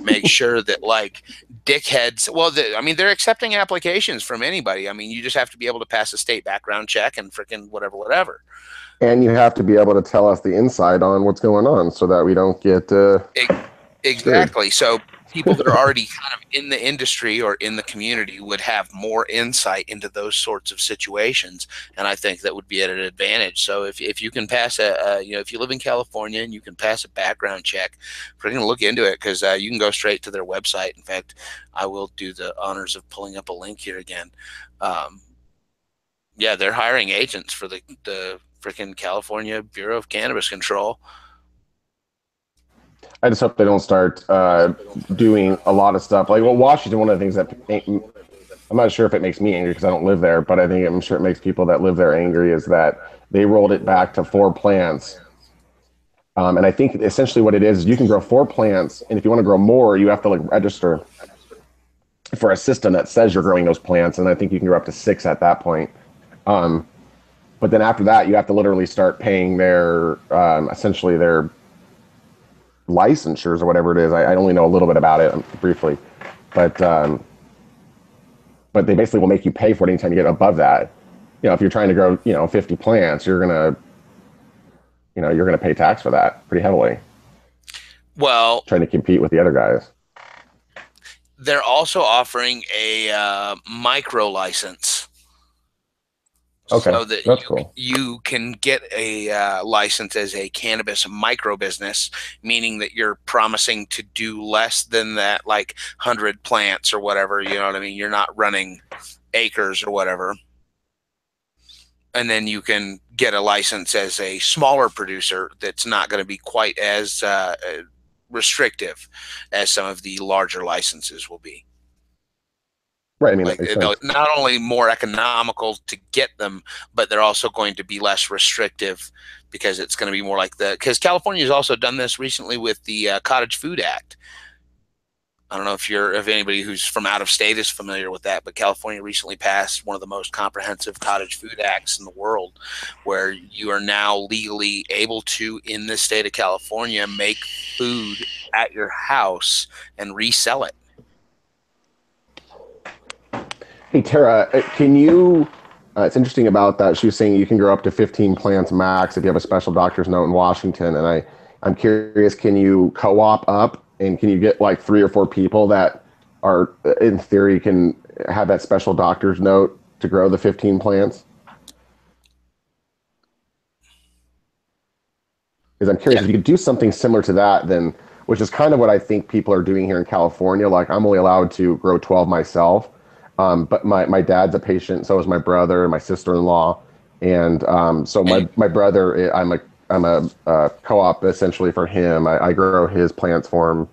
make sure that like dickheads, well, I mean, they're accepting applications from anybody. I mean, you just have to be able to pass a state background check and freaking whatever. And you have to be able to tell us the inside on what's going on so that we don't get exactly. So people that are already kind of in the industry or in the community would have more insight into those sorts of situations, and I think that would be at an advantage. So if you can pass if you live in California and you can pass a background check, we're going to look into it, because you can go straight to their website. In fact, I will do the honors of pulling up a link here again. Yeah, they're hiring agents for the freaking California Bureau of Cannabis Control. I just hope they don't start doing a lot of stuff. Like, well, Washington, one of the things that I'm not sure if it makes me angry because I don't live there, but I'm sure it makes people that live there angry, is that they rolled it back to 4 plants. And I think essentially what it is you can grow 4 plants, and if you want to grow more, you have to like register for a system that says you're growing those plants, and I think you can grow up to 6 at that point. But then after that, you have to literally start paying their essentially their licensures or whatever it is. I only know a little bit about it briefly, but they basically will make you pay for it anytime you get above that. You know, if you're trying to grow 50 plants, you're gonna pay tax for that pretty heavily. Well, trying to compete with the other guys. They're also offering a micro license. Okay, so that that's cool. You can get a license as a cannabis micro business, meaning that you're promising to do less than that, like 100 plants or whatever. You know what I mean? You're not running acres or whatever. And then you can get a license as a smaller producer that's not going to be quite as restrictive as some of the larger licenses will be. Right. I mean, like, they're not only more economical to get them, but they're also going to be less restrictive, because it's going to be more like because California has also done this recently with the Cottage Food Act. I don't know if anybody who's from out of state is familiar with that, but California recently passed one of the most comprehensive cottage food acts in the world, where you are now legally able to, in the state of California, make food at your house and resell it. Hey, Tara, can you, it's interesting about that. She was saying you can grow up to 15 plants max if you have a special doctor's note in Washington. And I'm curious, can you co-op up, and can you get like 3 or 4 people that are, in theory, can have that special doctor's note to grow the 15 plants? Because I'm curious, if you could do something similar to that, then, which is kind of what I think people are doing here in California. Like, I'm only allowed to grow 12 myself. But my dad's a patient, so is my brother and my sister-in-law, and so my brother, I'm a co-op essentially for him. I grow his plants for him,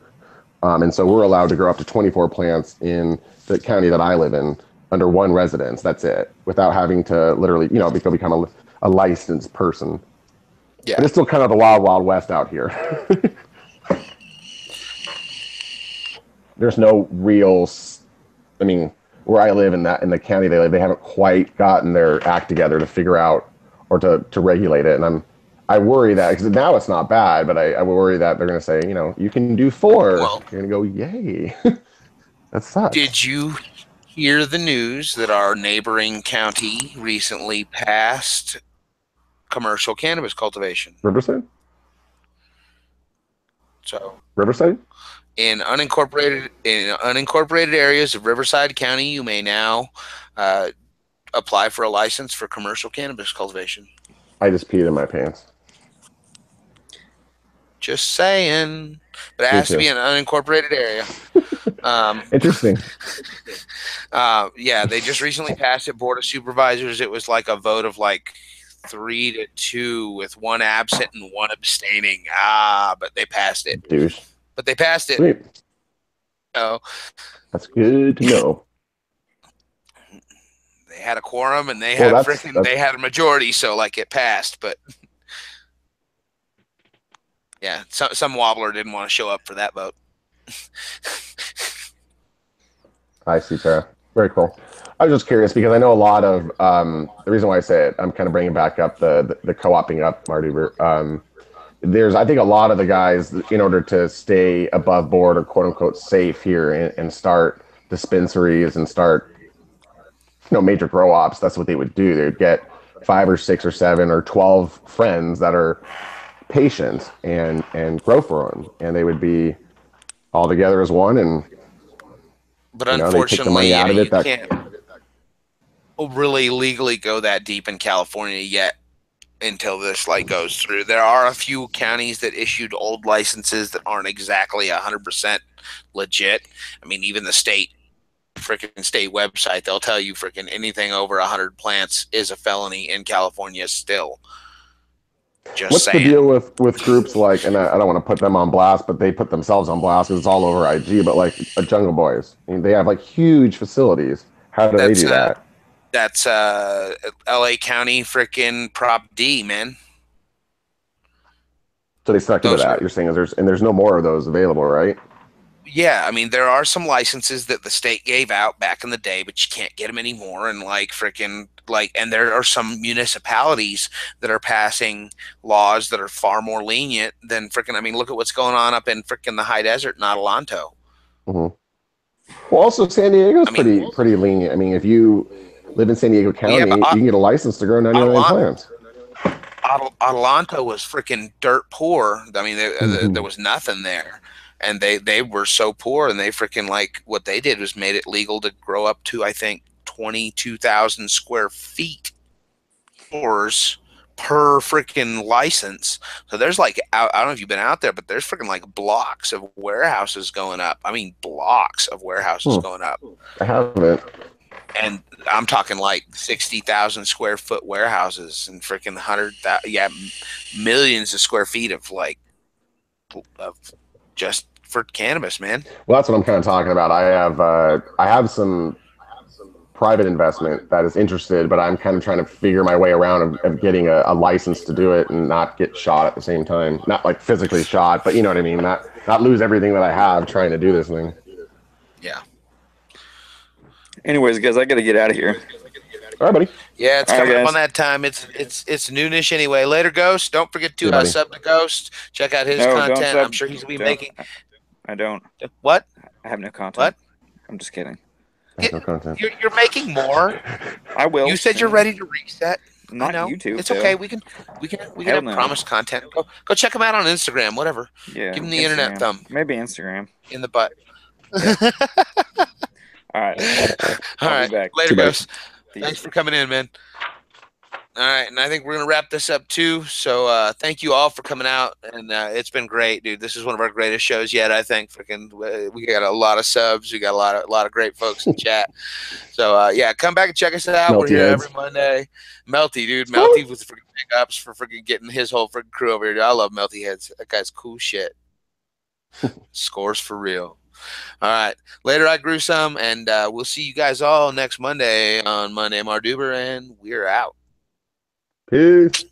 and so we're allowed to grow up to 24 plants in the county that I live in under one residence. That's it, without having to literally become a licensed person. Yeah, but it's still kind of the wild west out here. There's no real, I mean, where I live in the county they live, they haven't quite gotten their act together to figure out or to regulate it. And I worry that, because now it's not bad, but I worry that they're going to say, you can do 4. Well, you're going to go, yay. That sucks. Did you hear the news that our neighboring county recently passed commercial cannabis cultivation? Riverside? So Riverside? In unincorporated areas of Riverside County, you may now apply for a license for commercial cannabis cultivation. I just peed in my pants. Just saying, but it has to be an unincorporated area. Interesting. Yeah, they just recently passed it. Board of Supervisors. It was like a vote of like 3-2 with 1 absent and 1 abstaining. But they passed it. Douche. But they passed it. Sweet. Oh, that's good to know. They had a quorum, and they had they had a majority, so like it passed. But yeah, some wobbler didn't want to show up for that vote. I see, Tara. Very cool. I was just curious because I know a lot of the reason why I say it. I'm kind of bringing back up the co-oping up Mardoober. There's, I think, a lot of the guys, in order to stay above board or quote unquote safe here and start dispensaries and start, major grow ops. That's what they would do. They would get 5 or 6 or 7 or 12 friends that are patient and grow for them, and they would be all together as one. And but unfortunately, they take the money out of it. You can't really legally go that deep in California yet until this goes through. There are a few counties that issued old licenses that aren't exactly 100% legit. I mean, even the freaking state website, they'll tell you freaking anything over 100 plants is a felony in California still. What's the deal with groups like, and I don't want to put them on blast, but they put themselves on blast because it's all over IG, but like Jungle Boys, I mean, they have huge facilities. How do they do that? That's LA County freaking Prop D, man. So they stuck to that. You're saying there's no more of those available, right? Yeah, I mean, there are some licenses that the state gave out back in the day, but you can't get them anymore. And and there are some municipalities that are passing laws that are far more lenient than I mean, look at what's going on up in the high desert in Adelanto. Mm-hmm. Well, also San Diego's pretty lenient. I mean, if you live in San Diego County, you can get a license to grow 99 plants. Adelanto was freaking dirt poor. I mean, there was nothing there. And they were so poor, and they freaking what they did was made it legal to grow up to, I think, 22,000 square feet per freaking license. So there's I don't know if you've been out there, but there's freaking blocks of warehouses going up. I mean, blocks of warehouses going up. I haven't. And I'm talking 60,000 square foot warehouses and freaking millions of square feet of just for cannabis, man. Well, that's what I'm kind of talking about. I have some private investment that is interested, but I'm kind of trying to figure my way around of getting a license to do it and not get shot at the same time. Not physically shot, but you know what I mean. Not lose everything that I have trying to do this thing. Yeah. Anyways, guys, I got to get out of here. All right, buddy. Yeah, it's coming up on that time. It's noonish anyway. Later, Ghost. Don't forget to sub to Ghost. Check out his content. I'm sure he's gonna be making. I don't. What? I have no content. What? I'm just kidding. No content. You're making more. I will. You said you're ready to reset. Not YouTube. It's okay. We can have promised content. Go check him out on Instagram. Whatever. Yeah. Give him the internet thumb. Maybe Instagram. In the butt. Yeah. All right. All right. Later, Ghost. Thanks for coming in, man. All right, and I think we're going to wrap this up, too. So thank you all for coming out, and it's been great, dude. This is one of our greatest shows yet, I think. We got a lot of subs. We got a lot of great folks in chat. So, yeah, come back and check us out. We're here every Monday. Melty, dude. Melty with the freaking big ups for freaking getting his whole freaking crew over here. Dude. I love Melty Heads. That guy's cool shit. Scores for real. All right. Later, I grew some, and we'll see you guys all next Monday on Monday Mardoober, and we're out. Peace.